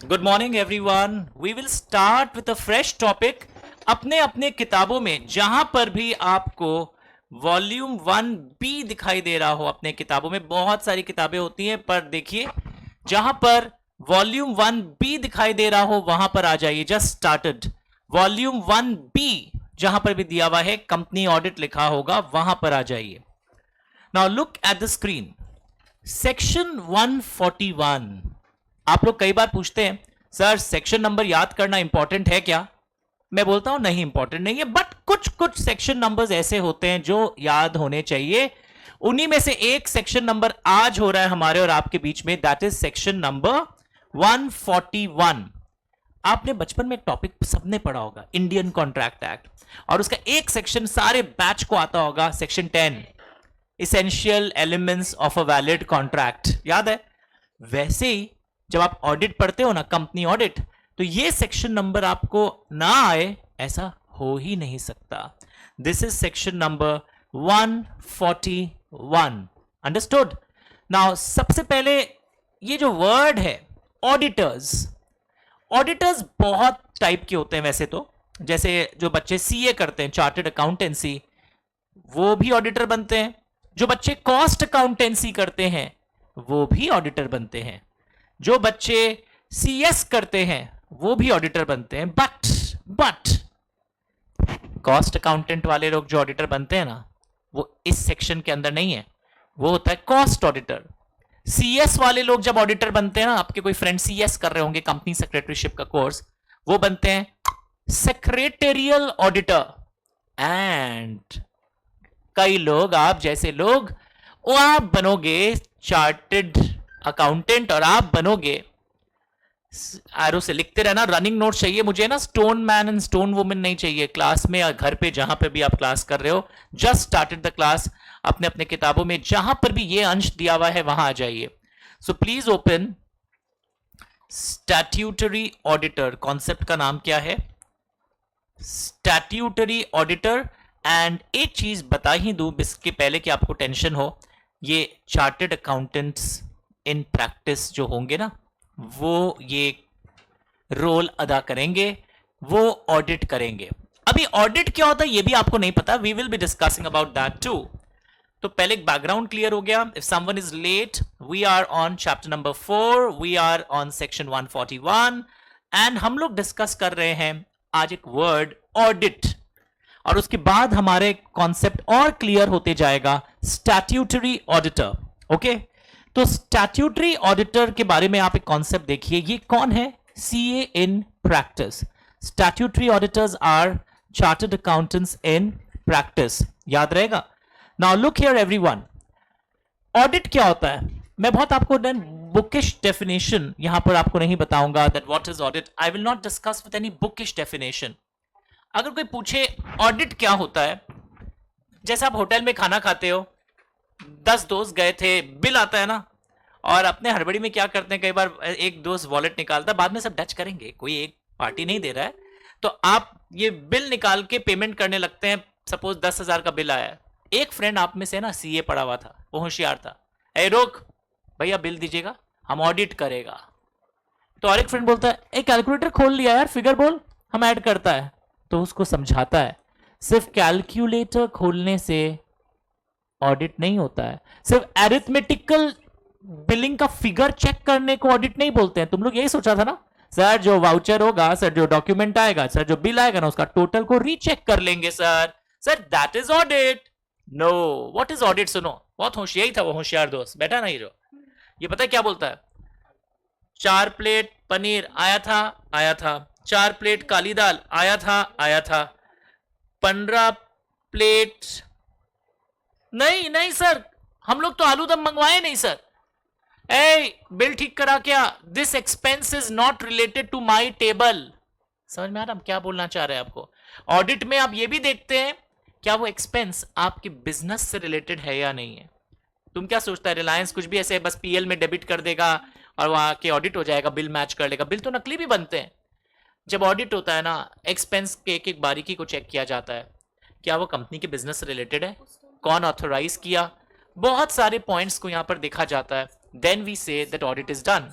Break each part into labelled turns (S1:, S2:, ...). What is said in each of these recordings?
S1: Good morning everyone. We will start with a fresh topic. अपने अपने किताबों में जहां पर भी आपको वॉल्यूम 1B दिखाई दे रहा हो, अपने किताबों में बहुत सारी किताबें होती हैं, पर देखिए जहां पर वॉल्यूम 1B दिखाई दे रहा हो वहां पर आ जाइए। जस्ट स्टार्टेड वॉल्यूम 1B जहां पर भी दिया हुआ है कंपनी ऑडिट लिखा होगा वहां पर आ जाइए। Now look at the screen. Section 141। आप लोग कई बार पूछते हैं सर सेक्शन नंबर याद करना इंपॉर्टेंट है क्या? मैं बोलता हूं नहीं, इंपॉर्टेंट नहीं है, बट कुछ कुछ सेक्शन नंबर्स ऐसे होते हैं जो याद होने चाहिए। उन्हीं में से एक सेक्शन नंबर आज हो रहा है हमारे और आपके बीच में, दैट इज सेक्शन नंबर 141। आपने बचपन में एक टॉपिक सबने पढ़ा होगा, इंडियन कॉन्ट्रैक्ट एक्ट, और उसका एक सेक्शन सारे बैच को आता होगा, section 10, essential elements of a valid contract. याद है? वैसे ही जब आप ऑडिट पढ़ते हो ना, कंपनी ऑडिट, तो ये सेक्शन नंबर आपको ना आए ऐसा हो ही नहीं सकता। This is section number 141। Understood? Now सबसे पहले ये जो वर्ड है ऑडिटर्स, ऑडिटर्स बहुत टाइप के होते हैं वैसे तो। जैसे जो बच्चे सीए करते हैं, चार्टर्ड अकाउंटेंसी, वो भी ऑडिटर बनते हैं। जो बच्चे कॉस्ट अकाउंटेंसी करते हैं वो भी ऑडिटर बनते हैं। जो बच्चे सीएस करते हैं वो भी ऑडिटर बनते हैं। बट कॉस्ट अकाउंटेंट वाले लोग जो ऑडिटर बनते हैं ना, वो इस सेक्शन के अंदर नहीं है, वो होता है कॉस्ट ऑडिटर। सीएस वाले लोग जब ऑडिटर बनते हैं ना, आपके कोई फ्रेंड सीएस कर रहे होंगे, कंपनी सेक्रेटरीशिप का कोर्स, वो बनते हैं सेक्रेटेरियल ऑडिटर। एंड कई लोग, आप जैसे लोग, वो आप बनोगे चार्टेड अकाउंटेंट और आप बनोगे, एरो से लिखते रहना, रनिंग नोट चाहिए मुझे ना, stone man and stone women नहीं चाहिए क्लास में या घर पे, जहां पे भी आप क्लास कर रहे हो। जस्ट स्टार्टेड द क्लास, अपने अपने किताबों में जहां पर भी ये अंश दिया हुआ है वहां आ जाइए। So please open statutory auditor. Concept का नाम क्या है? Statutory auditor. एंड एक चीज बता ही दूं इसके पहले कि आपको टेंशन हो, ये चार्टेड अकाउंटेंट्स इन प्रैक्टिस जो होंगे ना, वो ये रोल अदा करेंगे, वो ऑडिट करेंगे। अभी ऑडिट क्या होता है ये भी आपको नहीं पता, we will be discussing about that too. तो पहले एक बैकग्राउंड क्लियर हो गया। If someone is late, we are on chapter number 4, we are on section 141 and हम लोग डिस्कस कर रहे हैं आज एक वर्ड ऑडिट, और उसके बाद हमारे कॉन्सेप्ट और क्लियर होते जाएगा, स्टैट्यूटरी ऑडिटर। ओके, तो स्टैट्यूटरी ऑडिटर के बारे में आप एक कॉन्सेप्ट देखिए, ये कौन है? CA in practice. Statutory auditors are chartered accountants in practice. याद रहेगा? Now look here everyone, audit क्या होता है? मैं बहुत आपको बुकिश डेफिनेशन यहां पर आपको नहीं बताऊंगा that what is audit. I will not discuss with any bookish definition. अगर कोई पूछे ऑडिट क्या होता है, जैसे आप होटल में खाना खाते हो, 10 दोस्त गए थे, बिल आता है ना, और अपने हड़बड़ी में क्या करते हैं, कई बार एक दोस्त वॉलेट निकालता है, बाद में सब टच करेंगे, कोई एक पार्टी नहीं दे रहा है, तो आप ये बिल निकाल के पेमेंट करने लगते हैं। सपोज 10,000 का बिल आया है, एक फ्रेंड आप में से ना सीए पढ़ा हुआ था, वो होशियार था, ए रोक भैया बिल दीजिएगा, हम ऑडिट करेगा। तो और एक फ्रेंड बोलता है एक कैलकुलेटर खोल लिया यार, फिगर बोल, हम ऐड करता है। तो उसको समझाता है सिर्फ कैलकुलेटर खोलने से ऑडिट नहीं होता है, सिर्फ एरिथमेटिकल बिलिंग का फिगर चेक करने को ऑडिट नहीं बोलते हैं। तुम लोग यही सोचा था ना, सर जो वाउचर होगा, सर जो डॉक्यूमेंट आएगा, सर जो बिल आएगा ना, उसका टोटल को रीचेक कर लेंगे sir, sir that is audit. No, what is audit? सुनो, बहुत होशियार, यही था वो होशियार दोस्त बैठा नहीं जो, ये पता है क्या बोलता है? 4 प्लेट पनीर आया था, आया था। 4 प्लेट काली दाल आया था, आया था। 15 प्लेट नहीं नहीं सर, हम लोग तो आलू दम मंगवाए नहीं सर। ए बिल ठीक करा क्या? This expense is not related to my table. समझ में आ रहा हम क्या बोलना चाह रहे हैं आपको? ऑडिट में आप ये भी देखते हैं क्या वो एक्सपेंस आपके बिजनेस से रिलेटेड है या नहीं है। तुम क्या सोचता है रिलायंस कुछ भी ऐसे बस पीएल में डेबिट कर देगा और वहां के ऑडिट हो जाएगा, बिल मैच कर लेगा? बिल तो नकली भी बनते हैं। जब ऑडिट होता है ना, एक्सपेंस के एक एक बारीकी को चेक किया जाता है, क्या वो कंपनी के बिजनेस से रिलेटेड है, कौन ऑथोराइज किया, बहुत सारे पॉइंट्स को यहां पर देखा जाता है। Then we say that audit is done.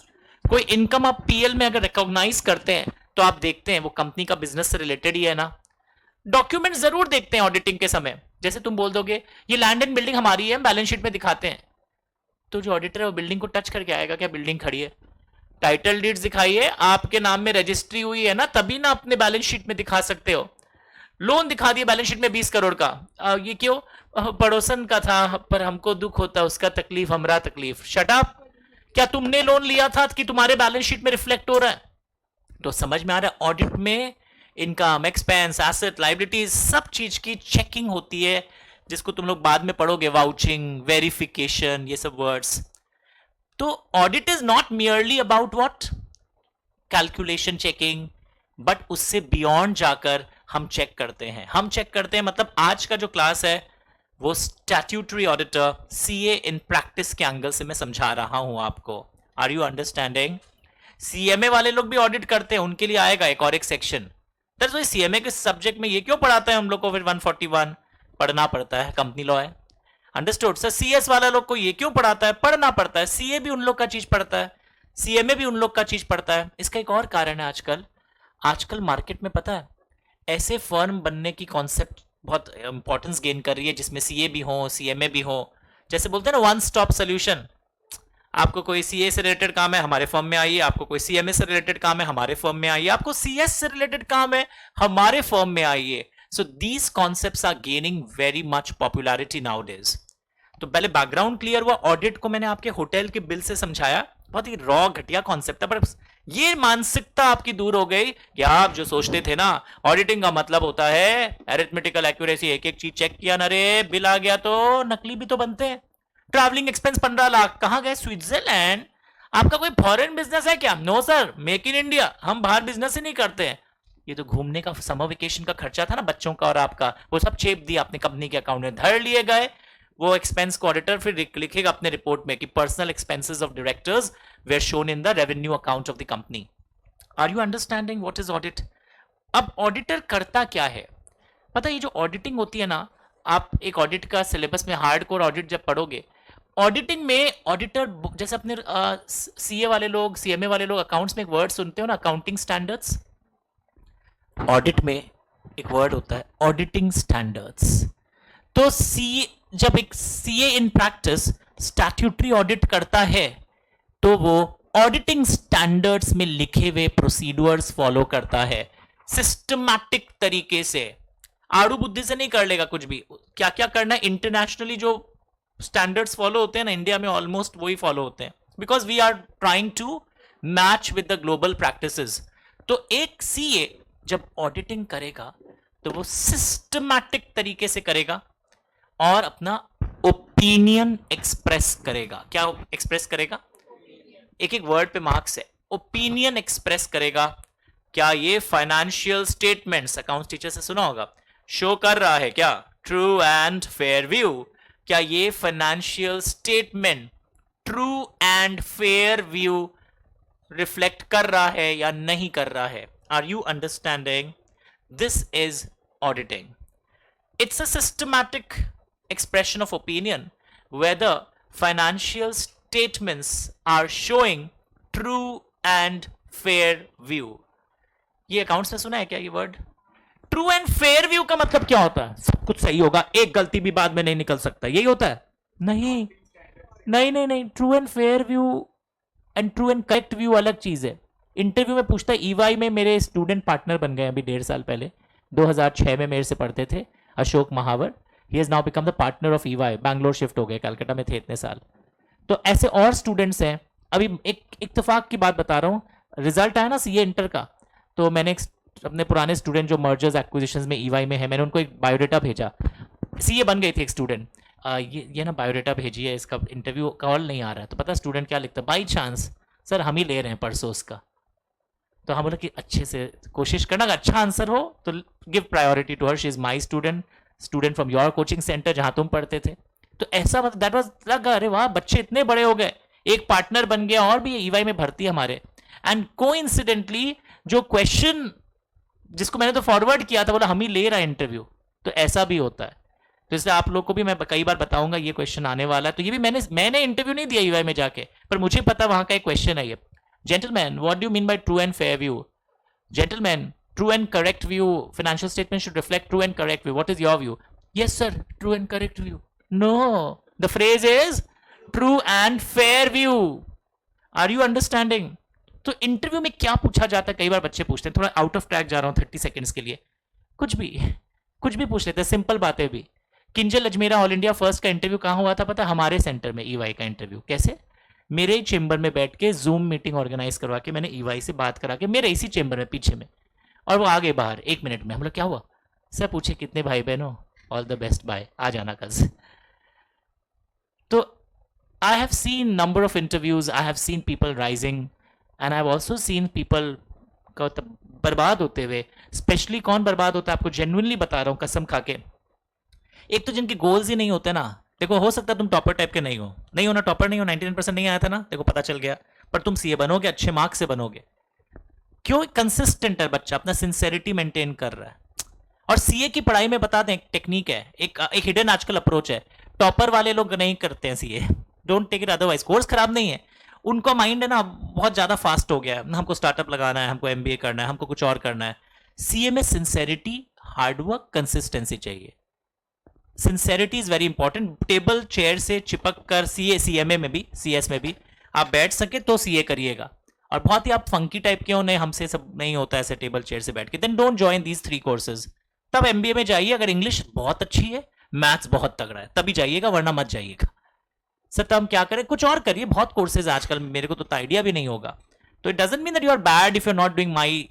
S1: कोई इनकम आप पीएल में अगर रिकॉग्नाइज करते हैं तो आप देखते हैं वो कंपनी का बिजनेस से रिलेटेड ही है ना। डॉक्यूमेंट जरूर देखते हैं ऑडिटिंग के समय। जैसे तुम बोल दोगे ये लैंड एंड बिल्डिंग हमारी है, बैलेंस शीट में दिखाते हैं, तो जो ऑडिटर है वो बिल्डिंग को टच करके आएगा क्या बिल्डिंग खड़ी है? टाइटल डीड्स दिखाइए, आपके नाम में रजिस्ट्री हुई है ना, तभी ना अपने बैलेंस शीट में दिखा सकते हो। लोन दिखा दिए बैलेंस शीट में 20 करोड़ का, ये क्यों? पड़ोसन का था पर हमको दुख होता, उसका तकलीफ हमरा तकलीफ। Shut up! क्या तुमने लोन लिया था कि तुम्हारे बैलेंस शीट में रिफ्लेक्ट हो रहा है? तो समझ में आ रहा है, ऑडिट में इनकम, एक्सपेंस, एसेट, लाइबिलिटीज, सब चीज की चेकिंग होती है, जिसको तुम लोग बाद में पढ़ोगे, वाउचिंग, वेरिफिकेशन, ये सब वर्ड्स। तो audit is not merely about what? Calculation checking, but उससे बियॉन्ड जाकर हम चेक करते हैं। हम चेक करते हैं मतलब आज का जो क्लास है वो statutory auditor, CA in practice के एंगल से मैं समझा रहा हूं आपको। Are you understanding? सीएमए वाले लोग भी ऑडिट करते हैं, उनके लिए आएगा एक और एक सेक्शन। दैट्स व्हाई सीएमए के सब्जेक्ट में ये क्यों पढ़ाता है हम लोग को, फिर 141 पढ़ना पड़ता है, कंपनी लॉ है। Understood sir? सीएस वाला लोग को ये क्यों पढ़ाता है? पढ़ना पड़ता है। सीए भी उन लोग का चीज पढ़ता है, सीएमए भी उन लोग का चीज पढ़ता है। इसका एक और कारण है, आजकल मार्केट में पता है ऐसे फर्म बनने की कॉन्सेप्ट बहुत इंपॉर्टेंस गेन कर रही है, जिसमें सीए भी हो, सीएमए भी हो। जैसे बोलते हैं ना वन स्टॉप सोल्यूशन। आपको कोई सीए से रिलेटेड काम है, हमारे फर्म में आइए। आपको कोई सीएमए से रिलेटेड काम है, हमारे फर्म में आइए। आपको सीएस से रिलेटेड काम है, हमारे फर्म में आइए। So these concepts are gaining very much popularity nowadays. तो पहले बैकग्राउंड क्लियर हुआ। ऑडिट को मैंने आपके होटल के बिल से समझाया, बहुत ही रॉ घटिया कॉन्सेप्ट है, पर ये मानसिकता आपकी दूर हो गई कि आप जो सोचते थे ना ऑडिटिंग का मतलब होता है अरिथमेटिकल एक्यूरेसी, एक एक चीज चेक किया ना रे, बिल आ गया तो नकली भी तो बनते हैं। ट्रैवलिंग एक्सपेंस 15 लाख, कहां गए? स्विट्जरलैंड। आपका कोई फॉरेन बिजनेस है क्या? No sir, make in India, हम बाहर बिजनेस ही नहीं करते हैं। ये तो घूमने का समर वेकेशन का खर्चा था ना बच्चों का और आपका, वो सब चेप दिया अपने कंपनी के अकाउंट में, धर लिए गए। वो एक्सपेंस को ऑडिटर फिर लिखेगा अपने रिपोर्ट में कि personal expenses of directors were shown in the revenue account of the company. Are you understanding what is audit? अब ऑडिटर करता क्या है पता है? ये जो ऑडिटिंग होती है ना, आप एक ऑडिट का सिलेबस में हार्डकोर ऑडिट जब पढ़ोगे, ऑडिटिंग में ऑडिटर जैसे अपने सीए वाले लोग, सीएमए वाले लोग अकाउंट्स में एक वर्ड सुनते हो ना, अकाउंटिंग स्टैंडर्ड्स। ऑडिट में एक वर्ड होता है ऑडिटिंग स्टैंडर्ड्स। तो जब एक CA in practice statutory audit करता है तो वो ऑडिटिंग स्टैंडर्ड्स में लिखे हुए प्रोसीड्यूर्स फॉलो करता है, सिस्टमैटिक तरीके से। आड़ू बुद्धि से नहीं कर लेगा कुछ भी। क्या क्या करना है, इंटरनेशनली जो स्टैंडर्ड्स फॉलो होते हैं ना, इंडिया में ऑलमोस्ट वही फॉलो होते हैं, because we are trying to match with the global practices. तो एक सीए जब ऑडिटिंग करेगा तो वो सिस्टमैटिक तरीके से करेगा और अपना ओपिनियन एक्सप्रेस करेगा। क्या एक्सप्रेस करेगा? एक एक वर्ड पे मार्क्स है। ओपिनियन एक्सप्रेस करेगा। क्या ये फाइनेंशियल स्टेटमेंट्स, अकाउंट्स टीचर से सुना होगा, शो कर रहा है क्या ट्रू एंड फेयर व्यू? क्या ये financial statement true and fair view reflect कर रहा है या नहीं कर रहा है? Are you understanding? This is auditing. It's a systematic expression of opinion whether financial statements are showing true and fair view. ये अकाउंट्स में सुना है क्या ये word? True and fair view का मतलब क्या होता है? सब कुछ सही होगा, एक गलती भी बाद में नहीं निकल सकता, यही होता है? नहीं नहीं नहीं नहीं, true and fair view and true and correct view अलग चीज है। इंटरव्यू में पूछता है, ईवाई में मेरे स्टूडेंट पार्टनर बन गए अभी 1.5 साल पहले, 2006 में मेरे से पढ़ते थे, Ashok Mahavar. He has now become the partner of EY, Bangalore shift हो गए, कलकत्ता में थे इतने साल। तो ऐसे और स्टूडेंट्स हैं। अभी एक इत्तेफाक की बात बता रहा हूँ, रिजल्ट आया ना सीए इंटर का, तो मैंने अपने पुराने स्टूडेंट जो मर्जर्स एक्विजिशंस में ईवाई में है, मैंने उनको एक बायोडेटा भेजा। सीए बन गई थी एक स्टूडेंट, ये ना बायोडेटा भेजी है, इसका इंटरव्यू कॉल नहीं आ रहा है। तो पता स्टूडेंट क्या लिखता है? बाई चांस सर हम ही ले रहे हैं परसों उसका। तो हम बोले कि अच्छे से कोशिश करना, अगर अच्छा आंसर हो तो give priority to her, she is my student from your coaching centre जहां तुम पढ़ते थे। तो ऐसा मतलब दैट वाज लगा, अरे वाह बच्चे इतने बड़े हो गए, एक पार्टनर बन गया और भी ईवाई में भर्ती है हमारे। एंड कोइंसिडेंटली जो क्वेश्चन जिसको मैंने तो फॉरवर्ड किया था, बोला हम ही ले रहा है इंटरव्यू। तो ऐसा भी होता है। तो इसलिए आप लोग को भी मैं कई बार बताऊंगा ये क्वेश्चन आने वाला है। तो ये भी मैंने इंटरव्यू नहीं दिया ईवाई में जाके, पर मुझे पता वहां का एक क्वेश्चन है ये। Gentlemen, what do you mean by true and fair view? Gentlemen, true and correct view, financial statement should reflect true and correct view. What is your view? Yes sir, true and correct view. No, the phrase is true and fair view. Are you understanding? तो interview में क्या पूछा जाता है, कई बार बच्चे पूछते हैं, थोड़ा आउट ऑफ ट्रैक जा रहा हूँ 30 सेकंड्स के लिए, कुछ भी पूछ लेते हैं, सिंपल बातें भी. Kinjal Ajmera all India first का इंटरव्यू कहाँ हुआ था पता है? हमारे सेंटर में ईवाई का इंटरव्यू. कैसे? मेरे ही चेंबर में बैठ के जूम मीटिंग ऑर्गेनाइज करवा के मैंने ईवाई से बात करा के, मेरे इसी चेंबर में पीछे में, और वो आगे बाहर 1 मिनट में. हम लोग क्या हुआ सर, पूछे कितने भाई बहन हो, ऑल द बेस्ट, बाय, आ जाना कल से. तो I have seen number of interviews, I have seen people rising, and I have also seen people बर्बाद होते हुए. स्पेशली कौन बर्बाद होता है आपको जेन्युइनली बता रहा हूँ कसम खा के. एक तो जिनके गोल्स ही नहीं होते ना. देखो हो सकता है तुम टॉपर टाइप के नहीं हो ना, टॉपर नहीं हो, 99% नहीं आया था ना, देखो पता चल गया, पर तुम सीए बनोगे, अच्छे मार्क्स से बनोगे. क्यों? कंसिस्टेंट है बच्चा, अपना सिंसेरिटी मेंटेन कर रहा है. और सीए की पढ़ाई में बता दें, एक टेक्निक है, एक हिडन आजकल अप्रोच है. टॉपर वाले लोग नहीं करते हैं CA, don't take it otherwise. Course खराब नहीं है, उनका माइंड है ना बहुत ज्यादा फास्ट हो गया है, हमको स्टार्टअप लगाना है, हमको एमबीए करना है, हमको कुछ और करना है. सीए में सिंसेरिटी, हार्डवर्क, कंसिस्टेंसी चाहिए. Sincerity is very important. Table chair से चिपक कर सीएमए में भी, सीएस में भी आप बैठ सके तो सीए करिएगा. और बहुत ही आप फंकी टाइप के हो, नहीं हमसे सब नहीं होता ऐसे टेबल चेयर से बैठ के, then don't join these 3 courses. तब एमबीए में जाइए, अगर इंग्लिश बहुत अच्छी है, मैथ्स बहुत तगड़ा है, तभी जाइएगा, वरना मत जाइएगा. सर तब हम क्या करें? कुछ और करिए, बहुत कोर्सेज आजकल, मेरे को तो आइडिया भी नहीं होगा. तो it doesn't mean that you are bad if you are not doing my,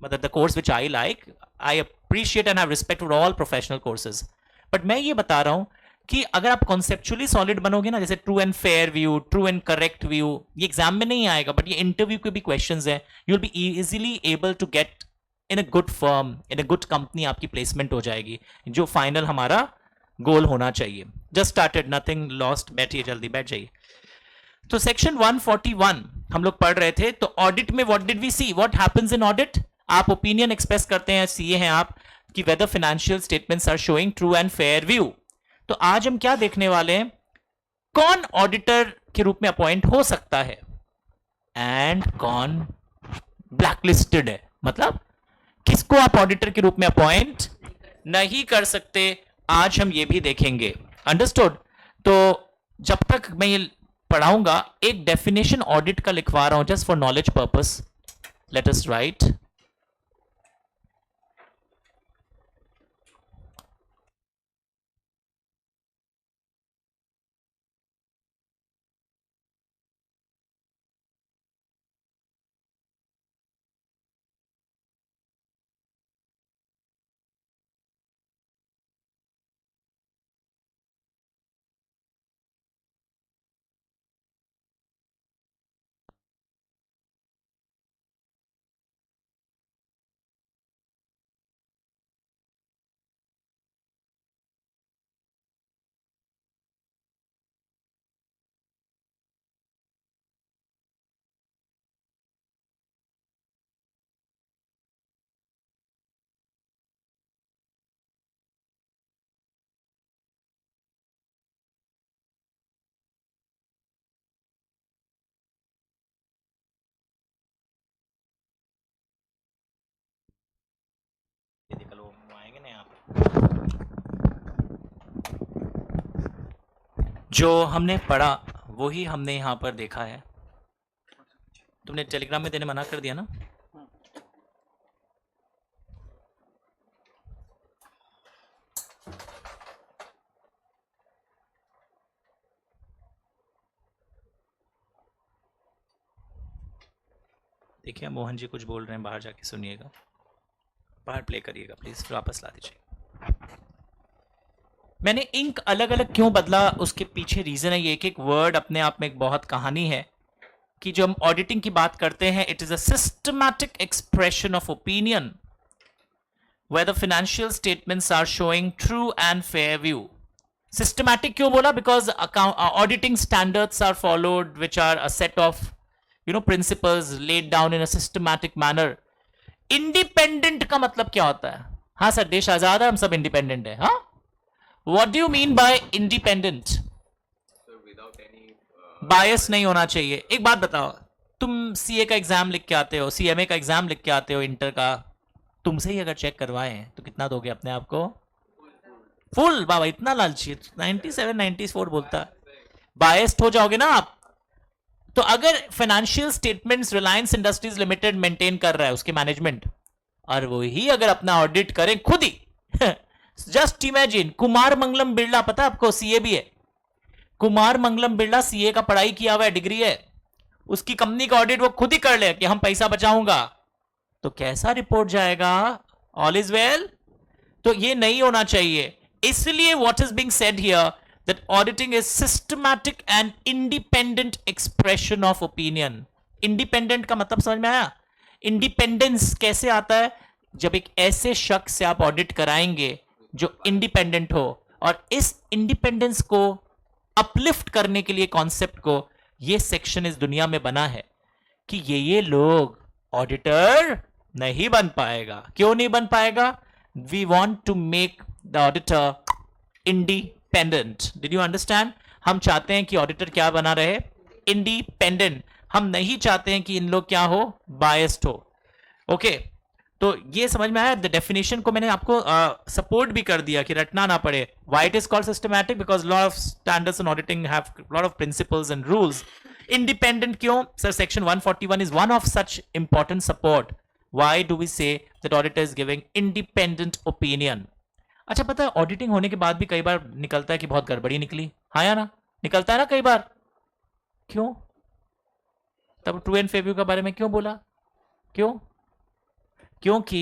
S1: मतलब the course which I like. I appreciate and have respect for all professional courses. But मैं ये बता रहा हूं कि अगर आप कॉन्सेप्चुअली सॉलिड बनोगे ना, जैसे true and fair view, true and correct view, ये एग्जाम में नहीं आएगा, बट ये इंटरव्यू के भी क्वेश्चंस है. You will be easily able to get in a good firm, in a good company, आपकी प्लेसमेंट हो जाएगी, जो फाइनल हमारा गोल होना चाहिए. Just started, nothing lost. बैठिए, जल्दी बैठ जाइए. तो सेक्शन 141 हम लोग पढ़ रहे थे. तो ऑडिट में what did we see, what happens in audit? आप ओपिनियन एक्सप्रेस करते हैं, सीए हैं आप, कि whether financial statements are showing true and fair view. तो आज हम क्या देखने वाले हैं? कौन ऑडिटर के रूप में अपॉइंट हो सकता है एंड कौन ब्लैकलिस्टेड है. मतलब किसको आप ऑडिटर के रूप में अपॉइंट नहीं कर सकते, आज हम ये भी देखेंगे. अंडरस्टूड? तो जब तक मैं ये पढ़ाऊंगा, एक डेफिनेशन ऑडिट का लिखवा रहा हूं just for knowledge purpose. Let us right. आएंगे ना यहाँ पर, जो हमने पढ़ा वही हमने यहाँ पर देखा है. तुमने टेलीग्राम में देने मना कर दिया ना. देखिए मोहन जी कुछ बोल रहे हैं, बाहर जाके सुनिएगा, बाहर प्ले करिएगा प्लीज, फिर वापस ला दीजिए. मैंने इंक अलग अलग क्यों बदला, उसके पीछे रीजन है. ये एक एक वर्ड अपने आप में एक बहुत कहानी है. कि जो हम ऑडिटिंग की बात करते हैं, it is a systematic expression of opinion where the financial statements are showing true and fair view. Systematic क्यों बोला? Because auditing standards are followed, which are a set of principles laid down in a systematic manner. Independent का मतलब क्या होता है? हाँ sir, देश आजाद है, हम सब इंडिपेंडेंट है. हाँ, what do you mean by independent?
S2: Sir, without any
S1: बायस नहीं होना चाहिए. एक बात बताओ, तुम सीए का एग्जाम लिख के आते हो, सीएमए का एग्जाम लिख के आते हो इंटर का, तुमसे ही अगर चेक करवाए तो कितना दोगे अपने आप को? फुल। बाबा इतना लालची, 97 94 बोलता है, बायस्ड हो जाओगे ना आप। तो अगर financial statements Reliance industries limited maintain कर रहा है उसके मैनेजमेंट, और वो ही अगर अपना ऑडिट करें खुद ही जस्ट इमेजिन, कुमार मंगलम बिरला, पता है आपको, सीए भी है। कुमार मंगलम बिरला सीए का पढ़ाई किया हुआ है, डिग्री है, उसकी कंपनी का ऑडिट वो खुद ही कर ले कि हम पैसा बचाऊंगा, तो कैसा रिपोर्ट जाएगा? All is well. तो ये नहीं होना चाहिए। इसलिए what is being said here that auditing is systematic and independent expression of opinion. Independent का मतलब समझ में आया? इंडिपेंडेंस कैसे आता है? जब एक ऐसे शख्स से आप ऑडिट कराएंगे जो इंडिपेंडेंट हो, और इस इंडिपेंडेंस को अपलिफ्ट करने के लिए कॉन्सेप्ट को ये सेक्शन इस दुनिया में बना है कि ये लोग ऑडिटर नहीं बन पाएगा। क्यों नहीं बन पाएगा? We want to make the auditor independent. Did you understand? हम चाहते हैं कि ऑडिटर क्या बना रहे? इंडिपेंडेंट। हम नहीं चाहते हैं कि इन लोग क्या हो? बायस्ड हो। ओके, तो ये समझ में आया? द डेफिनेशन को मैंने आपको सपोर्ट भी कर दिया कि रटना ना पड़े। Why it is called systematic? Because lot of standards in auditing have lot of principles and rules. Independent क्यों? Sir, section 141 is one of such important support. Why do we say that auditor is giving independent opinion? अच्छा, पता है auditing होने के बाद भी कई बार निकलता है कि बहुत गड़बड़ी निकली। हाँ या ना? निकलता है ना कई बार। क्यों? तब ट्रू एंड फेयर व्यू के बारे में क्यों बोला? क्यों? क्योंकि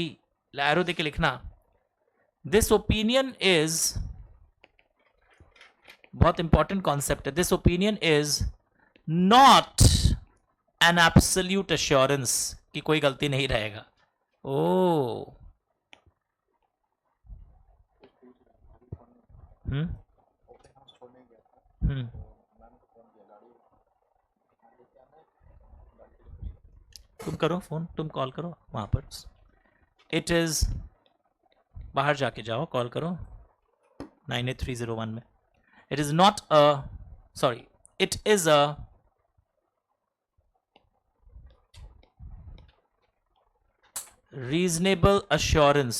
S1: एरो देके लिखना, दिस ओपिनियन इज, बहुत इंपॉर्टेंट कॉन्सेप्ट है, this opinion is not an absolute assurance कि कोई गलती नहीं रहेगा। ओ, तुम करो फोन, तुम कॉल करो वहां पर। इट इज, बाहर जाके जाओ, कॉल करो 98301 में। It is not a, sorry, it is a reasonable assurance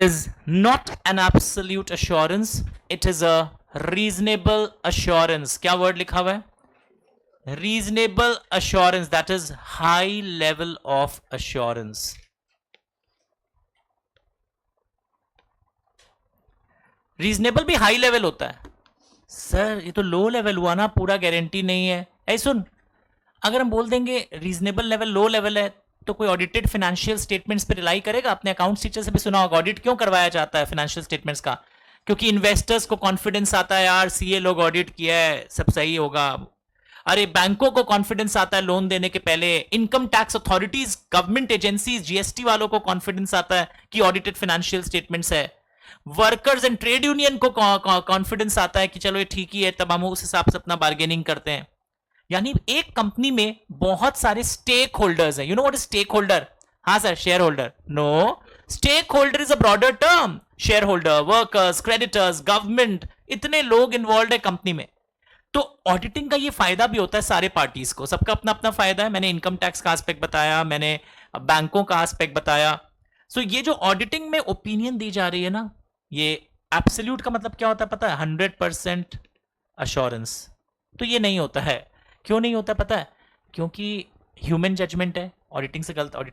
S1: is not an absolute assurance, it is a reasonable assurance. क्या word लिखा हुआ है? Reasonable assurance, that is high level of assurance. Reasonable भी high level होता है। Sir ये तो low level हुआ ना, पूरा गारंटी नहीं है। ऐ सुन, अगर हम बोल देंगे रीजनेबल लेवल लो लेवल है, तो कोई ऑडिटेड फाइनेंशियल स्टेटमेंट्स पे रिलाई करेगा? अपने अकाउंट टीचर से भी सुना होगा, ऑडिट क्यों करवाया जाता है फाइनेंशियल स्टेटमेंट्स का? क्योंकि इन्वेस्टर्स को कॉन्फिडेंस आता है, यार सीए लोग ऑडिट किया है, सब सही होगा। अरे बैंकों को कॉन्फिडेंस आता है लोन देने के पहले, income tax authorities, government agencies, GST वालों को कॉन्फिडेंस आता है कि ऑडिटेड फाइनेंशियल स्टेटमेंट्स है। वर्कर्स एंड ट्रेड यूनियन को कॉन्फिडेंस आता है कि चलो ये ठीक ही है, तब हम उस हिसाब से अपना बार्गेनिंग करते हैं। यानी एक कंपनी में बहुत सारे स्टेक होल्डर्स हैं। You know what is stakeholder? हाँ sir, shareholder. No, stakeholder is a broader term. Shareholder, workers, creditors, government, इतने लोग इन्वॉल्व है कंपनी में। तो ऑडिटिंग का ये फायदा भी होता है सारे पार्टीज को, सबका अपना अपना फायदा है। मैंने इनकम टैक्स का एस्पेक्ट बताया, मैंने बैंकों का एस्पेक्ट बताया। सो ये जो ऑडिटिंग में ओपिनियन दी जा रही है ना, ये एब्सोल्यूट का मतलब क्या होता है पता है? 100% अश्योरेंस। तो ये नहीं होता है। क्यों नहीं होता पता है? क्योंकि ह्यूमन जजमेंट है, ऑडिटर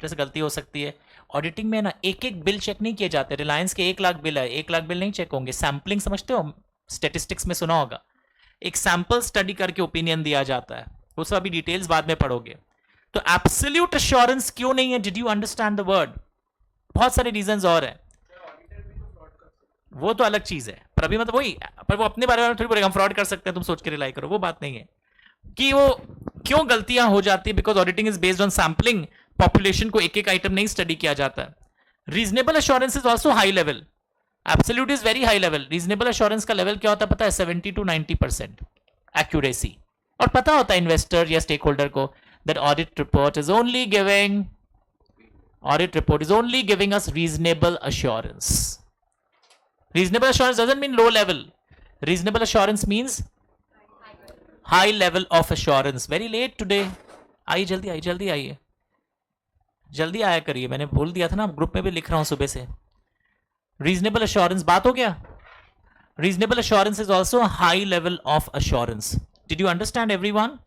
S1: से गलती हो सकती है। ऑडिटिंग में ना एक एक बिल चेक नहीं किए जाते। रिलायंस के 1 लाख बिल है, 1 लाख बिल नहीं चेक होंगे। सैम्पलिंग समझते हो? स्टेटिस्टिक्स में सुना होगा, एक सैंपल स्टडी करके ओपिनियन दिया जाता है। वो सब अभी डिटेल्स बाद में पढ़ोगे। तो एब्सोल्यूट अश्योरेंस क्यों नहीं है? Did you understand the word? बहुत सारे रीजंस और हैं, वो तो अलग चीज है। पर अभी मतलब वही, पर वो अपने बारे में थोड़ी बोलेगा हम फ्रॉड कर सकते हैं, तुम सोच के रिलाई करो, वो बात नहीं है। कि वो क्यों गलतियां हो जाती है? Because auditing is based on sampling, population को एक एक आइटम नहीं स्टडी किया जाता है। Reasonable assurance is also high level, absolute is very high level. Reasonable assurance का लेवल क्या होता है पता है? 70 to 90% एक्यूरेसी। और पता होता है इन्वेस्टर या स्टेक होल्डर को that audit report is only giving Audit report is only giving us reasonable assurance. Reasonable assurance doesn't mean low level. Reasonable assurance means high level of assurance. Very late today. आइए जल्दी आइए, जल्दी आइए, जल्दी आया करिए, मैंने बोल दिया था ना, ग्रुप में भी लिख रहा हूं सुबह से. रीजनेबल अश्योरेंस बात हो गया. Reasonable assurance is also high level of assurance. Did you understand everyone?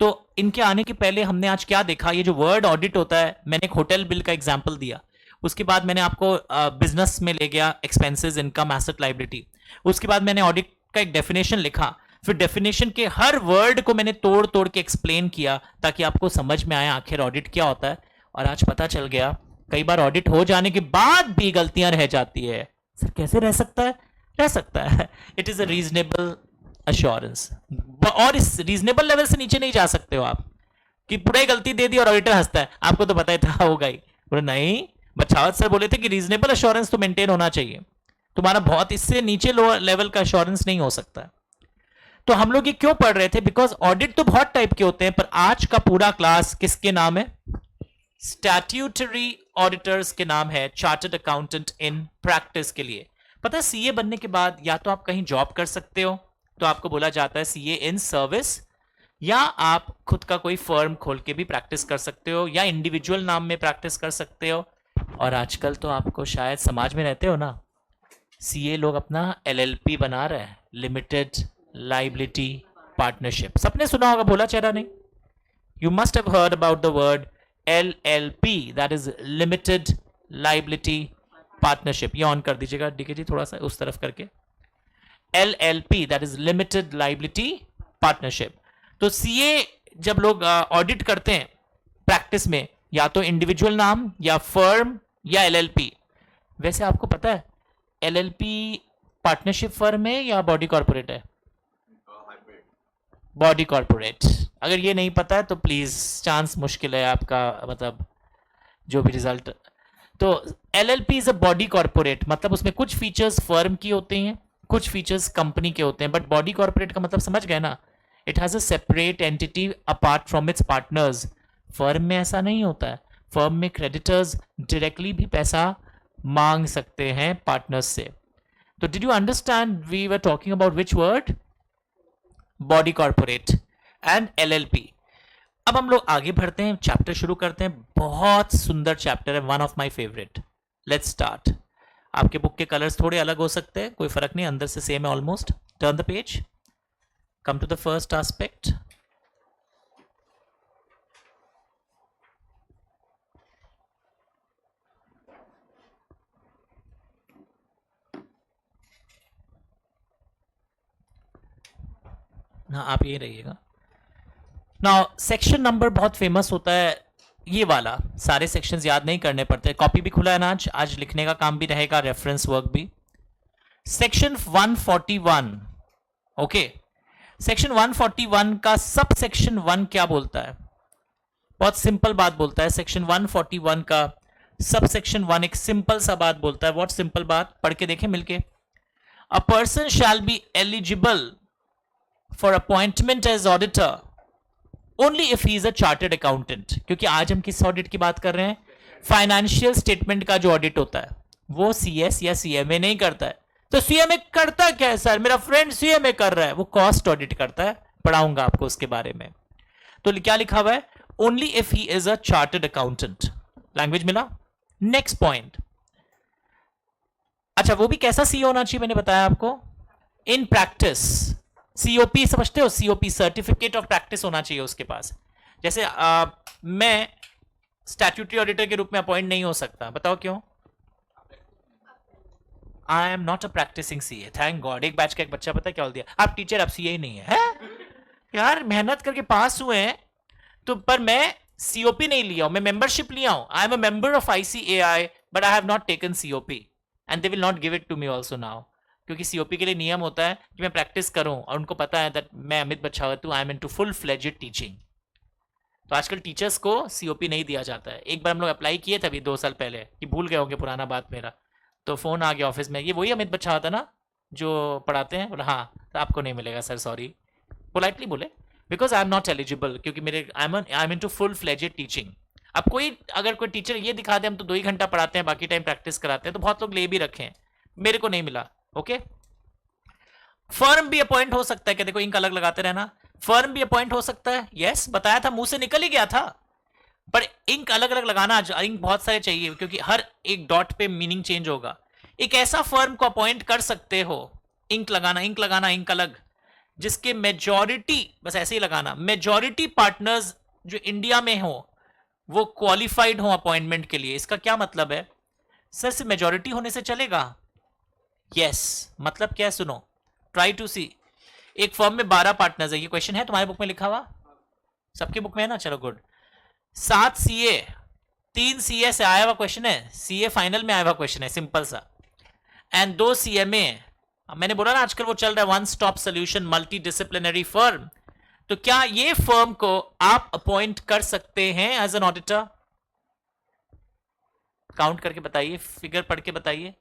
S1: तो इनके आने के पहले हमने आज क्या देखा? ये जो वर्ड ऑडिट होता है, मैंने एक होटल बिल का एग्जांपल दिया. उसके बाद मैंने आपको बिजनेस में ले गया, एक्सपेंसेस, इनकम, एसेट, लायबिलिटी. उसके बाद मैंने ऑडिट का एक डेफिनेशन लिखा. फिर डेफिनेशन के हर वर्ड को मैंने तोड़ तोड़ के एक्सप्लेन किया ताकि आपको समझ में आया आखिर ऑडिट क्या होता है. और आज पता चल गया कई बार ऑडिट हो जाने के बाद भी गलतियां रह जाती है. सर कैसे रह सकता है? रह सकता है. It is a reasonable assurance. और इस रीजनेबल लेवल से नीचे नहीं जा सकते हो आप कि पूरा ही गलती दे दी और ऑडिटर हंसता है. आपको तो पता ही था होगा ही. बोले नहीं, बछावत सर बोले थे कि रीजनेबल अश्योरेंस तो मेंटेन होना चाहिए. तुम्हारा बहुत इससे नीचे लोअर लेवल का अश्योरेंस नहीं हो सकता. तो हम लोग ये क्यों पढ़ रहे थे? बिकॉज ऑडिट तो बहुत टाइप के होते हैं, पर आज का पूरा क्लास किसके नाम है? स्टैट्यूटरी ऑडिटर्स के नाम है, चार्टर्ड अकाउंटेंट इन प्रैक्टिस के लिए. पता है सीए बनने के बाद या तो आप कहीं जॉब कर सकते हो, तो आपको बोला जाता है सीए इन सर्विस, या आप खुद का कोई फर्म खोल के भी प्रैक्टिस कर सकते हो, या इंडिविजुअल नाम में प्रैक्टिस कर सकते हो. और आजकल तो आपको शायद समाज में रहते हो ना, सीए लोग अपना एलएलपी बना रहे हैं, लिमिटेड लाइबिलिटी पार्टनरशिप. सबने सुना होगा, बोला चेहरा नहीं. You must have heard about the word LLP, that is limited liability partnership. ये ऑन कर दीजिएगा डीके जी थोड़ा सा उस तरफ करके. LLP, that is limited liability partnership. तो सीए जब लोग ऑडिट करते हैं प्रैक्टिस में, या तो इंडिविजुअल नाम या फर्म या एलएलपी. वैसे आपको पता है एलएलपी पार्टनरशिप फर्म है या बॉडी कॉर्पोरेट है? Body corporate. अगर ये नहीं पता है तो प्लीज, चांस मुश्किल है आपका, मतलब जो भी रिजल्ट. तो LLP is a body corporate, मतलब उसमें कुछ फीचर्स फर्म की होते हैं, कुछ फीचर्स कंपनी के होते हैं. बट बॉडी कॉर्पोरेट का मतलब समझ गए ना? It has a separate entity apart from its partners. Firm में ऐसा नहीं होता है. फर्म में क्रेडिटर्स डायरेक्टली भी पैसा मांग सकते हैं पार्टनर्स से. तो did you understand we were talking about which word? Body corporate and LLP. अब हम लोग आगे बढ़ते हैं, चैप्टर शुरू करते हैं. बहुत सुंदर चैप्टर है, one of my favourite. Let's start. आपके बुक के कलर्स थोड़े अलग हो सकते हैं, कोई फर्क नहीं, अंदर से सेम है almost. Turn the page, come to the first aspect. हाँ आप ये रहिएगा. नाउ सेक्शन नंबर बहुत फेमस होता है ये वाला, सारे सेक्शंस याद नहीं करने पड़ते. कॉपी भी खुला है ना आज लिखने का काम भी रहेगा, रेफरेंस वर्क भी. सेक्शन 141. ओके, सेक्शन 141 का सब सेक्शन 1 क्या बोलता है? बहुत सिंपल बात बोलता है. सेक्शन 141 का सब सेक्शन 1 एक सिंपल सा बात बोलता है. व्हाट सिंपल बात? पढ़ के देखें मिलके. A person shall be eligible for appointment as auditor only if he is a chartered accountant. क्योंकि आज हम किस ऑडिट की बात कर रहे हैं? फाइनेंशियल स्टेटमेंट का जो ऑडिट होता है वो सीएस या सीएमए नहीं करता है. तो सीएमए करता क्या है सर? मेरा फ्रेंड सीएमए कर रहा है, वो कॉस्ट ऑडिट करता है. पढ़ाऊंगा आपको उसके बारे में. तो क्या लिखा हुआ है? Only if he is a chartered accountant. Language मिला? Next point. अच्छा, वो भी कैसा सी होना चाहिए मैंने बताया आपको. इन प्रैक्टिस, सीओपी समझते हो? सीओपी, सर्टिफिकेट ऑफ प्रैक्टिस होना चाहिए उसके पास. जैसे मैं स्टैट्यूटरी ऑडिटर के रूप में अपॉइंट नहीं हो सकता. बताओ क्यों? I am not a practising CA. Thank God. एक बैच का एक बच्चा पता है क्या बोल दिया? आप टीचर, आप सीए ही नहीं है. यार मेहनत करके पास हुए हैं तो, पर मैं सीओपी नहीं लिया हूं, मैं मेंबरशिप लिया हूं. I am a member of ICAI but I have not taken COP and they will not give it to me also now. क्योंकि सीओपी के लिए नियम होता है कि मैं प्रैक्टिस करूं, और उनको पता है दैट मैं अमित बछावत हूं, I am into full fledged teaching. तो आजकल टीचर्स को सीओपी नहीं दिया जाता है. एक बार हम लोग अप्लाई किए थे अभी 2 साल पहले, कि भूल गए होंगे पुराना बात मेरा. तो फोन आ गया ऑफिस में, ये वही अमित बछावत है ना जो पढ़ाते हैं? बोला हाँ. तो आपको नहीं मिलेगा सर, सॉरी. पोलाइटली बोले, because I am not eligible, क्योंकि मेरे I am into full fledged teaching. अब कोई अगर कोई टीचर ये दिखा दे हम तो 2 ही घंटा पढ़ाते हैं बाकी टाइम प्रैक्टिस कराते हैं, तो बहुत लोग ले भी रखे हैं, मेरे को नहीं मिला। ओके, फर्म भी अपॉइंट हो सकता है, क्या देखो इंक अलग लगाते रहना, फर्म भी अपॉइंट हो सकता है, यस बताया था, मुंह से निकल ही गया था, पर इंक अलग अलग लगाना, इंक बहुत सारे चाहिए क्योंकि हर एक डॉट पे मीनिंग चेंज होगा। एक ऐसा फर्म को अपॉइंट कर सकते हो, इंक लगाना इंक अलग, जिसके मेजॉरिटी, बस ऐसे ही लगाना, मेजॉरिटी पार्टनर्स जो इंडिया में हो वो क्वालिफाइड हो अपॉइंटमेंट के लिए। इसका क्या मतलब है सर, सिर्फ मेजॉरिटी होने से चलेगा? यस, मतलब क्या है सुनो, ट्राई टू सी। एक फर्म में 12 पार्टनर्स है, ये क्वेश्चन है तुम्हारे बुक में लिखा हुआ, सबकी बुक में है ना, चलो गुड। 7 सीए, 3 सीए से आया हुआ क्वेश्चन है, सीए फाइनल में आया हुआ क्वेश्चन है, सिंपल सा, एंड 2 सीएमए। मैंने बोला ना आजकल वो चल रहा है one stop solution multi disciplinary firm, तो क्या ये फर्म को आप अपॉइंट कर सकते हैं एज एन ऑडिटर? काउंट करके बताइए, फिगर पढ़ के बताइए।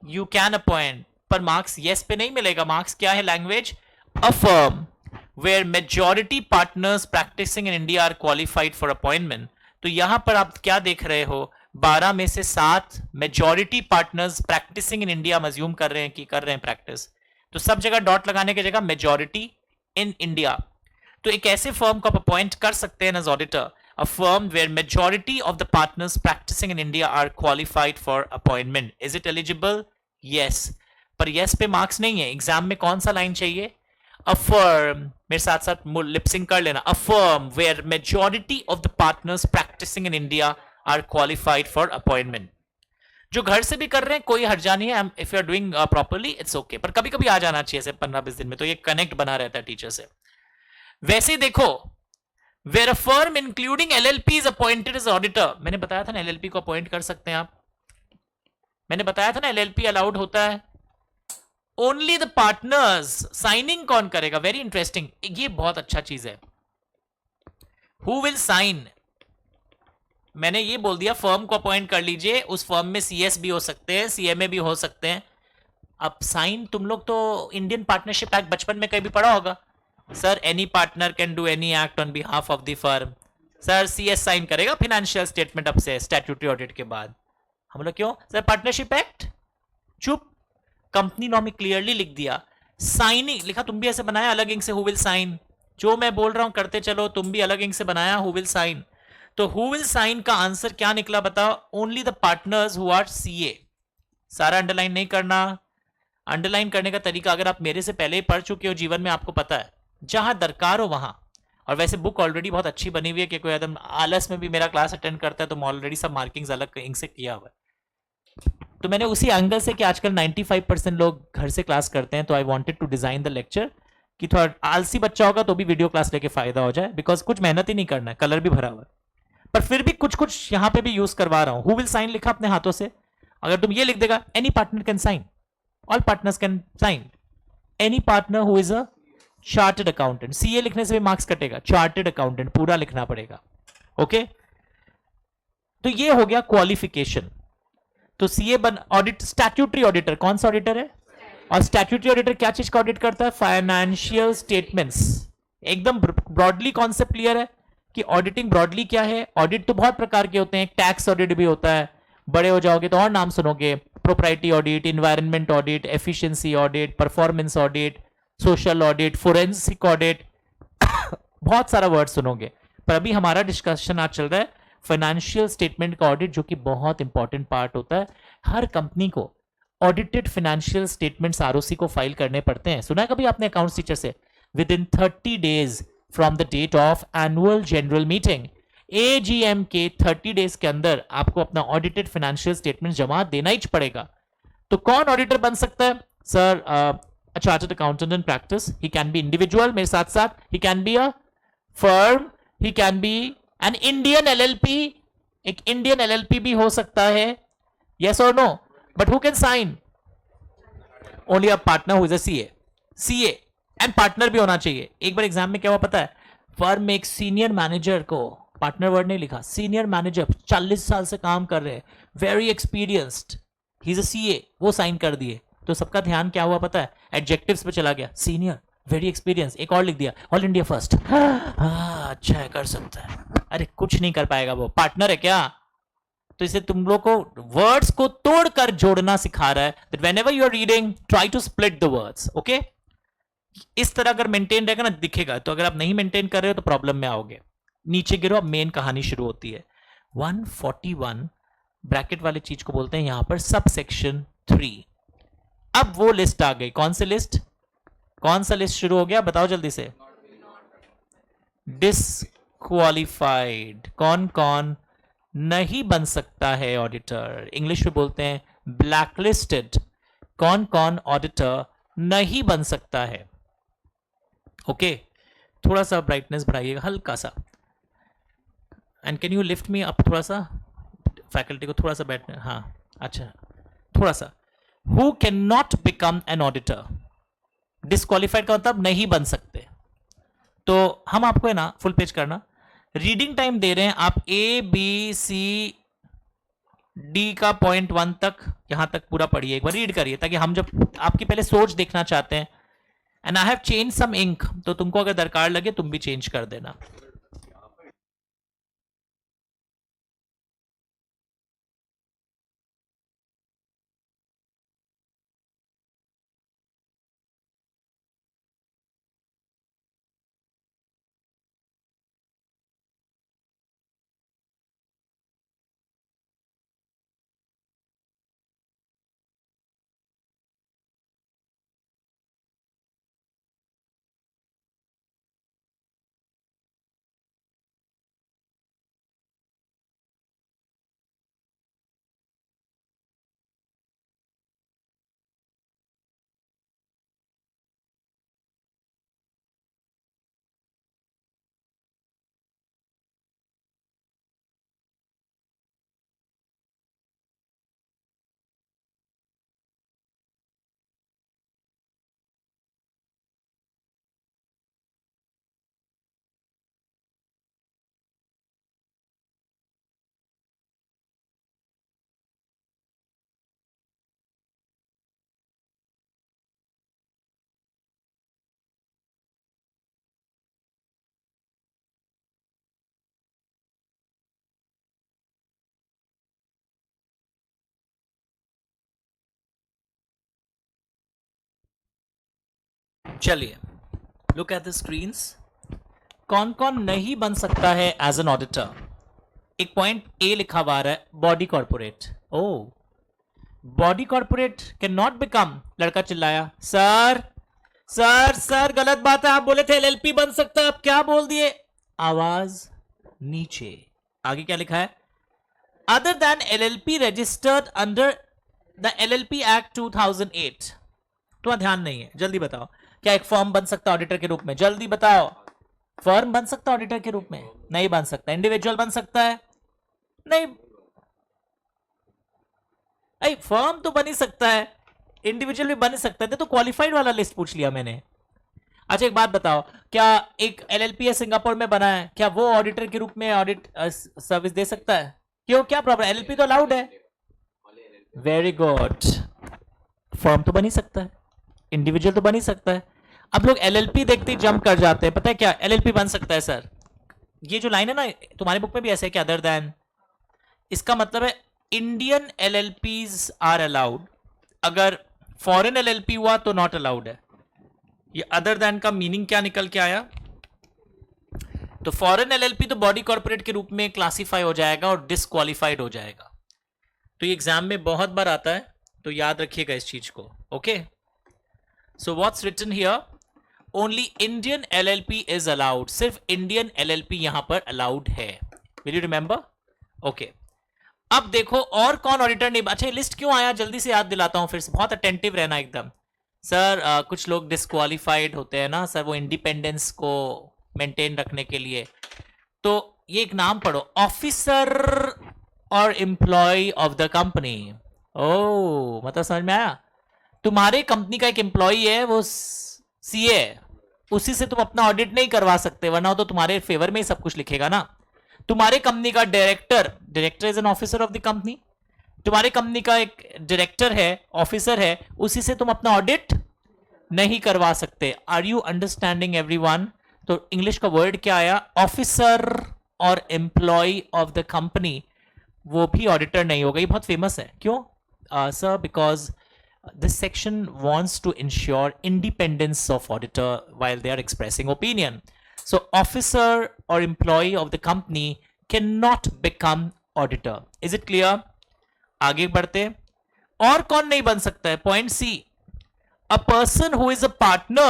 S1: यू कैन अपॉइंट, पर मार्क्स यस पे नहीं मिलेगा। मार्क्स क्या है language? A firm where majority partners practising in India are qualified for appointment. तो यहां पर आप क्या देख रहे हो, 12 में से 7 majority partners practising in India मज्यूम कर रहे हैं कि कर रहे हैं प्रैक्टिस, तो सब जगह डॉट लगाने की जगह मेजॉरिटी इन इंडिया। तो एक ऐसे फर्म को आप अपॉइंट कर सकते हैं as auditor, a firm where majority of the partners practising in India are qualified for appointment. Is it eligible? Yes, पर यस पे मार्क्स नहीं है। एग्जाम में कौन सा लाइन चाहिए? अ फर्म, मेरे साथ साथ लिपसिंग कर लेना, a firm where majority of the partners practising in India are qualified for appointment. जो घर से भी कर रहे हैं कोई हर्जा नहीं है, if you are doing properly it's okay, पर कभी कभी आ जाना चाहिए से 15-20 दिन में, तो ये कनेक्ट बना रहता है टीचर से। वैसे देखो, where a firm including LLP is appointed as auditor, मैंने बताया था ना एलएलपी को अपॉइंट कर सकते हैं आप, मैंने बताया था ना एलएलपी अलाउड होता है। ओनली द पार्टनर्स, साइनिंग कौन करेगा? वेरी इंटरेस्टिंग, ये बहुत अच्छा चीज है। Who will sign? मैंने ये बोल दिया फर्म को अपॉइंट कर लीजिए, उस फर्म में सीएस भी हो सकते हैं, सीएमए भी हो सकते हैं। अब साइन, तुम लोग तो इंडियन पार्टनरशिप एक्ट बचपन में कहीं भी पढ़ा होगा, sir any partner can do any act on behalf of the firm. Sir CS sign करेगा फाइनेंशियल स्टेटमेंट अब से स्टैट्यूटरी ऑडिट के बाद। हम लोग क्यों सर पार्टनरशिप एक्ट, चुप, कंपनी लॉ में क्लियरली लिख दिया, साइनिंग लिखा, तुम भी ऐसे बनाया अलग इंक से, हु विल साइन, जो मैं बोल रहा हूं करते चलो, तुम भी अलग इंक से बनाया हु विल साइन। तो हु विल साइन का आंसर क्या निकला बताओ? Only the partners who are CA. सारा अंडरलाइन नहीं करना, अंडरलाइन करने का तरीका अगर आप मेरे से पहले ही पढ़ चुके हो जीवन में, आपको पता है, जहां दरकार हो वहां। और वैसे बुक ऑलरेडी बहुत अच्छी बनी हुई है कि कोई एकदम आलस में भी मेरा क्लास अटेंड करता है तो ऑलरेडी सब मार्किंग्स अलग इंक से किया हुआ है। तो मैंने उसी एंगल से कि आजकल 95% लोग घर से क्लास करते हैं, तो I wanted to design the lecture कि थोड़ा आलसी बच्चा होगा तो भी वीडियो क्लास लेके फायदा हो जाए, बिकॉज कुछ मेहनत ही नहीं करना है, कलर भी भरा हुआ है, पर फिर भी कुछ कुछ यहां पे भी यूज करवा रहा हूं। हु विल साइन लिखा अपने हाथों से, अगर तुम ये लिख देगा any partner can sign, all partners can sign, any partner who is a chartered accountant, CA लिखने से भी मार्क्स कटेगा, चार्टर्ड अकाउंटेंट पूरा लिखना पड़ेगा। ओके, तो ये हो गया क्वालिफिकेशन। तो सीए बन ऑडिट, स्टैट्यूटरी ऑडिटर कौन सा ऑडिटर है? और स्टैट्यूटरी ऑडिटर क्या चीज का ऑडिट करता है? Financial statements. एकदम ब्रॉडली कॉन्सेप्ट क्लियर है कि ऑडिटिंग ब्रॉडली क्या है। ऑडिट तो बहुत प्रकार के होते हैं, टैक्स ऑडिट भी होता है, बड़े हो जाओगे तो और नाम सुनोगे, propriety audit, environment audit, efficiency audit, performance audit, social audit, forensic audit, बहुत सारा वर्ड सुनोगे। पर अभी हमारा डिस्कशन आज चल रहा है फाइनेंशियल स्टेटमेंट का ऑडिट, जो कि बहुत इंपॉर्टेंट पार्ट होता है। हर कंपनी को ऑडिटेड फाइनेंशियल स्टेटमेंट्स आरओसी को फाइल करने पड़ते हैं। सुना है कभी आपने अकाउंट्स टीचर से? Within 30 days from the date of annual general meeting, AGM के 30 डेज के अंदर आपको अपना ऑडिटेड फाइनेंशियल स्टेटमेंट जमा देना ही पड़ेगा। तो कौन ऑडिटर बन सकता है? Sir a chartered accountant in practice. He can be individual, मेरे साथ साथ he can be a firm, he can be an Indian LLP, एक Indian LLP भी हो सकता है, yes or no? But who can sign? Only a partner who is a CA and partner भी होना चाहिए। एक बार एग्जाम में क्या हुआ पता है? फर्म में एक सीनियर मैनेजर को, पार्टनर वर्ड नहीं लिखा, सीनियर मैनेजर 40 साल से काम कर रहे हैं, very experienced, he is a CA, वो साइन कर दिए। तो सबका ध्यान क्या हुआ पता है? एडजेक्टिव्स पे चला गया, सीनियर, वेरी एक्सपीरियंस, एक और लिख दिया, ऑल इंडिया फर्स्ट। अच्छा है, कर सकता है। अरे कुछ नहीं कर पाएगा, वो पार्टनर है क्या? तो इसे तुम लोग को वर्ड्स को तोड़कर जोड़ना सिखा रहा है, that whenever you are reading try to split the words. Okay, इस तरह अगर मेंटेन रहेगा ना दिखेगा, तो अगर आप नहीं मेंटेन कर रहे हो तो प्रॉब्लम में आओगे। नीचे गिरो, अब मेन कहानी शुरू होती है। 141 ब्रैकेट वाले चीज को बोलते हैं यहां पर सब सेक्शन 3। अब वो लिस्ट आ गई, कौन सी लिस्ट? कौन सा लिस्ट शुरू हो गया, बताओ जल्दी से। डिसक्वालिफाइड, कौन कौन नहीं बन सकता है ऑडिटर, इंग्लिश में बोलते हैं ब्लैकलिस्टेड। कौन कौन ऑडिटर नहीं बन सकता है? ओके, थोड़ा सा ब्राइटनेस बढ़ाइएगा हल्का सा, and can you lift me up थोड़ा सा, फैकल्टी को थोड़ा सा बैठने, हाँ अच्छा, थोड़ा सा। Who can not become an auditor, disqualified का मतलब नहीं बन सकते। तो हम आपको है ना फुल पेज करना, रीडिंग टाइम दे रहे हैं आप, ए बी सी डी का पॉइंट 1 तक, यहां तक पूरा पढ़िए, एक बार रीड करिए, ताकि हम जब आपकी पहले सोच देखना चाहते हैं। And I have change some ink, तो तुमको अगर दरकार लगे तुम भी चेंज कर देना। चलिए, लुक एट द स्क्रीन्स। कौन कौन नहीं बन सकता है एज एन ऑडिटर? एक पॉइंट ए लिखा हुआ है, body corporate. Oh, body corporate can not become, लड़का चिल्लाया, सर सर सर गलत बात है, आप बोले थे एलएलपी बन सकता है, आप क्या बोल दिए? आवाज नीचे। आगे क्या लिखा है? Other than LLP registered under the LLP act 2008। तुम्हारा ध्यान नहीं है, जल्दी बताओ, क्या एक फर्म बन सकता है ऑडिटर के रूप में? जल्दी बताओ। फर्म बन सकता है ऑडिटर के रूप में? नहीं बन सकता। इंडिविजुअल बन सकता है? नहीं। अरे फर्म तो बन ही सकता है, इंडिविजुअल भी बन ही सकता है, तो क्वालिफाइड वाला लिस्ट पूछ लिया मैंने। अच्छा एक बात बताओ, क्या एक एलएलपी है सिंगापुर में बना है, क्या वो ऑडिटर के रूप में ऑडिट सर्विस दे सकता है? क्यों, क्या प्रॉब्लम? एलएलपी तो अलाउड है। वेरी गुड, फर्म तो बन ही सकता है, इंडिविजुअल तो बन ही सकता है। अब लोग एलएलपी देखते ही जंप कर जाते हैं, पता है क्या एलएलपी बन सकता है सर? ये जो लाइन है ना तुम्हारे बुक में भी ऐसे है कि अदर देन, इसका मतलब है इंडियन एलएलपीज आर अलाउड, अगर फॉरेन एलएलपी हुआ तो नॉट अलाउड है। ये अदर देन का मीनिंग क्या निकल के आया? तो फॉरेन एलएलपी तो बॉडी कॉर्पोरेट के रूप में क्लासिफाई हो जाएगा और डिसक्वालिफाइड हो जाएगा। तो ये एग्जाम में बहुत बार आता है, तो याद रखिएगा इस चीज को। Okay, so what's written here, only Indian LLP is allowed, सिर्फ इंडियन एलएलपी यहां पर अलाउड है। Will you remember? ओके, अब देखो और कौन ऑडिटर नहीं। अच्छा लिस्ट क्यों आया, जल्दी से याद दिलाता हूं फिर से, बहुत अटेंटिव रहना एकदम। सर कुछ लोग डिस्क्वालिफाइड होते हैं ना सर, वो इंडिपेंडेंस को मेंटेन रखने के लिए। तो ये एक नाम पढ़ो, ऑफिसर और एम्प्लॉय ऑफ द कंपनी। ओ मतलब समझ में आया? तुम्हारे कंपनी का एक एम्प्लॉय है, वो सीए है, उसी से तुम अपना ऑडिट नहीं करवा सकते, वरना तो तुम्हारे फेवर में ही सब कुछ लिखेगा ना। तुम्हारे कंपनी का director, director is an officer of the company, तुम्हारे कंपनी का एक डायरेक्टर है, ऑफिसर है, उसी से तुम अपना ऑडिट नहीं करवा सकते। Are you understanding everyone? तो इंग्लिश का वर्ड क्या आया? ऑफिसर और एम्प्लॉय ऑफ द कंपनी, वो भी ऑडिटर नहीं होगा। ये बहुत फेमस है। क्यों sir? Because this section wants to ensure independence of auditor while they are expressing opinion. So officer or employee of the company cannot become auditor. Is it clear? आगे बढ़ते। और कौन नहीं बन सकता है? Point C, a person who is a partner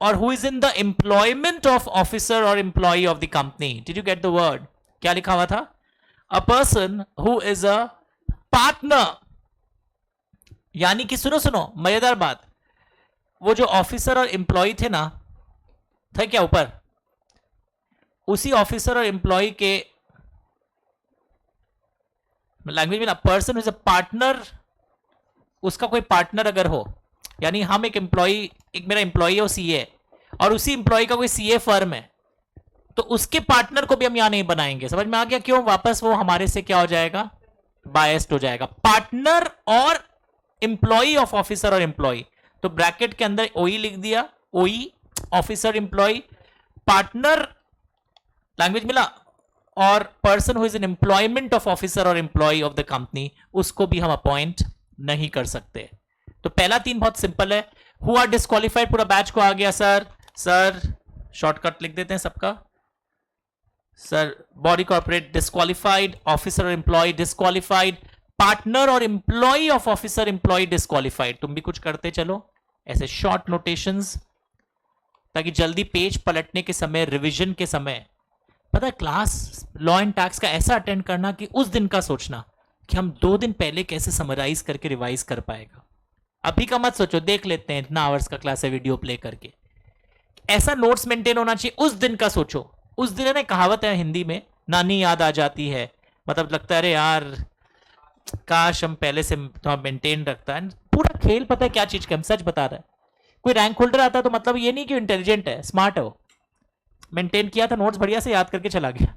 S1: or who is in the employment of officer or employee of the company. Did you get the word? क्या लिखा हुआ था? A person who is a partner, यानी कि सुनो सुनो मजेदार बात, वो जो ऑफिसर और एम्प्लॉय थे ना, था क्या ऊपर, उसी ऑफिसर और एम्प्लॉय के लैंग्वेज में ना, पर्सन इज अ पार्टनर, उसका कोई पार्टनर अगर हो, यानी हम एक एम्प्लॉय, एक मेरा एम्प्लॉय है वो सीए, और उसी एम्प्लॉय का कोई सीए फर्म है, तो उसके पार्टनर को भी हम यहां नहीं बनाएंगे। समझ में आ गया? क्यों? वापस वो हमारे से क्या हो जाएगा? बायस्ड हो जाएगा। पार्टनर और एम्प्लॉय ऑफ ऑफिसर और एम्प्लॉय, तो ब्रैकेट के अंदर ओई लिख दिया, ओई ऑफिसर एम्प्लॉय, पार्टनर लैंग्वेज मिला, और person who is an employment of officer और एम्प्लॉय ऑफ द कंपनी, उसको भी हम अपॉइंट नहीं कर सकते। तो पहला तीन बहुत सिंपल है। हु आर डिस्क्वालिफाइड, पूरा बैच को आ गया सर। सर शॉर्टकट लिख देते हैं सबका। Sir body corporate disqualified, officer और एम्प्लॉय डिस्क्वालिफाइड, पार्टनर और employ of officer employ disqualified. तुम भी कुछ करते चलो ऐसे शॉर्ट नोटेशंस, ताकि जल्दी पेज पलटने के समय, रिवीजन के समय, पता है क्लास लॉ एंड टैक्स का ऐसा अटेंड करना कि उस दिन का सोचना कि हम 2 दिन पहले कैसे समराइज करके रिवाइज कर पाएगा। अभी का मत सोचो, देख लेते हैं इतना आवर्स का क्लास है वीडियो प्ले करके, ऐसा नोट्स मेंटेन होना चाहिए। उस दिन का सोचो। उस दिन है ना, कहावत है हिंदी में, नानी याद आ जाती है, मतलब लगता है अरे यार काश हम पहले से थोड़ा मेंटेन रखता है। पूरा खेल पता है क्या चीज का, हम सच बता रहे हैं। कोई रैंक होल्डर आता है तो मतलब ये नहीं कि इंटेलिजेंट है, स्मार्ट है, वो मेंटेन किया था, नोट्स बढ़िया से याद करके चला गया,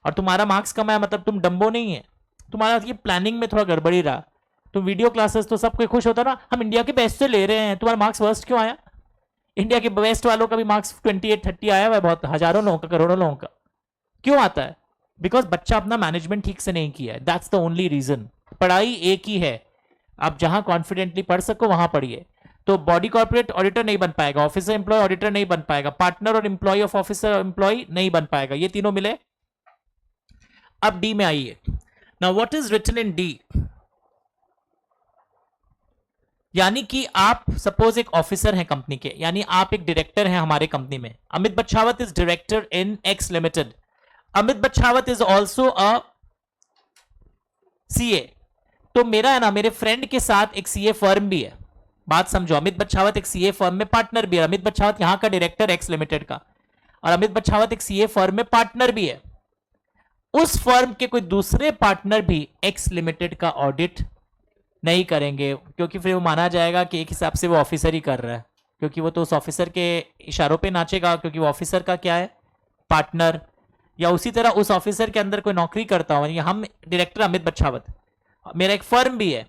S1: और तुम्हारा मार्क्स कम है मतलब तुम डम्बो नहीं है, तुम्हारा ये प्लानिंग में थोड़ा गड़बड़ी रहा। तुम वीडियो क्लासेस तो सब कोई खुश होता ना, हम इंडिया के बेस्ट से ले रहे हैं, तुम्हारा मार्क्स वर्स्ट क्यों आया? इंडिया के बेस्ट वालों का भी मार्क्स 28-30 आया हुआ है, बहुत हजारों लोगों का, करोड़ों लोगों का। क्यों आता है? बिकॉज बच्चा अपना मैनेजमेंट ठीक से नहीं किया है। That's the only reason. पढ़ाई एक ही है, आप जहां कॉन्फिडेंटली पढ़ सको वहां पढ़िए। तो बॉडी कॉर्पोरेट ऑडिटर नहीं बन पाएगा, ऑफिसर एम्प्लॉय ऑडिटर नहीं बन पाएगा, पार्टनर और एम्प्लॉय ऑफ ऑफिसर एम्प्लॉय नहीं बन पाएगा। ये तीनों मिले। अब डी में आइए। Now what is written in D? यानी कि आप सपोज एक ऑफिसर हैं कंपनी के, यानी आप एक डायरेक्टर हैं हमारे कंपनी में। Amit Bachhawat is director in x limited. Amit Bachhawat is also a CA. तो मेरा है ना, मेरे फ्रेंड के साथ एक सीए फर्म भी है। बात समझो, अमित बच्छावत एक सीए फर्म में पार्टनर भी है। अमित बच्छावत यहां का डायरेक्टर एक्स लिमिटेड का, और अमित बच्छावत एक सीए फर्म में पार्टनर भी है। उस फर्म के कोई दूसरे पार्टनर भी एक्स लिमिटेड का ऑडिट नहीं करेंगे, क्योंकि फिर वो माना जाएगा कि एक हिसाब से वो ऑफिसर ही कर रहा है, क्योंकि वो तो उस ऑफिसर के इशारों पे नाचेगा, क्योंकि वो ऑफिसर का क्या है? पार्टनर। या उसी तरह उस ऑफिसर के अंदर कोई नौकरी करता हो, हम डायरेक्टर अमित बच्छावत, मेरा एक फर्म भी है,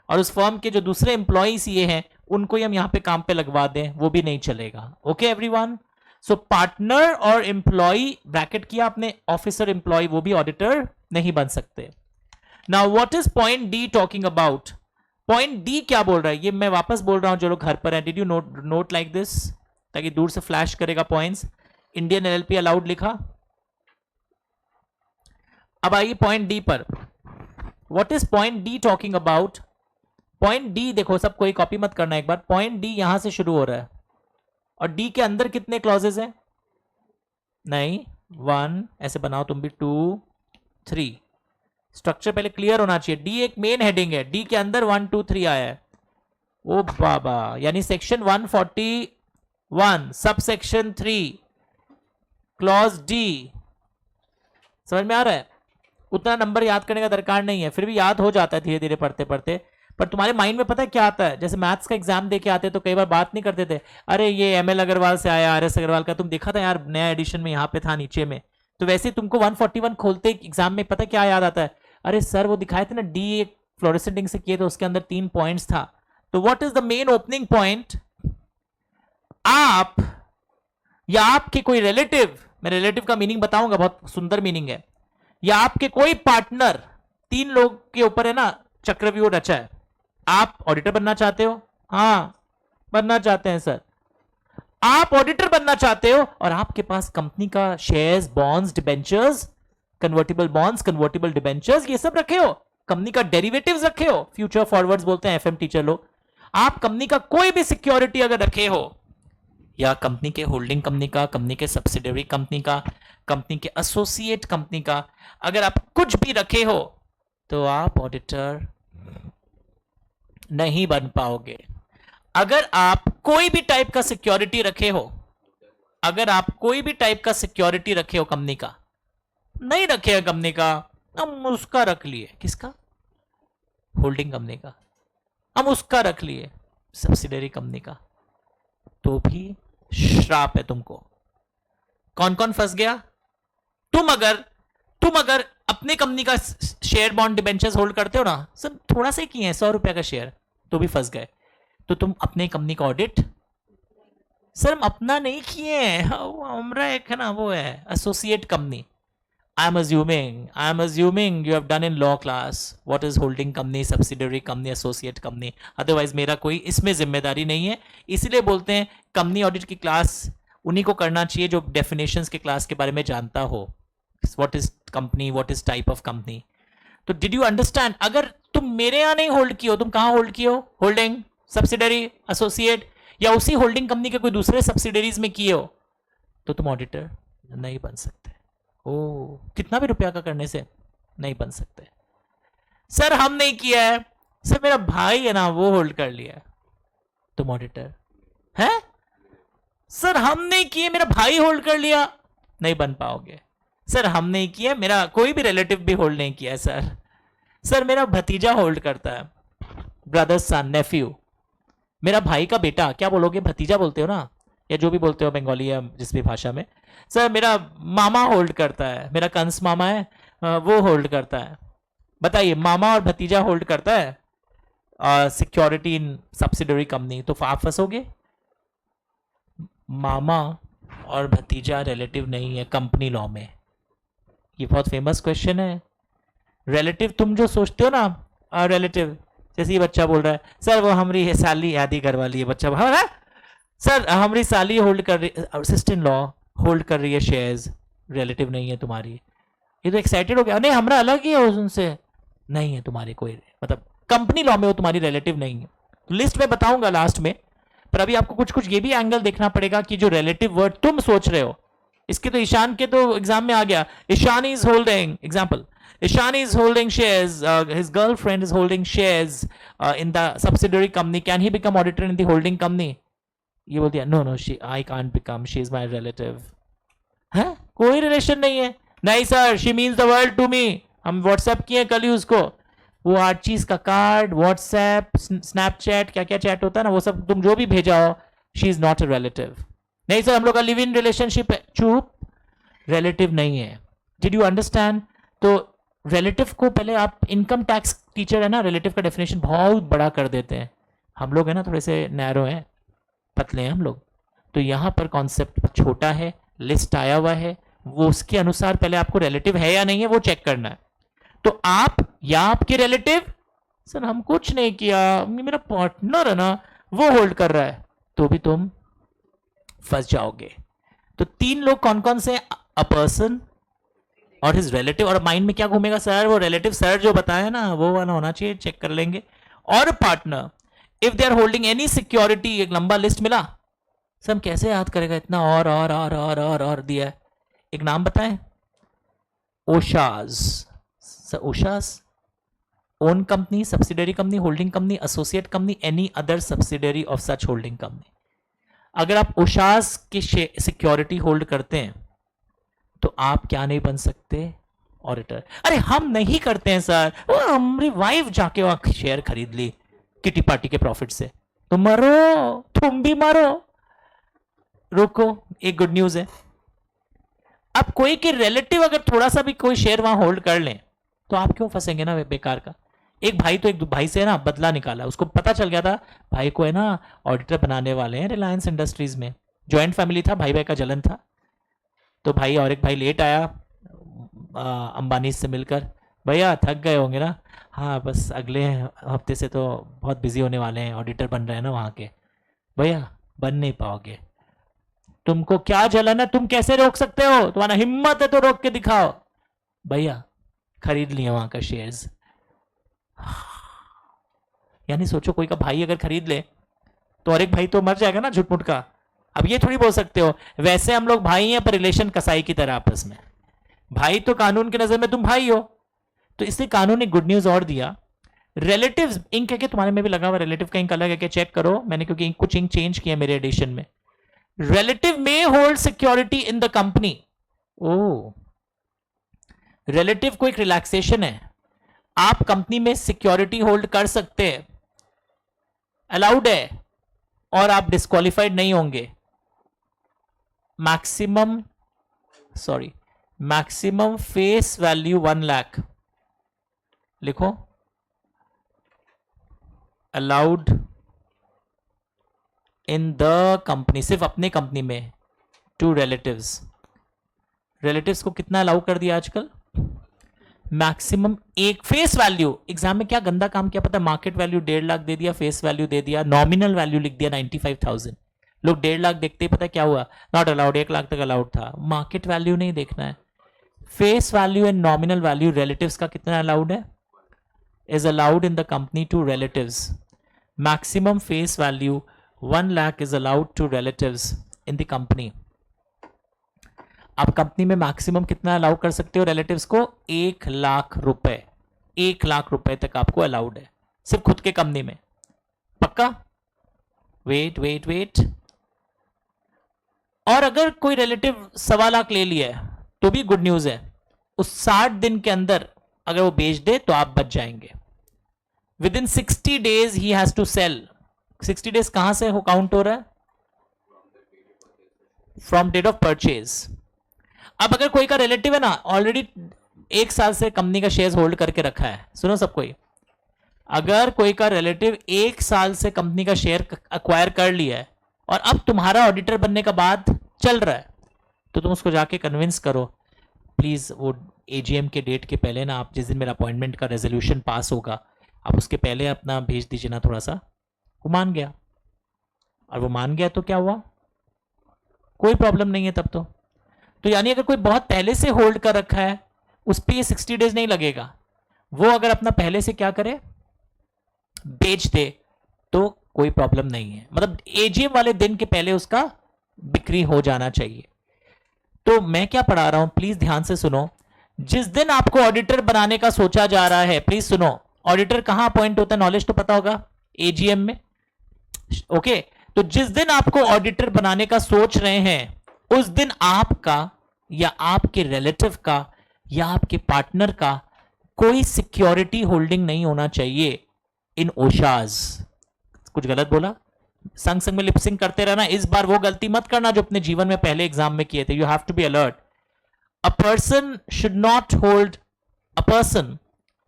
S1: और उस फर्म के जो दूसरे एम्प्लॉयज ये हैं उनको ही हम यहाँ पे काम पे लगवा दें, वो भी नहीं चलेगा। Okay everyone? सो पार्टनर और एम्प्लॉय ब्रैकेट किया आपने, ऑफिसर एम्प्लॉय वो भी ऑडिटर नहीं बन सकते। Now what is point D talking about? Point D क्या बोल रहा है? ये मैं वापस बोल रहा हूं जो लोग घर पर हैं, did you note like this, ताकि दूर से फ्लैश करेगा पॉइंट्स। इंडियन एलएलपी अलाउड लिखा। अब आइए पॉइंट डी पर। What is point D talking about? Point D देखो, सब कोई कॉपी मत करना एक बार। पॉइंट डी यहां से शुरू हो रहा है, और डी के अंदर कितने क्लॉजेज हैं? नहीं, 1 ऐसे बनाओ तुम भी, 2 3। स्ट्रक्चर पहले क्लियर होना चाहिए। डी एक मेन हेडिंग है, डी के अंदर 1 2 3 आया है। ओ बाबा, यानी section 141 sub section 3 clause D. समझ में आ रहा है? उतना नंबर याद करने का दरकार नहीं है, फिर भी याद हो जाता है धीरे धीरे पढ़ते पढ़ते। पर तुम्हारे माइंड में पता है क्या आता है? जैसे मैथ्स का एग्जाम दे के आते तो कई बार बात नहीं करते थे, अरे ये एमएल अग्रवाल से आया, आरएस अग्रवाल का तुम देखा था यार, नया एडिशन में यहाँ पे था नीचे में। तो वैसे तुमको 141 खोलते एग्जाम में पता क्या याद आता है? अरे सर वो दिखाए थे ना, डी एक फ्लोरेसेंट इंक से किए तो उसके अंदर 3 पॉइंट्स था। तो what is the main opening point? आप या आपके कोई रिलेटिव, मैं रिलेटिव का मीनिंग बताऊंगा, बहुत सुंदर मीनिंग है, या आपके कोई पार्टनर, 3 लोग के ऊपर है ना चक्रव्यूह रचा है। आप ऑडिटर बनना चाहते हो, हाँ बनना चाहते हैं सर, आप ऑडिटर बनना चाहते हो और आपके पास कंपनी का shares, bonds, debentures, convertible bonds, convertible debentures, ये सब रखे हो, कंपनी का डेरिवेटिव्स रखे हो, फ्यूचर फॉरवर्ड्स बोलते हैं एफएम टीचर लोग। आप कंपनी का कोई भी सिक्योरिटी अगर रखे हो, या कंपनी के होल्डिंग कंपनी का, कंपनी के सब्सिडरी कंपनी का, कंपनी के एसोसिएट कंपनी का, अगर आप कुछ भी रखे हो, तो आप ऑडिटर नहीं बन पाओगे। अगर आप कोई भी टाइप का सिक्योरिटी रखे हो, अगर आप कोई भी टाइप का सिक्योरिटी रखे हो कंपनी का, नहीं रखे है कंपनी का, हम उसका रख लिए, किसका, होल्डिंग कंपनी का, हम उसका रख लिए सब्सिडरी कंपनी का, तो भी श्राप है तुमको। कौन कौन फंस गया? तुम अगर अपने कंपनी का शेयर, बॉन्ड, डिबेंचर्स होल्ड करते हो ना, सब थोड़ा सा ही किए हैं, 100 रुपए का शेयर, तो भी फंस गए। तो तुम अपने कंपनी का ऑडिट, सर हम अपना नहीं किए हैं, हमारा एक है ना वो है associate company. I am assuming you have done in law class what is holding company, subsidiary company, associate company, otherwise मेरा कोई इसमें जिम्मेदारी नहीं है। इसीलिए बोलते हैं कंपनी ऑडिट की क्लास उन्हीं को करना चाहिए जो डेफिनेशंस के क्लास के बारे में जानता हो, what is company, what is type of company. तो डिड यू अंडरस्टैंड? अगर तुम मेरे यहां नहीं होल्ड किए हो, तुम कहां होल्ड किए हो? होल्डिंग, सब्सिडरी, एसोसिएट, या उसी होल्डिंग कंपनी के कोई दूसरे सब्सिडरीज में किए हो, तो तुम ऑडिटर नहीं बन सकते। ओ, कितना भी रुपया का करने से नहीं बन सकते। सर हम नहीं किया है, सर मेरा भाई है ना वो होल्ड कर लिया है, तुम ऑडिटर है? सर हम नहीं किए, मेरा भाई होल्ड कर लिया, नहीं बन पाओगे। सर हम नहीं किया, मेरा कोई भी रिलेटिव भी होल्ड नहीं किया है सर, सर मेरा भतीजा होल्ड करता है, ब्रदर, सन, नेफ्यू, मेरा भाई का बेटा, क्या बोलोगे, भतीजा बोलते हो ना, या जो भी बोलते हो बंगाली या जिस भी भाषा में। सर मेरा मामा होल्ड करता है, मेरा कंस मामा है, वो होल्ड करता है। बताइए, मामा और भतीजा होल्ड करता है सिक्योरिटी इन सब्सिडरी कंपनी, तो आप फंसोगे। मामा और भतीजा रिलेटिव नहीं है कंपनी लॉ में, ये बहुत फेमस क्वेश्चन है। रिलेटिव तुम जो सोचते हो ना, रिलेटिव, जैसे ये बच्चा बोल रहा है सर वो हमारी है साली यादी करवा ली है, बच्चा हाँ सर हमारी साली होल्ड कर रही, सिस्टर इन लॉ होल्ड कर रही है शेयर्स, रिलेटिव नहीं है तुम्हारी। ये तो एक्साइटेड हो गया, नहीं हमारा अलग ही है उनसे, नहीं है तुम्हारी कोई, मतलब कंपनी लॉ में वो तुम्हारी रिलेटिव नहीं है। तो लिस्ट में बताऊंगा लास्ट में, पर अभी आपको कुछ कुछ ये भी एंगल देखना पड़ेगा कि जो रिलेटिव वर्ड तुम सोच रहे हो, इसके तो ईशान के तो एग्जाम में आ गया, Ishan is holding, example, Ishan is holding shares, his girlfriend is holding shares in the subsidiary company. Can he become auditor in the holding company? ये बोल दिया, no, I can't become, she is my relative. है? कोई relation नहीं है। नहीं sir, she means the world to me. हम WhatsApp किए कल ही उसको, वो 8 चीज का कार्ड, व्हाट्सएप, स्नैपचैट, क्या क्या चैट होता है ना, वो सब तुम जो भी भेजा हो, she is not a relative. नहीं सर हम लोग का लिव इन रिलेशनशिप है, चुप, रिलेटिव नहीं है। Did you understand? तो रिलेटिव को पहले आप, इनकम टैक्स टीचर है ना, रिलेटिव का डेफिनेशन बहुत बड़ा कर देते हैं, हम लोग है ना थोड़े से नैरो हैं, पतले हैं हम लोग, तो यहाँ पर कॉन्सेप्ट छोटा है, लिस्ट आया हुआ है, वो उसके अनुसार पहले आपको रिलेटिव है या नहीं है वो चेक करना है। तो आप या आपके रिलेटिव, सर हम कुछ नहीं किया, मेरा पार्टनर है ना वो होल्ड कर रहा है, तो भी तुम फंस जाओगे। तो 3 लोग कौन कौन से? अ पर्सन और हिज रिलेटिव, और माइंड में क्या घूमेगा, सर वो रिलेटिव सर जो बताया ना वो वाला होना चाहिए, चेक कर लेंगे। और partner, if they are holding any security, एक लंबा लिस्ट मिला, सर हम कैसे याद करेगा इतना, और दिया है, एक नाम बताएं, ओशाज, सर ओशाज, own company, subsidiary company, holding company, associate company, any other subsidiary of such holding company. अगर आप ओशाज की सिक्योरिटी होल्ड करते हैं तो आप क्या नहीं बन सकते? ऑडिटर। अरे हम नहीं करते हैं सर, वो हमारी वाइफ जाके वहां शेयर खरीद ली किटी पार्टी के प्रॉफिट से, तो मरो, तुम भी मरो। रुको, एक गुड न्यूज है, अब कोई के रिलेटिव अगर थोड़ा सा भी कोई शेयर वहां होल्ड कर लें तो आप क्यों फंसेंगे ना बेकार का, एक भाई तो एक भाई से ना बदला निकाला, उसको पता चल गया था भाई को है ना ऑडिटर बनाने वाले हैं रिलायंस इंडस्ट्रीज में। जॉइंट फैमिली था, भाई भाई का जलन था। तो भाई और एक भाई लेट आया अंबानी से मिलकर, भैया थक गए होंगे ना, हाँ बस अगले हफ्ते से तो बहुत बिजी होने वाले हैं, ऑडिटर बन रहे हैं ना वहाँ के। भैया बन नहीं पाओगे, तुमको क्या जलन है, तुम कैसे रोक सकते हो, तुम्हारा हिम्मत है तो रोक के दिखाओ। भैया खरीद लिए वहां का शेयर्स। यानी सोचो कोई का भाई अगर खरीद ले तो और एक भाई तो मर जाएगा ना झुटमुट का। अब ये थोड़ी बोल सकते हो वैसे हम लोग भाई हैं पर रिलेशन कसाई की तरह आपस में, भाई तो कानून की नजर में तुम भाई हो। तो इसलिए कानून ने गुड न्यूज और दिया, रिलेटिव्स इंक है कि तुम्हारे में भी लगा हुआ रिलेटिव का इंक अलग है क्या, चेक करो मैंने, क्योंकि इंक कुछ इंक चेंज किया मेरे एडिशन में। रिलेटिव में hold security in the company. Oh, relative को एक रिलैक्सेशन है, आप कंपनी में सिक्योरिटी होल्ड कर सकते हैं, अलाउड है, और आप डिस्क्वालिफाइड नहीं होंगे। Maximum maximum face value 1 lakh लिखो, अलाउड इन द कंपनी, सिर्फ अपने कंपनी में, टू रिलेटिव्स। रिलेटिव्स को कितना अलाउ कर दिया आजकल, मैक्सिमम एक फेस वैल्यू। एग्जाम में क्या गंदा काम किया पता, मार्केट वैल्यू 1.5 लाख दे दिया, फेस वैल्यू दे दिया, नॉमिनल वैल्यू लिख दिया 95,000। लोग 1.5 लाख देखते ही पता क्या हुआ, नॉट अलाउड, 1 लाख तक अलाउड था। मार्केट वैल्यू नहीं देखना है, face value and nominal value. Relatives का कितना अलाउड है, is allowed in the company to relatives, maximum face value 1 lakh is allowed to relatives in the company. आप कंपनी में मैक्सिमम कितना अलाउ कर सकते हो रिलेटिव्स को, 1 लाख रुपए, 1 लाख रुपए तक आपको अलाउड है सिर्फ खुद के कंपनी में। पक्का, वेट वेट वेट। और अगर कोई रिलेटिव 1.25 लाख ले लिया है तो भी गुड न्यूज है, उस 60 दिन के अंदर अगर वो बेच दे तो आप बच जाएंगे। Within 60 days he has to sell. 60 days कहां से हो काउंट हो रहा है, फ्रॉम डेट ऑफ परचेज। अब अगर कोई का रिलेटिव है ना ऑलरेडी 1 साल से कंपनी का शेयर होल्ड करके रखा है, सुनो सब कोई, अगर कोई का रिलेटिव 1 साल से कंपनी का शेयर अक्वायर कर लिया है और अब तुम्हारा ऑडिटर बनने का बाद चल रहा है, तो तुम उसको जाके कन्विंस करो प्लीज वो एजीएम के डेट के पहले ना, आप जिस दिन मेरा अपॉइंटमेंट का रेजोल्यूशन पास होगा आप उसके पहले अपना भेज दीजिए ना थोड़ा सा। वो मान गया, और वो मान गया तो क्या हुआ, कोई प्रॉब्लम नहीं है तब तो यानी अगर कोई बहुत पहले से होल्ड कर रखा है उस पर ये 60 डेज नहीं लगेगा। वो अगर अपना पहले से क्या करे, बेच दे, तो कोई प्रॉब्लम नहीं है, मतलब एजीएम वाले दिन के पहले उसका बिक्री हो जाना चाहिए। तो मैं क्या पढ़ा रहा हूं प्लीज ध्यान से सुनो, जिस दिन आपको ऑडिटर बनाने का सोचा जा रहा है, प्लीज सुनो, ऑडिटर कहां अपॉइंट होता है, नॉलेज तो पता होगा, एजीएम में। ओके, तो जिस दिन आपको ऑडिटर बनाने का सोच रहे हैं उस दिन आपका या आपके रिलेटिव का या आपके पार्टनर का कोई सिक्योरिटी होल्डिंग नहीं होना चाहिए इन ओशाज। कुछ गलत बोला, संग संग में लिपसिंग करते रहना, इस बार वो गलती मत करना जो अपने जीवन में पहले एग्जाम में किए थे। You have to be alert, a person should not hold, a person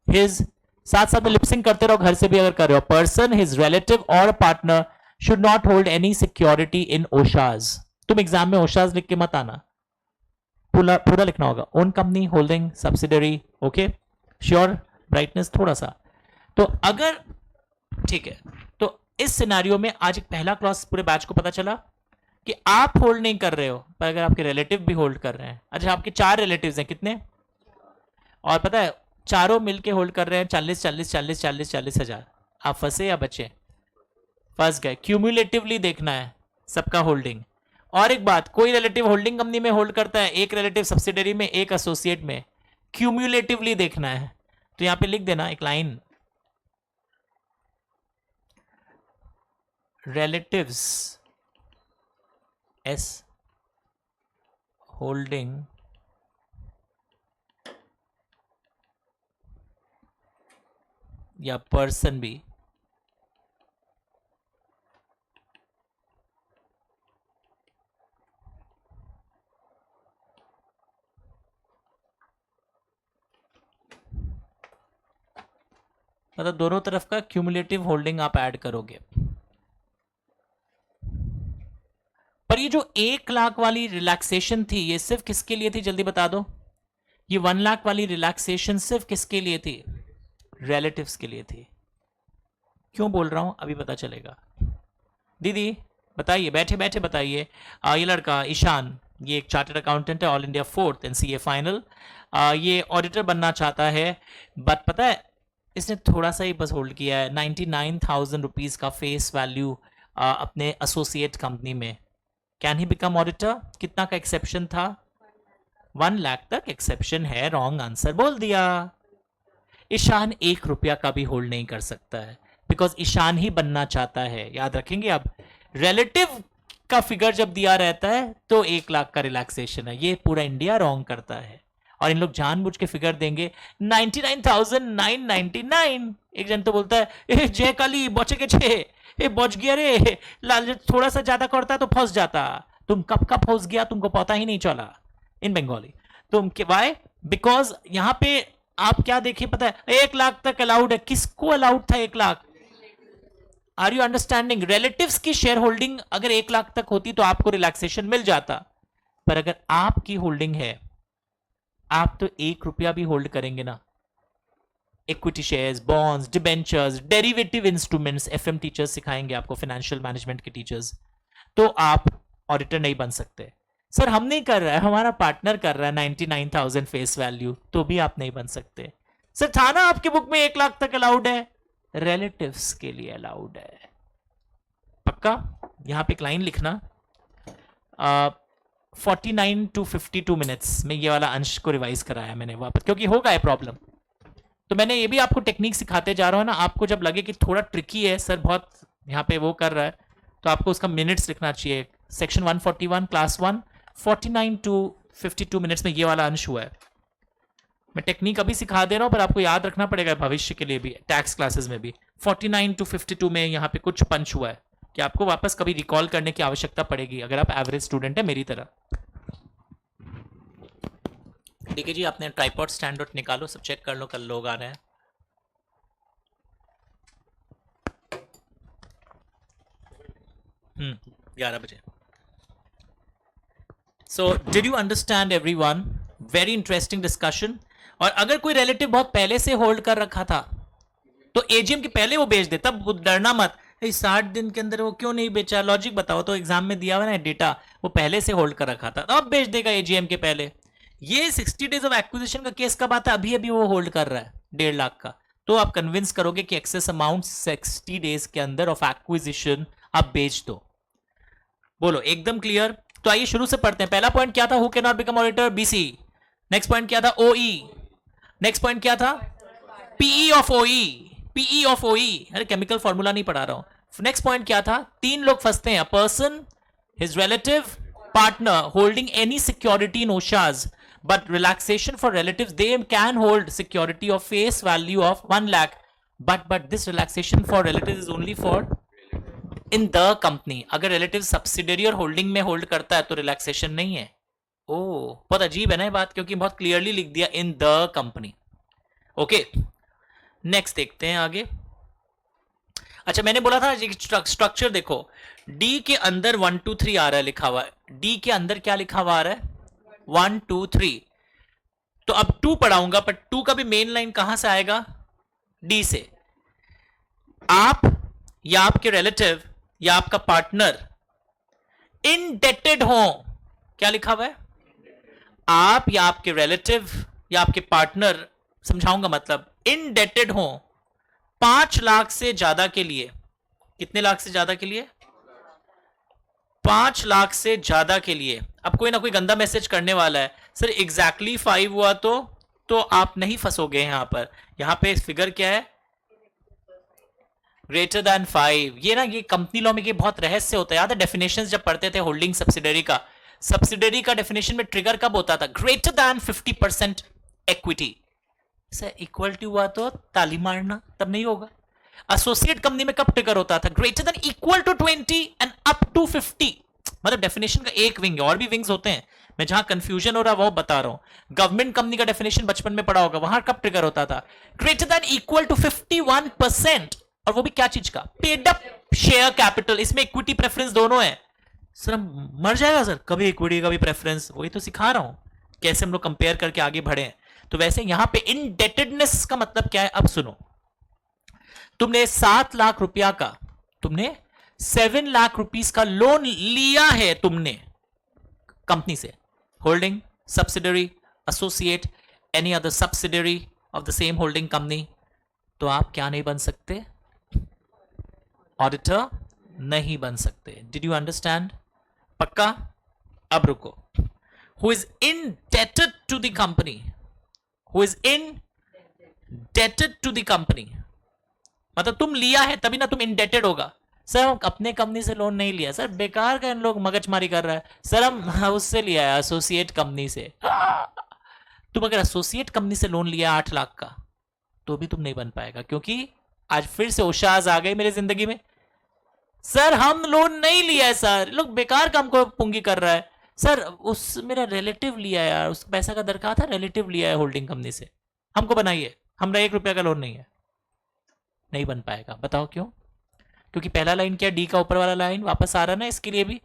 S1: his, साथ साथ में लिपसिंग करते रहो घर से भी अगर कर रहे हो, पर्सन हिज रिलेटिव और partner should not hold any security in ओशाज। तुम एग्जाम में ओशाज लिख के मत आना, पूरा पूरा लिखना होगा, own company, holding, subsidiary. Okay, sure, brightness थोड़ा सा। तो अगर ठीक है, तो इस सिनारियो में आज एक पहला क्लास पूरे बैच को पता चला कि आप होल्ड नहीं कर रहे हो पर अगर आपके रिलेटिव भी होल्ड कर रहे हैं। अच्छा, आपके 4 रिलेटिव्स हैं, कितने, और पता है चारों मिलके होल्ड कर रहे हैं 40 हजार। आप फंसे या बचे, फंस गए। क्यूमुलेटिवली देखना है सबका होल्डिंग। और एक बात, कोई रिलेटिव होल्डिंग कंपनी में होल्ड करता है, एक रिलेटिव सब्सिडरी में, एक एसोसिएट में, क्यूमुलेटिवली देखना है। तो यहां पे लिख देना एक लाइन, रिलेटिव्स एस होल्डिंग या पर्सन भी मतलब दोनों तरफ का क्यूमुलेटिव होल्डिंग आप ऐड करोगे। पर ये जो 1 लाख वाली रिलैक्सेशन थी ये सिर्फ किसके लिए थी, जल्दी बता दो। ये 1 लाख वाली रिलैक्सेशन सिर्फ किसके लिए थी, रिलेटिव्स के लिए थी। क्यों बोल रहा हूं अभी पता चलेगा। दीदी बताइए, बैठे बैठे बताइए। ये लड़का ईशान, ये एक चार्टर्ड अकाउंटेंट है, all India 4th NCA final. ये ऑडिटर बनना चाहता है, बट पता है इसने थोड़ा सा ही बस होल्ड किया है, 99,000 रुपीज का फेस वैल्यू अपने एसोसिएट कंपनी में। Can he become auditor? कितना का एक्सेप्शन था? 1 लाख तक एक्सेप्शन है। रॉन्ग आंसर बोल दिया। ईशान 1 रुपया का भी होल्ड नहीं कर सकता है, बिकॉज ईशान ही बनना चाहता है। याद रखेंगे आप, रिलेटिव का फिगर जब दिया रहता है तो 1 लाख का रिलैक्सेशन है। ये पूरा इंडिया रॉन्ग करता है और इन लोग जानबूझ के फिगर देंगे 99,999। एक जन तो बोलता है ए जय काली बचे के छे, ए बच गया रे, लाल थोड़ा सा ज्यादा करता तो फंस जाता। तुम कब कब फंस गया तुमको पता ही नहीं चला। इन बंगाली तुम वाई, बिकॉज यहां पे आप क्या देखिए पता है, 1 लाख तक अलाउड है। किसको अलाउड था 1 lakh? Are you understanding? Relatives की शेयर होल्डिंग अगर 1 लाख तक होती तो आपको रिलैक्सेशन मिल जाता, पर अगर आपकी होल्डिंग है आप तो 1 रुपया भी होल्ड करेंगे ना। Equity shares, bonds, debentures, derivative instruments, FM teachers सिखाएंगे आपको, फाइनेंशियल मैनेजमेंट के टीचर्स। तो आप ऑडिटर नहीं बन सकते। सर हम नहीं कर रहा है, हमारा पार्टनर कर रहा है 99,000 फेस वैल्यू, तो भी आप नहीं बन सकते। सर था ना आपके बुक में 1 लाख तक अलाउड है, रिलेटिव्स के लिए अलाउड है। पक्का? यहां पे एक लाइन लिखना, 49 to 52 मिनट्स में ये वाला अंश को रिवाइज कराया मैंने वापस, क्योंकि होगा ये प्रॉब्लम। तो मैंने ये भी आपको टेक्निक सिखाते जा रहा हूं ना। आपको जब लगे कि थोड़ा ट्रिकी है, सर बहुत यहाँ पे वो कर रहा है, तो आपको उसका मिनट्स लिखना चाहिए। सेक्शन 141 क्लास 1 49 to 52 मिनट्स में ये वाला अंश हुआ है। मैं टेक्निक अभी सिखा दे रहा हूं, पर आपको याद रखना पड़ेगा भविष्य के लिए भी, टैक्स क्लासेस में भी। 49 to 52 में यहाँ पे कुछ पंच हुआ है कि आपको वापस कभी रिकॉल करने की आवश्यकता पड़ेगी अगर आप एवरेज स्टूडेंट है मेरी तरह। देखिए जी, आपने ट्राइपॉड स्टैंड निकालो, सब चेक कर लो, कल लोग आ रहे हैं। हम्म, 11 बजे। So did you understand everyone? Very interesting discussion. और अगर कोई रिलेटिव बहुत पहले से होल्ड कर रखा था तो एजीएम के पहले वो बेच दे, तब डरना मत 60 दिन के अंदर वो क्यों नहीं बेचा। लॉजिक बताओ तो, एग्जाम में दिया हुआ ना डेटा, वो पहले से होल्ड कर रखा था तो अब बेच देगा एजीएम के पहले। ये 60 डेज ऑफ एक्विजिशन का केस कब आता है? अभी अभी वो होल्ड कर रहा है 1.5 लाख का, तो आप कन्विंस करोगे कि एक्सेस अमाउंट 60 डेज के अंदर ऑफ एक्विजिशन आप बेच दो। बोलो एकदम क्लियर? तो आइए शुरू से पढ़ते हैं। पहला पॉइंट क्या था? Who can not become auditor? BC. Next point क्या था? ओई। नेक्स्ट पॉइंट क्या था? पीई ऑफ ओई। पीई ऑफ ओई, अरे केमिकल फॉर्मूला नहीं पढ़ा रहा हूं। नेक्स्ट पॉइंट क्या था? 3 लोग फंसते हैं, person, his relative, partner holding any security in ओशाज, but relaxation for relatives, they can hold security of face value of 1 lakh, but this relaxation for relatives is only for in the company. अगर relative subsidiary और holding में hold करता है तो relaxation नहीं है। ओह बहुत अजीब है ना ये बात, क्योंकि बहुत क्लियरली लिख दिया in the company। Okay next देखते हैं आगे। अच्छा मैंने बोला था स्ट्रक्चर देखो, डी के अंदर 1 2 3 आ रहा है लिखा हुआ है। डी के अंदर क्या लिखा हुआ आ रहा है? 1 2 3। तो अब 2 पढ़ाऊंगा, पर 2 का भी मेन लाइन कहां से आएगा? डी से। आप या आपके रिलेटिव या आपका पार्टनर इनडेटेड हो, क्या लिखा हुआ है? आप या आपके रिलेटिव या आपके पार्टनर, समझाऊंगा मतलब, इनडेटेड हो 5 लाख से ज्यादा के लिए। कितने लाख से ज्यादा के लिए? 5 लाख से ज्यादा के लिए। अब कोई ना कोई गंदा मैसेज करने वाला है, सर एग्जैक्टली 5 हुआ तो आप नहीं फंसोगे यहां पर। यहां पे फिगर क्या है? Greater than 5। ये ना, ये कंपनी लॉ में ये बहुत रहस्य होता है। याद है डेफिनेशंस जब पढ़ते थे होल्डिंग सब्सिडरी का, सब्सिडरी का डेफिनेशन में ट्रिगर कब होता था? Greater then 50% equity. Sir equality हुआ तो ताली मारना, तब नहीं होगा। एसोसिएट कंपनी में कब ट्रिगर होता था? Greater than equal to 20 and up to 50। मतलब डेफिनेशन का एक विंग है, और भी विंग्स होते हैं, मैं जहां कंफ्यूजन हो रहा है वो बता रहा हूं। गवर्नमेंट कंपनी का डेफिनेशन बचपन में पढ़ा होगा, वहां कब ट्रिगर होता था? ग्रेटर देन इक्वल टू 51%, और वो भी क्या चीज का? Paid up share capital. इसमें इक्विटी प्रेफरेंस दोनों है। सर हम मर जाएगा सर, कभी इक्विटी कभी प्रेफरेंस, वही तो सिखा रहा हूं कैसे हम लोग कंपेयर करके आगे बढ़े। तो वैसे यहां पे इनडेटेडनेस का मतलब क्या है? अब सुनो, तुमने 7 लाख रुपया का, तुमने 7 लाख रुपीस का लोन लिया है तुमने कंपनी से, holding, subsidiary, associate, any other subsidiary of the same holding company, तो आप क्या नहीं बन सकते? ऑडिटर नहीं बन सकते। Did you understand? पक्का? अब रुको। Who is indebted to the company, who is indebted to the company, मतलब तुम लिया है तभी ना तुम इंडेटेड होगा। सर हम अपने कंपनी से लोन नहीं लिया सर, बेकार का इन लोग मगजमारी कर रहा है सर, हम उससे लिया है एसोसिएट कंपनी से। तुम अगर एसोसिएट कंपनी से लोन लिया 8 लाख का, तो भी तुम नहीं बन पाएगा, क्योंकि आज फिर से ओशाज आ गए मेरे जिंदगी में। सर हम लोन नहीं लिया है सर, लोग बेकार काम को पुंगी कर रहा है सर, उस मेरा रिलेटिव लिया है यार, उस पैसा का दरकार था, रिलेटिव लिया है होल्डिंग कंपनी से, हमको बनाइए, हमारा 1 रुपया का लोन नहीं है। नहीं बन पाएगा। बताओ क्यों? क्योंकि पहला लाइन क्या, डी का ऊपर वाला लाइन वापस आ रहा ना, इसके लिए भी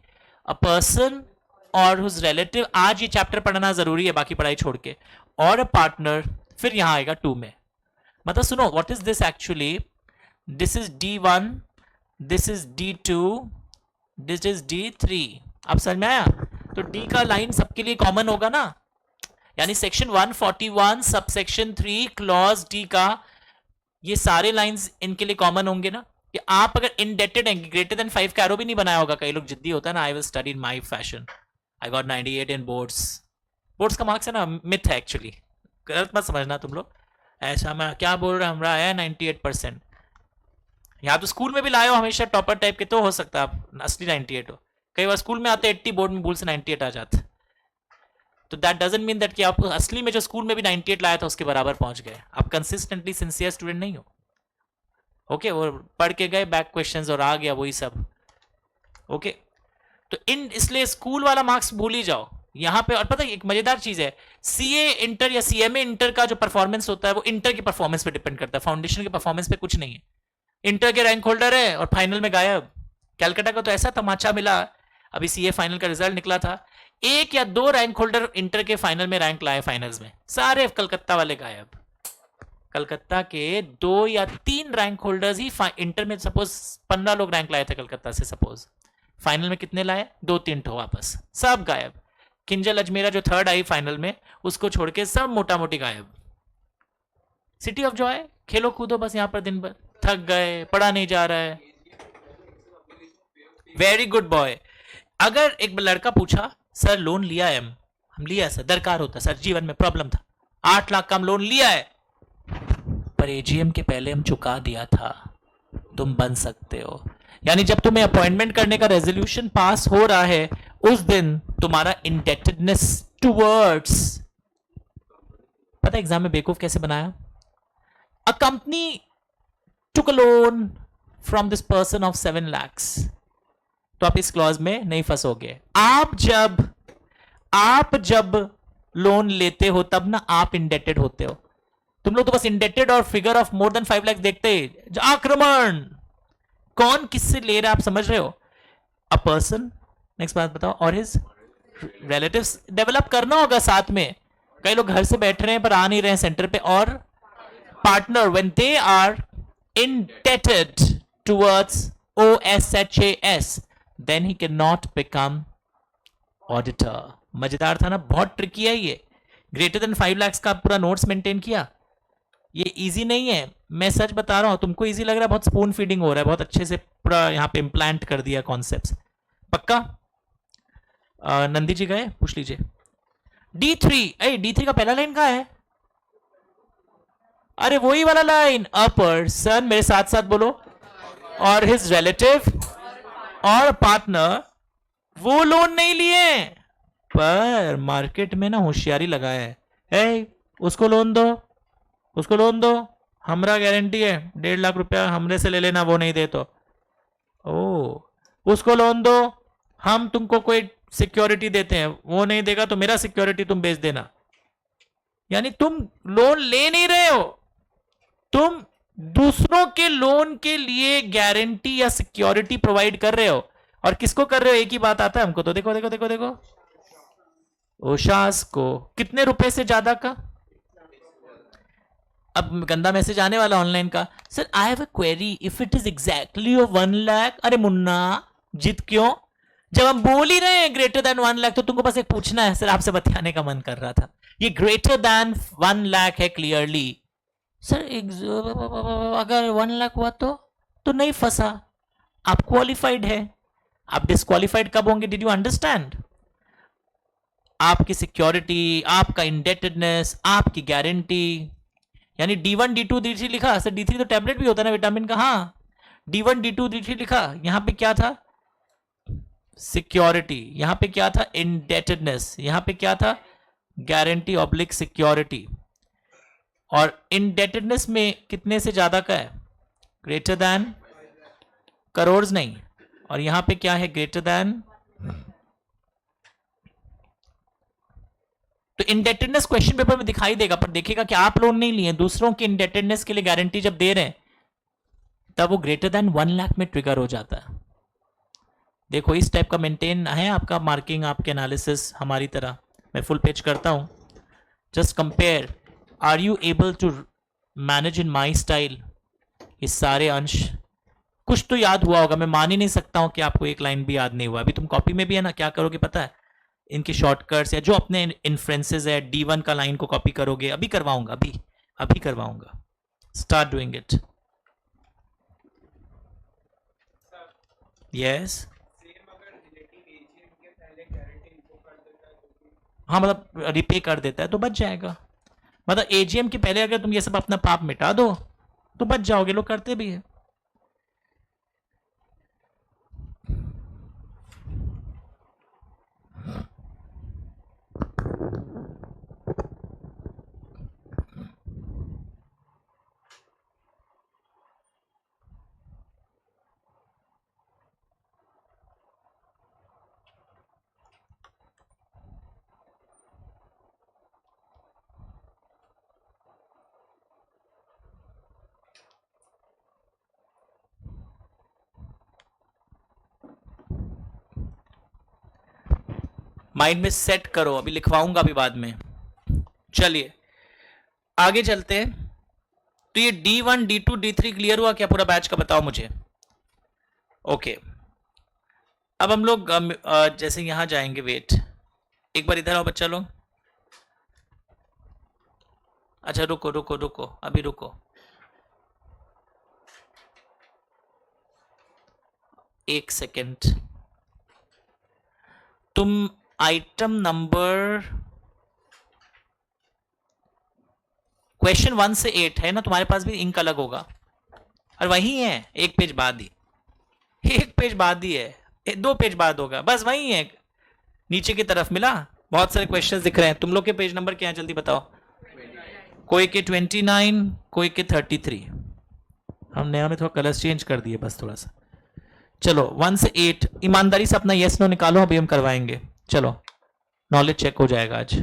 S1: अ पर्सन और हुज रिलेटिव, आज ये चैप्टर पढ़ना जरूरी है बाकी पढ़ाई छोड़ के, और अ पार्टनर, फिर यहां आएगा 2 में। मतलब सुनो, what is this actually, this is D1, this is D2, this is D3। अब समझ में आया? तो डी का लाइन सबके लिए कॉमन होगा ना, यानी सेक्शन 141 सबसेक्शन 3 क्लॉज डी का ये सारे लाइंस इनके लिए कॉमन होंगे ना, कि आप अगर इंडेटेड हैं, ग्रेटर देन 5 का एरो भी नहीं बनाया होगा, कई लोग जिद्दी होता है ना, I will study in my fashion, I got 98 in boards. Boards का मार्क्स है ना, मिथ है एक्चुअली, गलत मत समझना तुम लोग, ऐसा मैं क्या बोल रहा, हमारा आया 98%। यहाँ तो स्कूल में भी लाए हो हमेशा टॉपर टाइप के, तो हो सकता है आप असली 98 हो, कई बार स्कूल में आते 80, बोर्ड में भूल से 98 आ जाते, तो दैट डजंट मीन दैट कि आप असली में जो स्कूल में भी 98 लाया था उसके बराबर पहुंच गए, आप कंसिस्टेंटली सिंसियर स्टूडेंट नहीं हो। ओके, वो पढ़ के गए बैक क्वेश्चंस और आ गया वही सब। ओके, तो इन इसलिए स्कूल वाला मार्क्स भूल ही जाओ यहां पे। और पता है एक मजेदार चीज है, सीए इंटर या सीएमए इंटर का जो परफॉर्मेंस होता है वो इंटर की परफॉर्मेंस पे डिपेंड करता है, फाउंडेशन के परफॉर्मेंस पे कुछ नहीं है। इंटर के रैंक होल्डर है और फाइनल में गायब। कैलकाटा का तो ऐसा तमाचा मिला, अभी सीए फाइनल का रिजल्ट निकला था, 1 या 2 रैंक होल्डर इंटर के फाइनल में रैंक लाए फाइनल्स में, सारे कलकत्ता वाले गायब। कलकत्ता के 2 या 3 रैंक होल्डर्स ही इंटर में, सपोज 15 लोग रैंक लाए थे कलकत्ता से, सपोज फाइनल में कितने लाए? 2-3 ठो, वापस सब गायब। किंजल अजमेरा जो 3rd आई फाइनल में, उसको छोड़ के सब मोटा मोटी गायब। सिटी ऑफ जॉय, खेलो कूदो बस यहाँ पर दिन भर, थक गए, पढ़ा नहीं जा रहा है। Very good boy. अगर एक लड़का पूछा सर लोन लिया है, हम लिया सर, दरकार होता सर, जीवन में प्रॉब्लम था, 8 लाख का हम लोन लिया है, पर एजीएम के पहले हम चुका दिया था, तुम बन सकते हो। यानी जब तुम्हें अपॉइंटमेंट करने का रेजोल्यूशन पास हो रहा है, उस दिन तुम्हारा इंडेटेडनेस टुवर्ड्स, पता एग्जाम में बेवकूफ कैसे बनाया? A company took a loan from this person of 7 lakhs, तो आप इस क्लॉज में नहीं फंसोगे। आप जब लोन लेते हो तब ना आप इंडेटेड होते हो। तुम लोग तो बस इंडेटेड और figure of more than 5 lakh देखते हैं। आक्रमण, कौन किससे ले रहा है आप समझ रहे हो? अ पर्सन, नेक्स्ट बात बताओ, और हिज रिलेटिव्स, डेवलप करना होगा साथ में। कई लोग घर से बैठ रहे हैं पर आ नहीं रहे हैं सेंटर पे। और partner, when they are indebted towards OSHAS, then he cannot become auditor। मजेदार था ना, बहुत ट्रिकी है ये। ग्रेटर देन 5 lakhs का पूरा नोट्स मेंटेन किया, ये इजी नहीं है, मैं सच बता रहा हूं। तुमको इजी लग रहा है, बहुत स्पून फीडिंग हो रहा है, बहुत अच्छे से पूरा यहाँ पे इम्प्लांट कर दिया कॉन्सेप्ट्स। पक्का? नंदी जी गए, पूछ लीजिए। D3 का पहला लाइन कहाँ है? अरे वही वाला लाइन, अ पर्सन, मेरे साथ साथ बोलो, और हिज रिलेटिव और पार्टनर, वो लोन नहीं लिए पर मार्केट में ना होशियारी लगाया है, उसको लोन दो, उसको लोन दो, हमरा गारंटी है 1.5 लाख रुपया हमरे से ले लेना, वो नहीं दे तो। ओ, उसको लोन दो, हम तुमको कोई सिक्योरिटी देते हैं, वो नहीं देगा तो मेरा सिक्योरिटी तुम बेच देना। यानी तुम लोन ले नहीं रहे हो, तुम दूसरों के लोन के लिए गारंटी या सिक्योरिटी प्रोवाइड कर रहे हो। और किसको कर रहे हो, एक ही बात आता है हमको तो, देखो देखो देखो देखो, ओशास को। कितने रुपए से ज्यादा का? अब गंदा मैसेज आने वाला ऑनलाइन का, sir I have a query if it is exactly of 1 lakh. अरे मुन्ना, जिद क्यों? जब हम बोल ही रहे हैं ग्रेटर देन 1 लाख, तो तुमको बस एक पूछना है, सर आपसे बतियाने का मन कर रहा था। ये ग्रेटर देन 1 लाख है क्लियरली। सर अगर 1 लाख हुआ तो नहीं फंसा, आप क्वालिफाइड है। आप डिस्क्वालिफाइड कब होंगे? Did you understand? आपकी सिक्योरिटी, आपका इंडेटेडनेस, आपकी गारंटी। यानी D1 D2 D3 लिखा, सर D3 तो टैबलेट भी होता है ना विटामिन का। हाँ, D1 D2 D3 लिखा, यहां पे क्या था? सिक्योरिटी। यहां पे क्या था? इंडेटेडनेस। यहां पे क्या था? Guarantee oblique security. और इंडेटेडनेस में कितने से ज्यादा का है? ग्रेटर देन, करोड़ नहीं। और यहां पे क्या है? Greater than. तो इंडेटेडनेस क्वेश्चन पेपर में दिखाई देगा, पर देखेगा कि आप लोन नहीं लिए, दूसरों की इंडेटेडनेस के लिए गारंटी जब दे रहे हैं, तब वो ग्रेटर देन 1 लाख में ट्रिगर हो जाता है। देखो इस टाइप का मेंटेन है आपका मार्किंग, आपके एनालिसिस हमारी तरह। मैं फुल पेज करता हूं, just compare, are you able to manage in my style. ये सारे अंश कुछ तो याद हुआ होगा, मैं मान ही नहीं सकता हूं कि आपको एक लाइन भी याद नहीं हुआ। अभी तुम कॉपी में भी है ना, क्या करोगे पता है? इनके शॉर्टकट्स या जो अपने इन्फ्लुएंसेस है, D1 का लाइन को कॉपी करोगे। अभी करवाऊंगा, अभी अभी करवाऊंगा। Start doing it. यस, हाँ मतलब रिपे कर देता है तो बच जाएगा। मतलब AGM के पहले अगर तुम ये सब अपना पाप मिटा दो तो बच जाओगे, लोग करते भी है। माइंड में सेट करो, अभी लिखवाऊंगा अभी बाद में। चलिए आगे चलते हैं। तो ये D1 D2 D3 क्लियर हुआ क्या पूरा बैच का? बताओ मुझे। ओके, अब हम लोग जैसे यहां जाएंगे, वेट एक बार इधर आओ बच्चा लोग। अच्छा रुको रुको रुको, अभी रुको, एक सेकेंड। तुम आइटम नंबर क्वेश्चन 1 से 8 है ना तुम्हारे पास भी? इंक अलग होगा और वही है, एक पेज बाद ही, एक पेज बाद ही है, 2 पेज बाद होगा, बस वही है, नीचे की तरफ मिला। बहुत सारे क्वेश्चंस दिख रहे हैं। तुम लोग के पेज नंबर क्या है जल्दी बताओ? कोई के 29, कोई के 33। हम नया में थोड़ा कलर्स चेंज कर दिए बस थोड़ा सा। चलो 1 से 8 ईमानदारी से अपना येस नो निकालो, अभी हम करवाएंगे। चलो नॉलेज चेक हो जाएगा आज।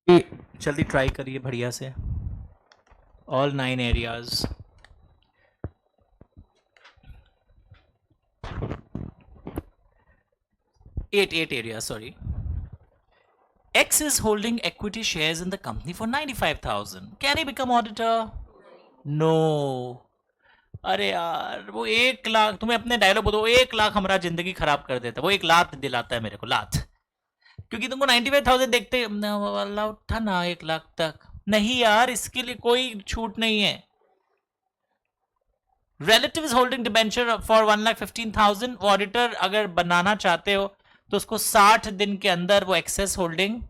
S1: जल्दी ट्राई करिए बढ़िया से, all 9 areas. eight areas, sorry. X is holding equity shares in the company for 95,000. Can he become auditor? No. अरे यार वो 1 लाख, तुम्हें अपने डायलॉग बोलो, 1 लाख हमारा जिंदगी खराब कर देता है, वो 1 लाख दिलाता है मेरे को, लात, क्योंकि तुमको 95,000 देखते वाला उठा ना 1 लाख तक। नहीं यार, इसके लिए कोई छूट नहीं है। Relative is holding debenture for 1,15,000। Auditor अगर बनाना चाहते हो तो उसको 60 दिन के अंदर वो एक्सेस होल्डिंग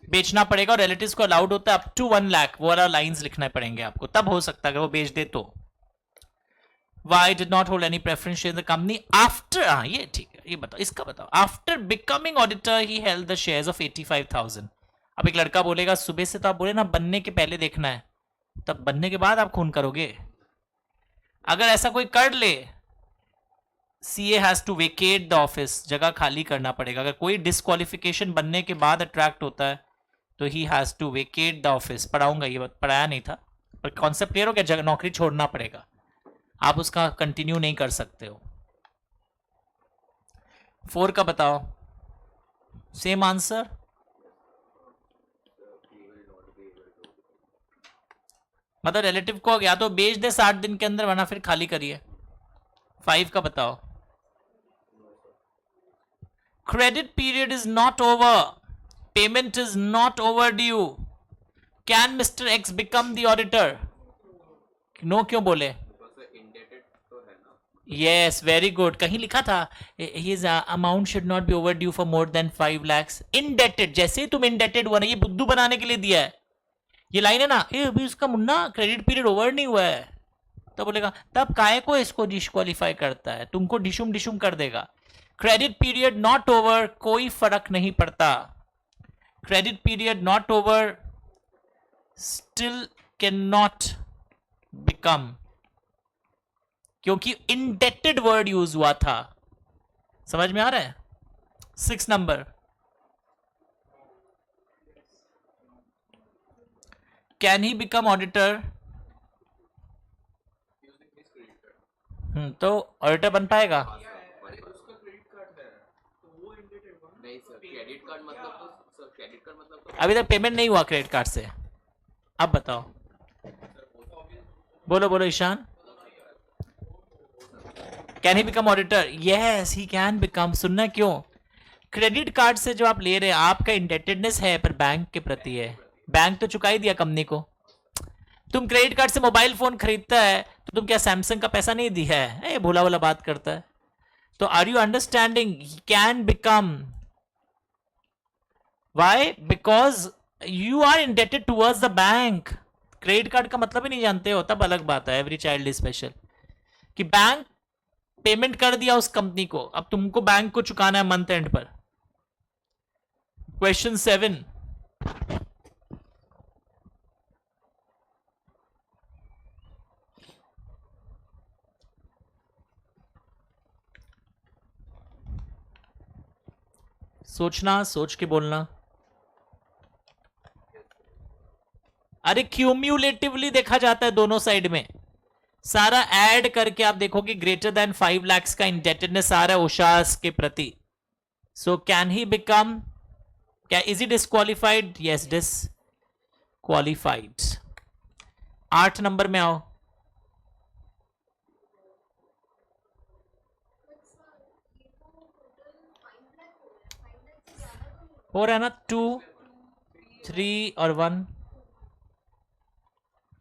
S1: बेचना पड़ेगा, और रिलेटिव्स को अलाउड होता है अप टू 1 लाख, वो वाला लाइंस लिखना पड़ेंगे आपको, तब हो सकता है अगर वो बेच दे तो। Why did not hold any preference share in the company after, हाँ ये ठीक है, ये बताओ, इसका बताओ। After becoming auditor he held the shares of 85,000। अब एक लड़का बोलेगा सुबह से, तो आप बोले ना बनने के पहले देखना है, तब बनने के बाद आप खून करोगे। अगर ऐसा कोई कर ले, CA has to vacate the office, जगह खाली करना पड़ेगा। अगर कोई डिस्क्वालिफिकेशन बनने के बाद अट्रैक्ट होता है तो he has to vacate the office. पढ़ाऊंगा, ये पढ़ाया नहीं था पर कॉन्सेप्ट क्लियर हो गया, जगह नौकरी छोड़ना पड़ेगा, आप उसका कंटिन्यू नहीं कर सकते हो। 4 का बताओ, सेम आंसर। मतलब रिलेटिव को या तो बेच दे 60 दिन के अंदर, वरना फिर खाली करिए। 5 का बताओ। Credit period is not over, payment is not overdue, can mister X become the auditor? No क्यों बोले? Yes, very good. कहीं लिखा था his amount should not be overdue for more than 5 lakhs। Indebted, जैसे ही तुम indebted हुआ ना, ये बुद्धू बनाने के लिए दिया है ये लाइन है ना, ए अभी उसका मुन्ना क्रेडिट पीरियड ओवर नहीं हुआ है, तो बोलेगा तब काय को इसको डिस्क्वालीफाई करता है, तुमको डिशुम डिशुम कर देगा। क्रेडिट पीरियड नॉट ओवर, कोई फर्क नहीं पड़ता। Credit period not over, still can not become, क्योंकि इंडेटेड वर्ड यूज हुआ था। समझ में आ रहा है? 6 number, can he become auditor? तो ऑडिटर बन पाएगा? अभी तक पेमेंट नहीं हुआ क्रेडिट कार्ड से। अब बताओ, बोलो बोलो Ishan. Can he become auditor? Yes he can become. सुनना क्यों? क्रेडिट कार्ड से जो आप ले रहे हैं, आपका इंडेटेडनेस है पर बैंक के प्रति है, बैंक तो चुका ही दिया कंपनी को। तुम क्रेडिट कार्ड से मोबाइल फोन खरीदता है तो तुम क्या सैमसंग का पैसा नहीं दिया है? भोला भोला बात करता है। तो are you understanding? Can become, why? Because you are indebted towards the bank. Credit card का मतलब ही नहीं जानते हो, तब अलग बात है, एवरी चाइल्ड इज स्पेशल, कि बैंक पेमेंट कर दिया उस कंपनी को, अब तुमको बैंक को चुकाना है मंथ एंड पर। क्वेश्चन 7, सोचना, सोच के बोलना। अरे क्यूम्यूलेटिवली देखा जाता है दोनों साइड में, सारा ऐड करके आप देखोगे ग्रेटर देन 5 lakhs का इंडेटेडनेस आ रहा है उषास के प्रति। सो कैन ही बिकम, क्या is he disqualified? Yes, disqualified. 8 number में आओ। हो रहा है ना 2, 3 और 1,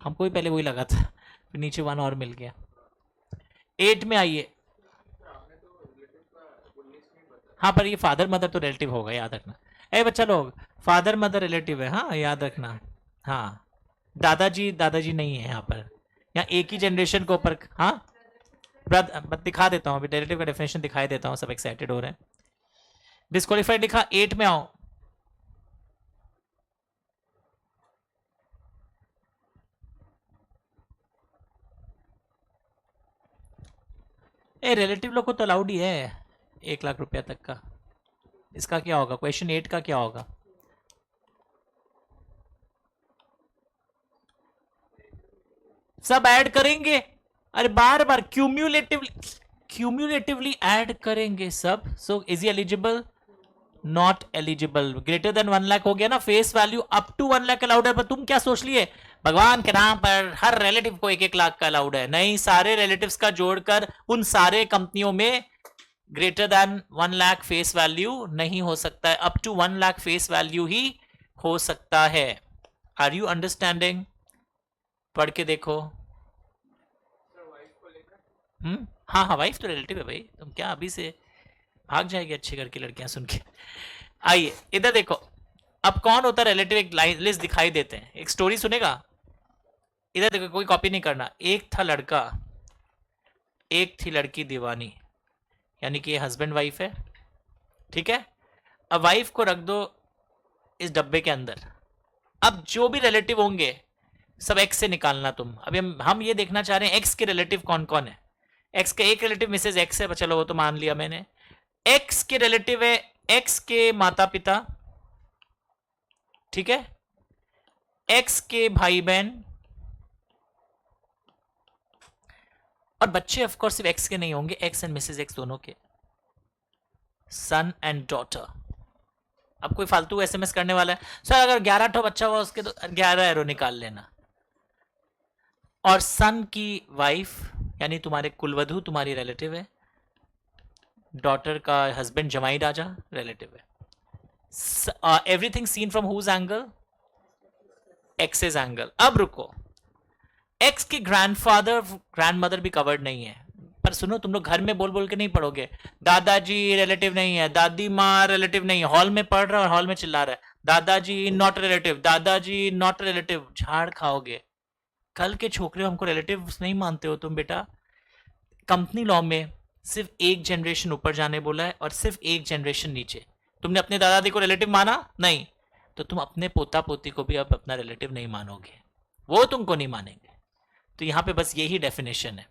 S1: हमको भी पहले वही लगा था, फिर नीचे 1 और मिल गया। 8 में आइए। हाँ पर ये फादर मदर तो रिलेटिव होगा, याद रखना। बच्चा लोग, फादर मदर रिलेटिव है, हाँ याद रखना। हाँ, दादाजी दादाजी नहीं है यहाँ पर, यहाँ एक ही जनरेशन के ऊपर। हाँ दिखा देता हूँ, अभी रिलेटिव का डेफिनेशन दिखाई देता हूँ, सब एक्साइटेड हो रहे हैं। डिस्क्वालीफाइड लिखा। 8 में आओ। रिलेटिव लोग को तो अलाउड ही है 1 लाख रुपया तक का। इसका क्या होगा? क्वेश्चन 8 का क्या होगा? सब ऐड करेंगे, अरे बार बार क्यूम्यूलेटिवली ऐड करेंगे सब. So is he eligible? Not eligible. Greater than 1 lakh हो गया ना, face value up to 1 lakh allowed है. पर तुम क्या सोच लिए भगवान के नाम पर हर रिलेटिव को 1-1 लाख का अलाउड है? नहीं, सारे रिलेटिव्स का जोड़कर उन सारे कंपनियों में greater than 1 lakh face value नहीं हो सकता है. Up to 1 lakh face value ही हो सकता है. Are you understanding? पढ़ के देखो. हाँ हाँ, वाइफ तो रिलेटिव है भाई. तुम क्या अभी से भाग जाएगी अच्छे घर की लड़कियां सुन के? आइए इधर देखो. अब कौन होता है रिलेटिव? एक लिस्ट दिखाई देते हैं. एक स्टोरी सुनेगा. इधर देखो, कोई कॉपी नहीं करना. एक था लड़का, एक थी लड़की दीवानी, यानी कि ये हस्बैंड वाइफ है. ठीक है. अब वाइफ को रख दो इस डब्बे के अंदर. अब जो भी रिलेटिव होंगे सब एक्स से निकालना तुम. अभी हम ये देखना चाह रहे हैं एक्स के रिलेटिव कौन कौन है. एक्स का एक रिलेटिव मिसेज एक्स है, चलो वो तो मान लिया मैंने. एक्स के रिलेटिव है एक्स के माता पिता, ठीक है, एक्स के भाई बहन, और बच्चे ऑफ कोर्स सिर्फ एक्स के नहीं होंगे, एक्स एंड मिसेज एक्स दोनों के, सन एंड डॉटर. अब कोई फालतू एसएमएस करने वाला है सर अगर 11 ठो बच्चा हुआ उसके तो 11 एरो निकाल लेना. और सन की वाइफ यानी तुम्हारे कुलवधु तुम्हारी रिलेटिव है. डॉटर का हस्बैंड जमाई राजा रिलेटिव है. Everything seen from whose angle? Access angle. अब रुको, एक्स के ग्रैंडफादर ग्रैंडमदर भी कवर्ड नहीं है. पर सुनो, तुम लोग घर में बोल बोल के नहीं पढ़ोगे दादाजी रिलेटिव नहीं है, दादी माँ रिलेटिव नहीं है. हॉल में पढ़ रहा है और हॉल में चिल्ला रहा है दादाजी नॉट रिलेटिव, दादाजी नॉट रिलेटिव. झाड़ खाओगे. कल के छोकरे हमको रिलेटिव नहीं मानते हो तुम बेटा. कंपनी लॉ में सिर्फ एक जनरेशन ऊपर जाने बोला है और सिर्फ एक जनरेशन नीचे. तुमने अपने दादा दादी को रिलेटिव माना नहीं, तो तुम अपने पोता पोती को भी अब अपना रिलेटिव नहीं मानोगे, वो तुमको नहीं मानेंगे. तो यहां पे बस यही डेफिनेशन है.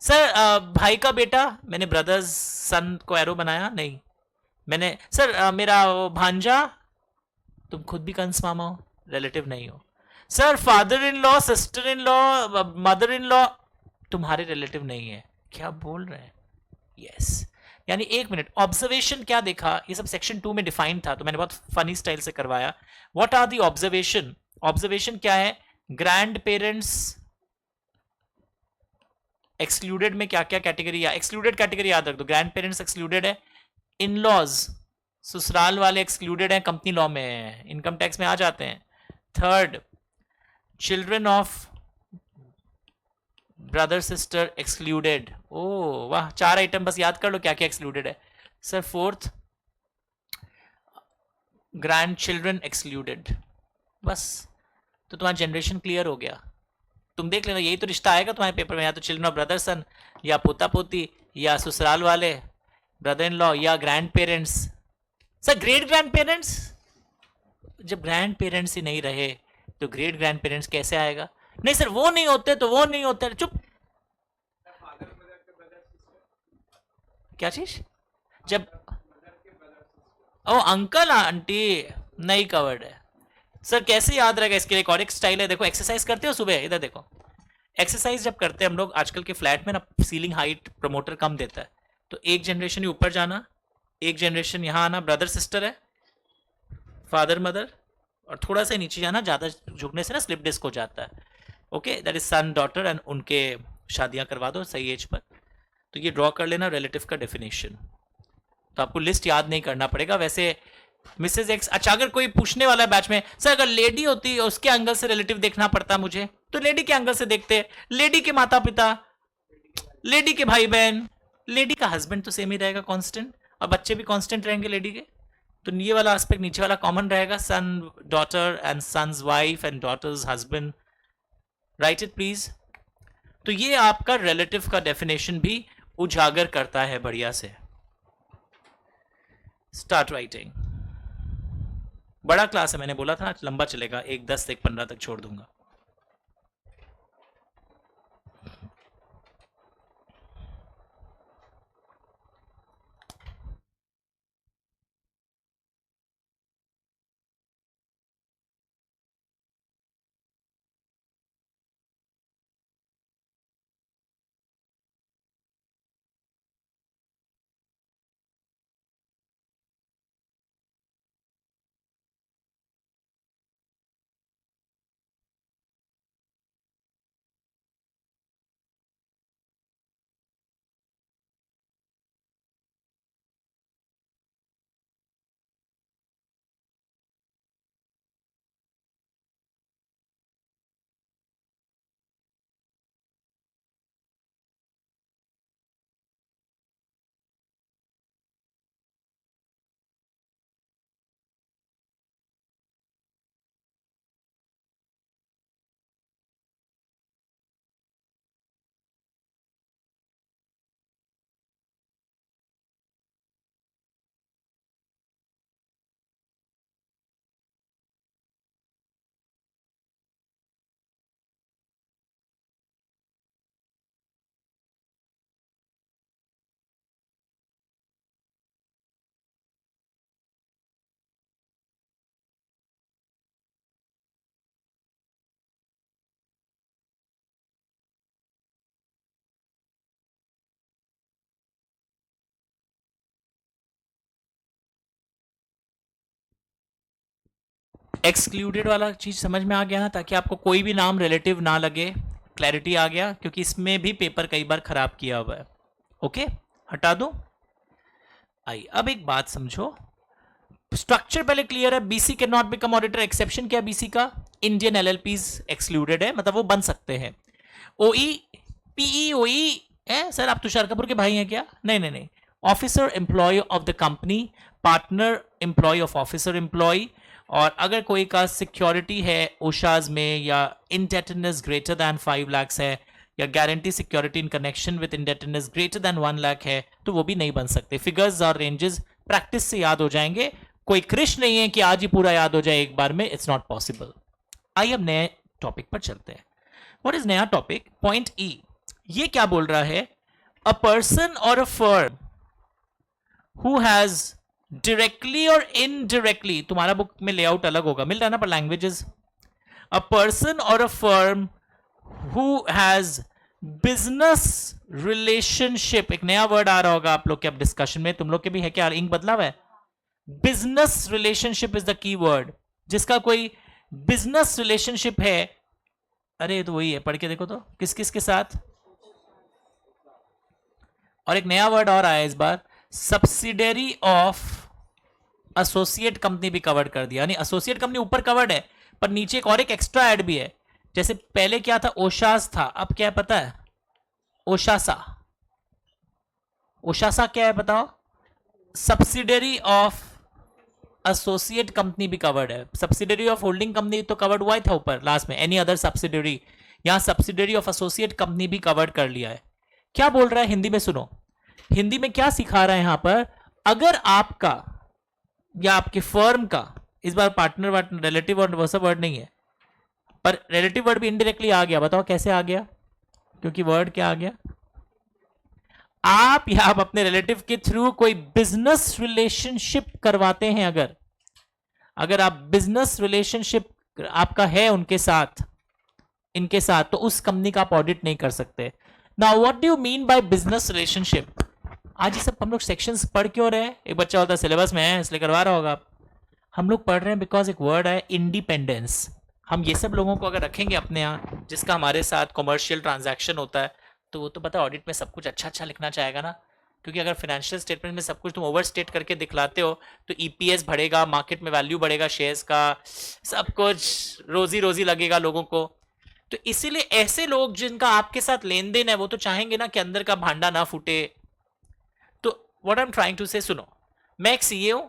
S1: सर भाई का बेटा, मैंने ब्रदर्स सन को एरो बनाया नहीं. मैंने सर मेरा भांजा, तुम खुद भी कंस मामा हो, रिलेटिव नहीं हो. Sir father in law, sister in law, mother in law तुम्हारे रिलेटिव नहीं है. क्या बोल रहे हैं? यस. यानी एक मिनट, ऑब्जर्वेशन क्या देखा? ये सब सेक्शन 2 में डिफाइन था, तो मैंने बहुत फनी स्टाइल से करवाया. What are the observation? Observation क्या है? ग्रैंड पेरेंट्स एक्सक्लूडेड में क्या क्या कैटेगरी, या एक्सक्लूडेड कैटेगरी याद रख दो. ग्रैंड पेरेंट्स एक्सक्लूडेड है. इन लॉज ससुराल वाले एक्सक्लूडेड हैं, कंपनी लॉ में इनकम टैक्स में आ जाते हैं. Third, children of brother sister excluded. ओ वाह, 4 आइटम बस याद कर लो क्या क्या एक्सक्लूडेड है. Sir fourth, grand children excluded. बस, तो तुम्हारा जनरेशन क्लियर हो गया. तुम देख लेना, यही तो रिश्ता आएगा तुम्हारे पेपर में, या तो चिल्ड्रन ऑफ ब्रदर सन, या पोता पोती, या ससुराल वाले ब्रदर इन लॉ, या grand parents. Sir great grand parents, जब ग्रैंड पेरेंट्स ही नहीं रहे तो ग्रेट ग्रैंड पेरेंट्स कैसे आएगा? नहीं सर वो नहीं होते तो वो नहीं होते. चुप. क्या चीज? जब ओ अंकल आंटी नहीं कवर्ड है. सर कैसे याद रहेगा? इसके लिए एक और एक स्टाइल है. देखो, एक्सरसाइज करते हो सुबह, इधर देखो. एक्सरसाइज जब करते हैं हम लोग आजकल के फ्लैट में ना, सीलिंग हाइट प्रमोटर कम देता है, तो एक जनरेशन ही ऊपर जाना, एक जनरेशन यहाँ आना. ब्रदर सिस्टर है, फादर मदर, और थोड़ा सा नीचे जाना, ज़्यादा झुकने से ना स्लिप डिस्क हो जाता है. Okay, that is sun daughter, and उनके शादियां करवा दो सही एज पर. तो ये ड्रॉ कर लेना रिलेटिव का डेफिनेशन. तो आपको लिस्ट याद नहीं करना पड़ेगा. वैसे मिसेज एक्स, अच्छा अगर कोई पूछने वाला है बैच में, सर अगर लेडी होती उसके एंगल से रिलेटिव देखना पड़ता मुझे, तो लेडी के एंगल से देखते. लेडी के माता पिता, लेडी के भाई बहन, लेडी का हस्बैंड तो सेम ही रहेगा कांस्टेंट, और बच्चे भी कांस्टेंट रहेंगे लेडी के. तो ये वाला एस्पेक्ट नीचे वाला कॉमन रहेगा, son daughter and son's wife and daughter's husband. Write it please. तो ये आपका रिलेटिव का डेफिनेशन भी उजागर करता है बढ़िया से. Start writing. बड़ा क्लास है, मैंने बोला था ना लंबा चलेगा, 1:10 से 1:15 तक छोड़ दूंगा. एक्सक्लूडेड वाला चीज समझ में आ गया ना, ताकि आपको कोई भी नाम रिलेटिव ना लगे, क्लैरिटी आ गया, क्योंकि इसमें भी पेपर कई बार खराब किया हुआ है। ओके, हटा दो। आई अब एक बात समझो, स्ट्रक्चर पहले क्लियर है। BC can not become auditor, exception क्या है बीसी का? इंडियन एलएलपीज एक्सक्लूडेड है, मतलब वो बन सकते हैं। ओई पीई ओई है सर, आप तुषार कपूर के भाई हैं क्या? नहीं नहीं नहीं, officer employ of the company, partner employ of officer employ, और अगर कोई का सिक्योरिटी है ओशाज में, या इंडेटनेस ग्रेटर दैन 5 lakhs है, या guarantee security in connection with indebtedness greater than 1 lakh है, तो वो भी नहीं बन सकते। फिगर्स और रेंजेस प्रैक्टिस से याद हो जाएंगे, कोई क्रिश नहीं है कि आज ही पूरा याद हो जाए एक बार में, इट्स नॉट पॉसिबल। आइए अब नए टॉपिक पर चलते हैं। व्हाट इज नया टॉपिक? पॉइंट ई, ये क्या बोल रहा है? अ पर्सन और a firm who has directly और इनडायरेक्टली, तुम्हारा बुक में लेआउट अलग होगा, मिल रहा है ना पर लैंग्वेजेस। अ पर्सन और a firm who has business relationship, एक नया वर्ड आ रहा होगा आप लोग के अब डिस्कशन में, तुम लोग के भी है क्या? इंक बदला हुआ है। Business relationship is the key word, जिसका कोई बिजनेस रिलेशनशिप है। अरे तो वही है, पढ़ के देखो तो, किस किस के साथ। और एक नया वर्ड और आया इस बार, सब्सिडरी ऑफ एसोसिएट कंपनी भी कवर कर दिया, यानी एसोसिएट कंपनी ऊपर कवर्ड है, पर नीचे एक और एक एक्स्ट्रा ऐड भी है। जैसे पहले क्या था? ओशास था, अब क्या है पता है? ओशासा। ओशासा क्या है बताओ? सब्सिडरी ऑफ एसोसिएट कंपनी भी कवर्ड है। सब्सिडरी ऑफ होल्डिंग कंपनी तो कवर्ड हुआ ही था ऊपर लास्ट में, एनी अदर सब्सिडरी, यहां सब्सिडरी ऑफ एसोसिएट कंपनी भी कवर्ड कर लिया है। क्या बोल रहा है हिंदी में? सुनो, हिंदी में क्या सिखा रहा है यहां पर? अगर आपका या आपके फर्म का, इस बार पार्टनर वर्ड रिलेटिव वर्ड वैसा वर्ड नहीं है, पर रिलेटिव वर्ड भी इनडायरेक्टली आ गया। बताओ कैसे आ गया? क्योंकि वर्ड क्या आ गया? आप या आप अपने रिलेटिव के थ्रू कोई बिजनेस रिलेशनशिप करवाते हैं, अगर आप बिजनेस रिलेशनशिप आपका है उनके साथ, इनके साथ, तो उस कंपनी का आप ऑडिट नहीं कर सकते। Now what do you mean by business relationship? आज ये सब हम लोग सेक्शंस पढ़ क्यों रहे हैं? एक बच्चा होता है सिलेबस में है इसलिए करवा रहा होगा आप। हम लोग पढ़ रहे हैं बिकॉज एक वर्ड है इंडिपेंडेंस। हम ये सब लोगों को अगर रखेंगे अपने यहाँ, जिसका हमारे साथ कॉमर्शियल ट्रांजैक्शन होता है, तो वो तो पता है ऑडिट में सब कुछ अच्छा अच्छा लिखना चाहेगा ना, क्योंकि अगर फाइनेंशियल स्टेटमेंट में सब कुछ तुम ओवर स्टेट करके दिखलाते हो, तो ईपीएस बढ़ेगा, मार्केट में वैल्यू बढ़ेगा शेयर्स का, सब कुछ रोजी रोजी लगेगा लोगों को। तो इसीलिए ऐसे लोग जिनका आपके साथ लेन देन है, वो तो चाहेंगे ना कि अंदर का भांडा ना फूटे। तो what I am trying to say, सुनो, मैं एक सीए हूं,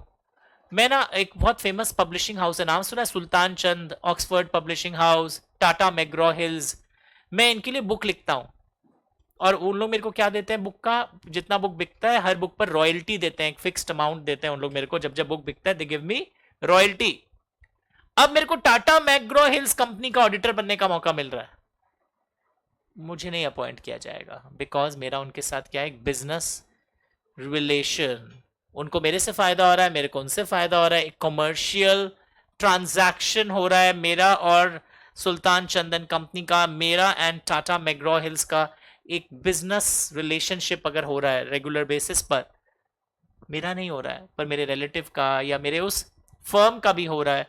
S1: मैं ना एक बहुत फेमस पब्लिशिंग हाउस है, नाम सुना है? Sultan Chand, Oxford publishing house, Tata McGraw Hills. मैं इनके लिए बुक लिखता हूं, और उन लोग मेरे को क्या देते हैं? बुक का जितना बुक बिकता है हर बुक पर रॉयल्टी देते हैं, एक फिक्स्ड अमाउंट देते हैं उन लोग मेरे को, जब जब बुक बिकता है दे गिव मी रॉयल्टी। अब मेरे को टाटा मैग्रो हिल्स कंपनी का ऑडिटर बनने का मौका मिल रहा है, मुझे नहीं अपॉइंट किया जाएगा, बिकॉज मेरा उनके साथ क्या है? एक बिजनेस रिलेशन। उनको मेरे से फायदा हो रहा है, मेरे को उनसे फायदा हो रहा है, एक कॉमर्शियल ट्रांजैक्शन हो रहा है मेरा और सुल्तान चंदन कंपनी का, मेरा एंड टाटा मैग्रो हिल्स का एक बिजनेस रिलेशनशिप अगर हो रहा है रेगुलर बेसिस पर, मेरा नहीं हो रहा है पर मेरे रिलेटिव का या मेरे उस फर्म का भी हो रहा है,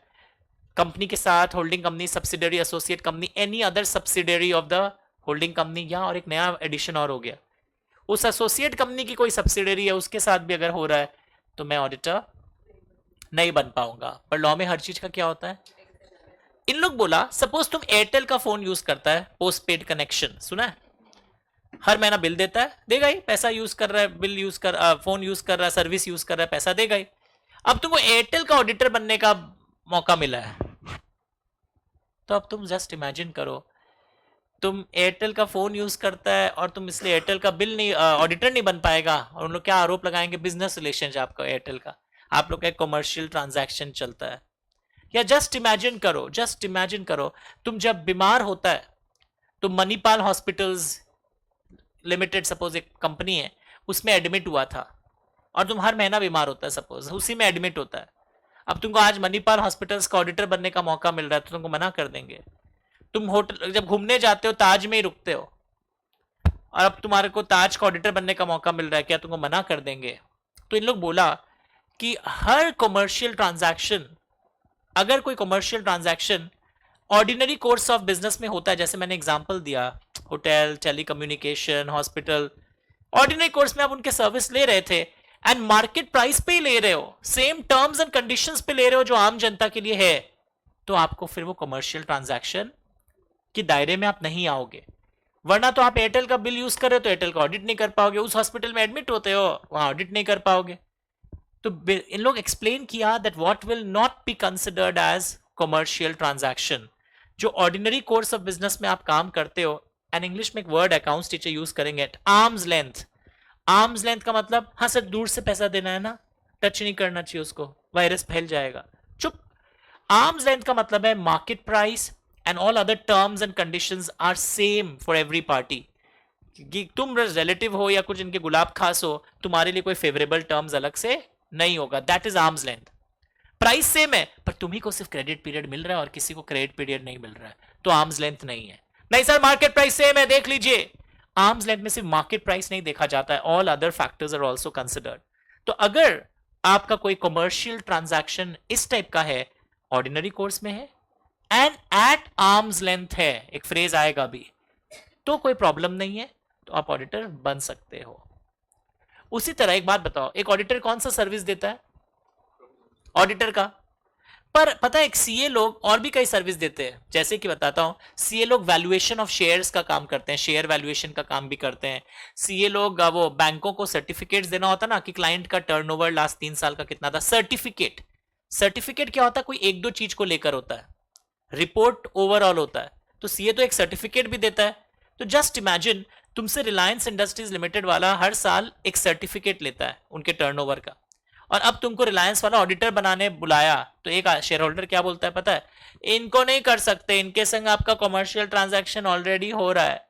S1: कंपनी के साथ, holding company, subsidiary, associate company, any other subsidiary of the holding company. यहाँ और एक नया एडिशन और हो गया, उस एसोसिएट कंपनी की कोई सब्सिडरी है उसके साथ भी अगर हो रहा है, तो मैं ऑडिटर नहीं बन पाऊंगा। पर लॉ में हर चीज का क्या होता है? इन लोग बोला, सपोज तुम एयरटेल का फोन यूज करता है, पोस्ट पेड कनेक्शन, सुना है? हर महीना बिल देता है, देगा ही, पैसा यूज कर रहा है, बिल यूज कर, फोन यूज कर रहा है, सर्विस यूज कर रहा है, पैसा देगा ही। अब तुमको एयरटेल का ऑडिटर बनने का मौका मिला है, तो अब तुम जस्ट इमेजिन करो, तुम एयरटेल का फोन यूज करता है और तुम इसलिए एयरटेल का बिल नहीं, ऑडिटर नहीं बन पाएगा, और उन लोग क्या आरोप लगाएंगे? बिजनेस रिलेशन आपका एयरटेल का, आप लोग का कॉमर्शियल ट्रांजैक्शन चलता है। या जस्ट इमेजिन करो, जस्ट इमेजिन करो, तुम जब बीमार होता है तो मणिपाल हॉस्पिटल्स लिमिटेड सपोज एक कंपनी है, उसमें एडमिट हुआ था, और तुम हर महीना बीमार होता है, सपोज उसी में एडमिट होता है। अब तुमको आज मणिपाल हॉस्पिटल्स का ऑडिटर बनने का मौका मिल रहा है, तो तुमको मना कर देंगे। तुम होटल जब घूमने जाते हो ताज में ही रुकते हो, और अब तुम्हारे को ताज का ऑडिटर बनने का मौका मिल रहा है, क्या तुमको मना कर देंगे? तो इन लोग बोला कि हर कॉमर्शियल ट्रांजैक्शन अगर कोई commercial transaction ordinary course of business में होता है, जैसे मैंने एग्जांपल दिया, hotel, telecommunication, hospital, ordinary course में आप उनके सर्विस ले रहे थे एंड मार्केट प्राइस पे ही ले रहे हो, सेम टर्म्स एंड कंडीशंस पे ले रहे हो जो आम जनता के लिए है, तो आपको फिर वो कमर्शियल ट्रांजैक्शन के दायरे में आप नहीं आओगे। वरना तो आप एयरटेल का बिल यूज कर रहे हो तो एयरटेल का ऑडिट नहीं कर पाओगे, उस हॉस्पिटल में एडमिट होते हो वहां ऑडिट नहीं कर पाओगे। तो इन लोग एक्सप्लेन किया that what will not be considered as commercial transaction, जो ऑर्डिनरी कोर्स ऑफ बिजनेस में आप काम करते हो, एंड इंग्लिश में एक वर्ड अकाउंट्स टीचर यूज करेंगे, आर्म्स लेंथ। आर्म्स लेंथ का मतलब, हाँ सर दूर से पैसा देना है ना, टच नहीं करना चाहिए उसको, वायरस फैल जाएगा, चुप। आर्म्स लेंथ का मतलब है market price and all other terms and conditions are same for every party. कि तुम रिलेटिव हो या कुछ इनके गुलाब खास हो, तुम्हारे लिए कोई फेवरेबल टर्म्स अलग से नहीं होगा, that is arms length. Price same है पर तुम्ही को सिर्फ क्रेडिट पीरियड मिल रहा है और किसी को क्रेडिट पीरियड नहीं मिल रहा है, तो आर्म्स लेंथ नहीं है। नहीं सर मार्केट प्राइस सेम है, देख लीजिए। आर्म्स लेंथ में सिर्फ मार्केट प्राइस नहीं देखा जाता है, all other factors are also considered. तो अगर आपका कोई कमर्शियल ट्रांजैक्शन इस टाइप का है, ऑर्डिनरी कोर्स में है एंड एट आर्म्स लेंथ है, एक फ्रेज आएगा भी, तो कोई प्रॉब्लम नहीं है, तो आप ऑडिटर बन सकते हो। उसी तरह एक बात बताओ, एक ऑडिटर कौन सा सर्विस देता है? ऑडिटर का। पर पता है एक सीए लोग और भी कई सर्विस देते हैं, जैसे कि बताता हूं, सीए लोग वैल्यूएशन ऑफ शेयर्स का काम करते हैं, शेयर वैल्यूएशन का काम भी करते हैं। सीए लोग वो बैंकों को सर्टिफिकेट्स देना होता ना कि क्लाइंट का टर्नओवर लास्ट 3 साल का कितना था, सर्टिफिकेट। सर्टिफिकेट क्या होता है? कोई एक दो चीज को लेकर होता है, रिपोर्ट ओवरऑल होता है, तो सीए तो एक सर्टिफिकेट भी देता है। तो जस्ट इमेजिन तुमसे रिलायंस इंडस्ट्रीज लिमिटेड वाला हर साल एक सर्टिफिकेट लेता है उनके टर्नओवर का, और अब तुमको रिलायंस वाला ऑडिटर बनाने बुलाया, तो एक शेयर होल्डर क्या बोलता है पता है? इनको नहीं कर सकते, इनके संग आपका कमर्शियल ट्रांजैक्शन ऑलरेडी हो रहा है।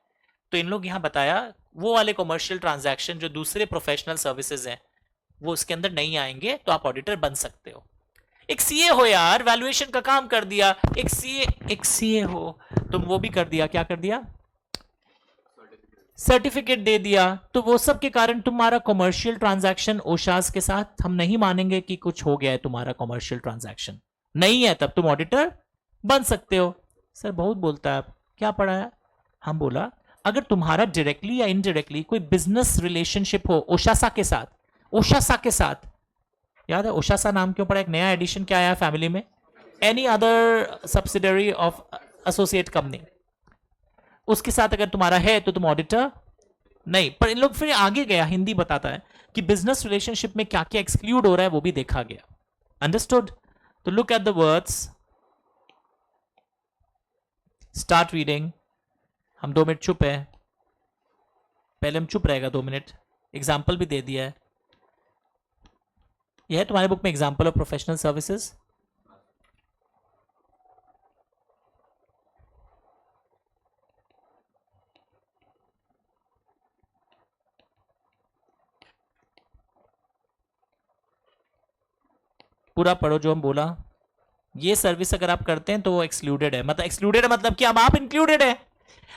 S1: तो इन लोग यहां बताया वो वाले कमर्शियल ट्रांजैक्शन जो दूसरे प्रोफेशनल सर्विसेज हैं वो उसके अंदर नहीं आएंगे, तो आप ऑडिटर बन सकते हो। एक सीए हो यार, वैल्यूएशन का काम कर दिया, एक सीए हो, तुम वो भी कर दिया, क्या कर दिया? सर्टिफिकेट दे दिया, तो वो सब के कारण तुम्हारा कमर्शियल ट्रांजैक्शन ओशास के साथ हम नहीं मानेंगे कि कुछ हो गया है, तुम्हारा कमर्शियल ट्रांजैक्शन नहीं है, तब तुम ऑडिटर बन सकते हो। सर बहुत बोलता है, आप क्या पढ़ाया? हम बोला अगर तुम्हारा डायरेक्टली या इनडायरेक्टली कोई बिजनेस रिलेशनशिप हो ओशासा के साथ, ओशासा के साथ, याद है ओशासा नाम क्यों पड़ा? एक नया एडिशन क्या आया फैमिली में, any other subsidiary of associate company, उसके साथ अगर तुम्हारा है तो तुम ऑडिटर नहीं। पर इन लोग फिर आगे गया, हिंदी बताता है कि बिजनेस रिलेशनशिप में क्या क्या एक्सक्लूड हो रहा है वो भी देखा गया। अंडरस्टूड? तो look at the words, start reading. हम 2 मिनट चुप है, पहले हम चुप रहेगा 2 मिनट। एग्जाम्पल भी दे दिया है, यह है तुम्हारे बुक में एग्जाम्पल ऑफ प्रोफेशनल सर्विसेज। पूरा पढ़ो जो हम बोला। ये सर्विस अगर आप करते हैं तो वो एक्सक्लूडेड है, मतलब एक्सक्लूडेड है मतलब कि अब आप इंक्लूडेड है।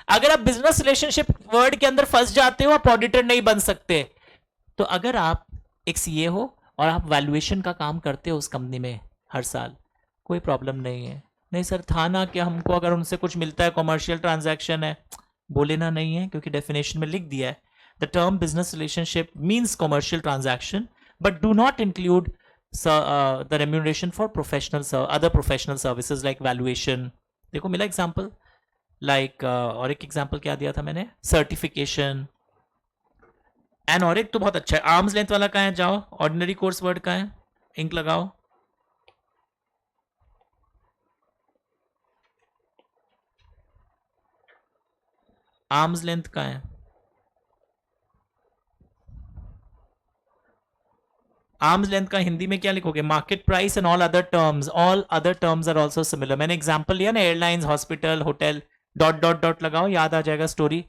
S1: अगर आप बिजनेस रिलेशनशिप वर्ड के अंदर फंस जाते हो आप ऑडिटर नहीं बन सकते। तो अगर आप एक सीए हो और आप वैल्यूएशन का काम करते हो उस कंपनी में हर साल, कोई प्रॉब्लम नहीं है। नहीं सर था ना कि हमको अगर उनसे कुछ मिलता है कमर्शियल ट्रांजैक्शन है, बोले ना नहीं है क्योंकि डेफिनेशन में लिख दिया है the term business relationship means commercial transaction but do not include the remuneration for other professional services like valuation। देखो मिला एग्जाम्पल, लाइक और एक एग्जाम्पल क्या दिया था मैंने, सर्टिफिकेशन एंड, और एक तो बहुत अच्छा है आर्म्स लेंथ वाला कहाँ है, जाओ ऑर्डिनरी कोर्स वर्ड का है, इंक लगाओ। आर्म्स लेंथ का है, आर्म्स लेंथ का हिंदी में क्या लिखोगे? Market price and all other terms are also similar. मैंने एग्जांपल लिया ना, airlines, hospital, hotel, dot dot dot लगाओ, याद आ जाएगा स्टोरी।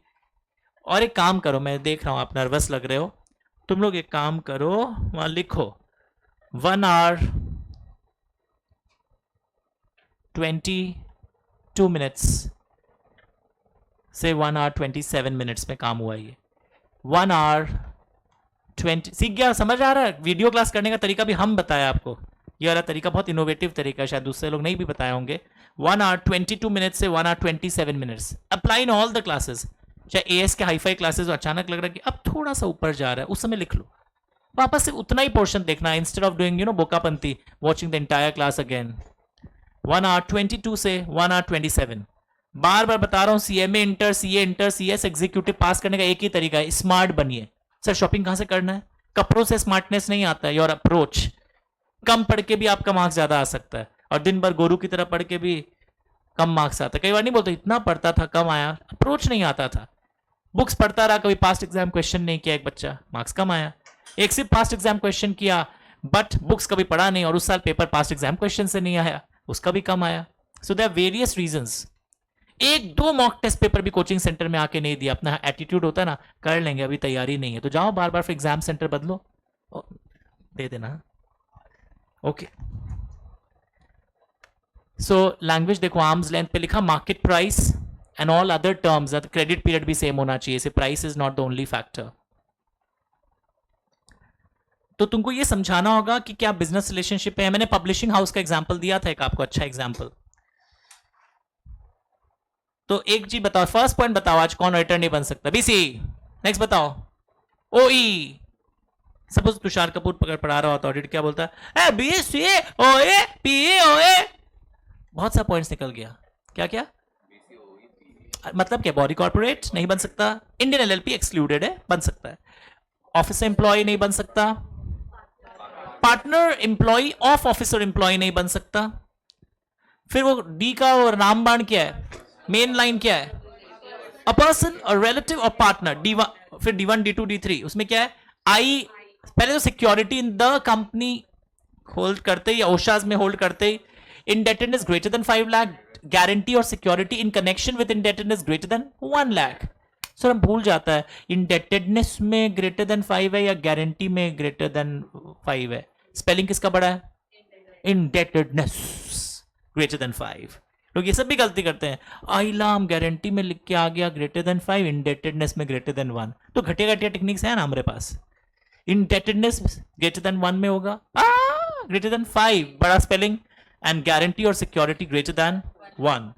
S1: और एक काम करो, मैं देख रहा हूं आप नर्वस लग रहे हो, तुम लोग एक काम करो, वहां लिखो 1 hour 22 minutes से 1 hour 27 minutes में काम हुआ ये। 1 hour 20, सीख गया? समझ आ रहा है? वीडियो क्लास करने का तरीका भी हम बताया आपको, ये वाला तरीका बहुत इनोवेटिव तरीका है, शायद दूसरे लोग नहीं भी बताए होंगे। 1 hour 22 minutes से 1 hour 27 minutes apply in all the classes. चाहे एएस के हाईफाई क्लासेस अचानक लग रहा है कि अब थोड़ा सा ऊपर जा रहा है, उस समय लिख लो, वापस से उतना ही पोर्शन देखना है इंस्टेड ऑफ डूइंग बोकापंती watching the entire class again. 1 hour 22 से 1 hour 27। बार बार बता रहा हूं, CMA inter, CA inter, CS executive pass करने का एक ही तरीका है, स्मार्ट बनिए। सर शॉपिंग कहां से करना है? कपड़ों से स्मार्टनेस नहीं आता है, योर अप्रोच। कम पढ़ के भी आपका मार्क्स ज्यादा आ सकता है, और दिन भर गोरू की तरह पढ़ के भी कम मार्क्स आता है। कई बार नहीं बोलते इतना पढ़ता था कम आया, अप्रोच नहीं आता था। बुक्स पढ़ता रहा, कभी पास्ट एग्जाम क्वेश्चन नहीं किया एक बच्चा, मार्क्स कम आया। एक सिर्फ पास्ट एग्जाम क्वेश्चन किया बट बुक्स कभी पढ़ा नहीं, और उस साल पेपर पास्ट एग्जाम क्वेश्चन से नहीं आया, उसका भी कम आया। So there are various reasons. एक दो मॉक टेस्ट पेपर भी कोचिंग सेंटर में आके नहीं दिया, अपना एटीट्यूड होता है ना, कर लेंगे अभी तैयारी नहीं है, तो जाओ बार बार फिर एग्जाम सेंटर बदलो, दे देना। ओके, सो लैंग्वेज देखो, आर्म्स लेंथ पे लिखा market price and all other terms, credit period भी सेम होना चाहिए, price is not the only factor. तो तुमको ये समझाना होगा कि क्या बिजनेस रिलेशनशिप है। मैंने पब्लिशिंग हाउस का एग्जांपल दिया था, एक आपको अच्छा एग्जांपल। तो एक चीज बताओ, फर्स्ट पॉइंट बताओ, आज कौन ऑडिटर नहीं बन सकता? बीसी। नेक्स्ट बताओ, ओई। सपोज तुषार कपूर पकड़ पढ़ा रहा होता ऑडिट, क्या बोलता है? B C O A P O A. बहुत सा पॉइंट्स निकल गया। क्या क्या मतलब? क्या बॉडी कॉर्पोरेट नहीं बन सकता? इंडियन एलएलपी एक्सक्लूडेड है, बन सकता है। ऑफिसर एम्प्लॉय नहीं बन सकता। Partner employ of officer employ नहीं बन सकता। फिर वो डी का और रामबाण क्या है? मेन लाइन क्या है? अ पर्सन और रिलेटिव और पार्टनर। डी1, फिर डी1 डी2 डी3, उसमें क्या है? आई पहले तो security in the company hold करते ही, ओशाज में होल्ड करते ही, indebtedness greater than 5 lakh, guarantee और security in connection with indebtedness greater than 1 lakh. Sir हम भूल जाता है, इंडेटेडनेस में ग्रेटर देन 5 है या गारंटी में ग्रेटर देन 5 है? स्पेलिंग किसका बड़ा है? Indebtedness greater than 5। लोग ये सब भी गलती करते हैं। आइलाम गारंटी में लिख के आ गया ग्रेटर देन 5, इंडेटेडनेस में ग्रेटर देन 1। तो घटिया घटिया टेक्निक्स है ना हमारे पास। इंडेटेडनेस ग्रेटर देन 1 में होगा, ग्रेटर देन 5 बड़ा स्पेलिंग, एंड गारंटी और सिक्योरिटी ग्रेटर देन 1।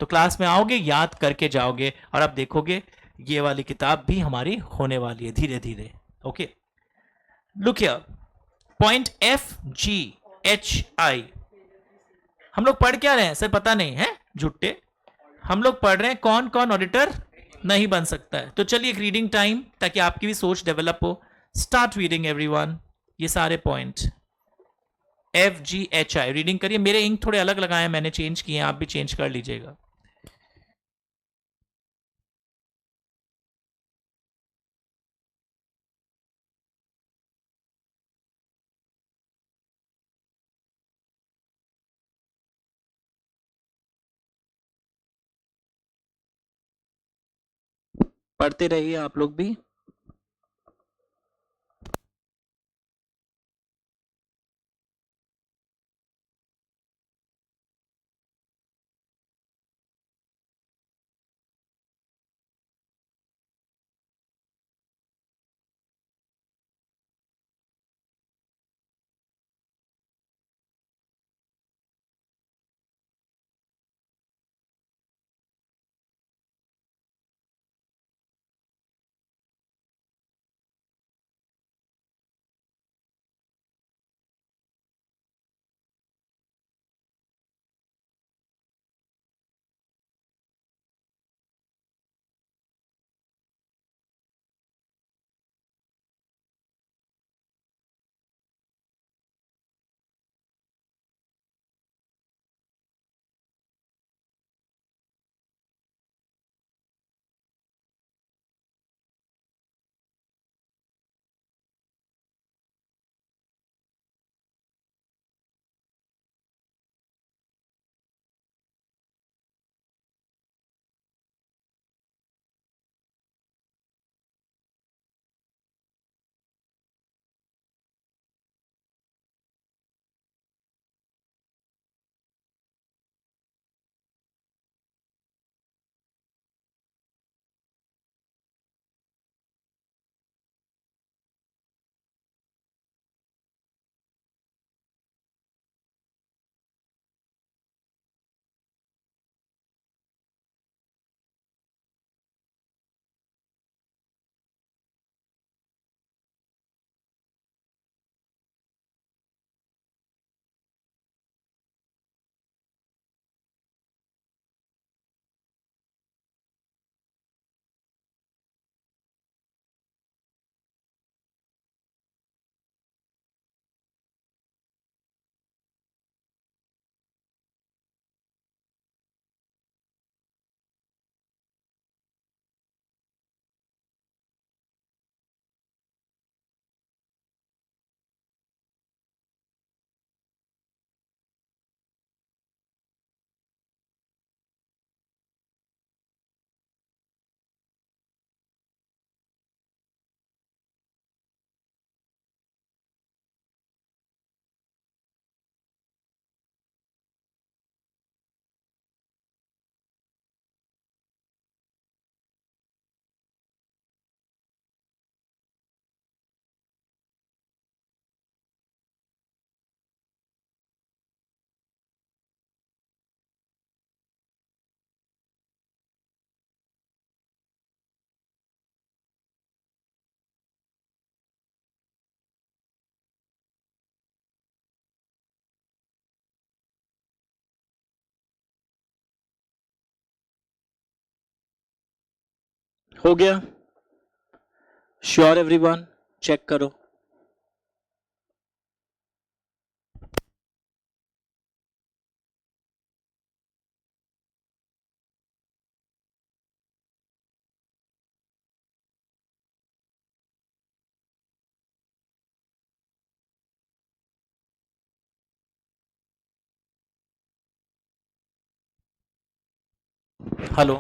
S1: तो क्लास में आओगे, याद करके जाओगे, और अब देखोगे ये वाली किताब भी हमारी होने वाली है धीरे धीरे। Okay, look here, point F G H I. हम लोग पढ़ क्या रहे हैं सर? पता नहीं है, झुट्टे। हम लोग पढ़ रहे हैं कौन कौन ऑडिटर नहीं बन सकता है। तो चलिए एक रीडिंग टाइम, ताकि आपकी भी सोच डेवलप हो। स्टार्ट रीडिंग एवरीवन, ये सारे point F G H I reading करिए। मेरे इंक थोड़े अलग लगाए हैं, मैंने चेंज किए हैं, आप भी चेंज कर लीजिएगा। पढ़ते रहिए आप लोग भी।
S2: हो गया? Sure everyone? चेक करो।
S1: हेलो,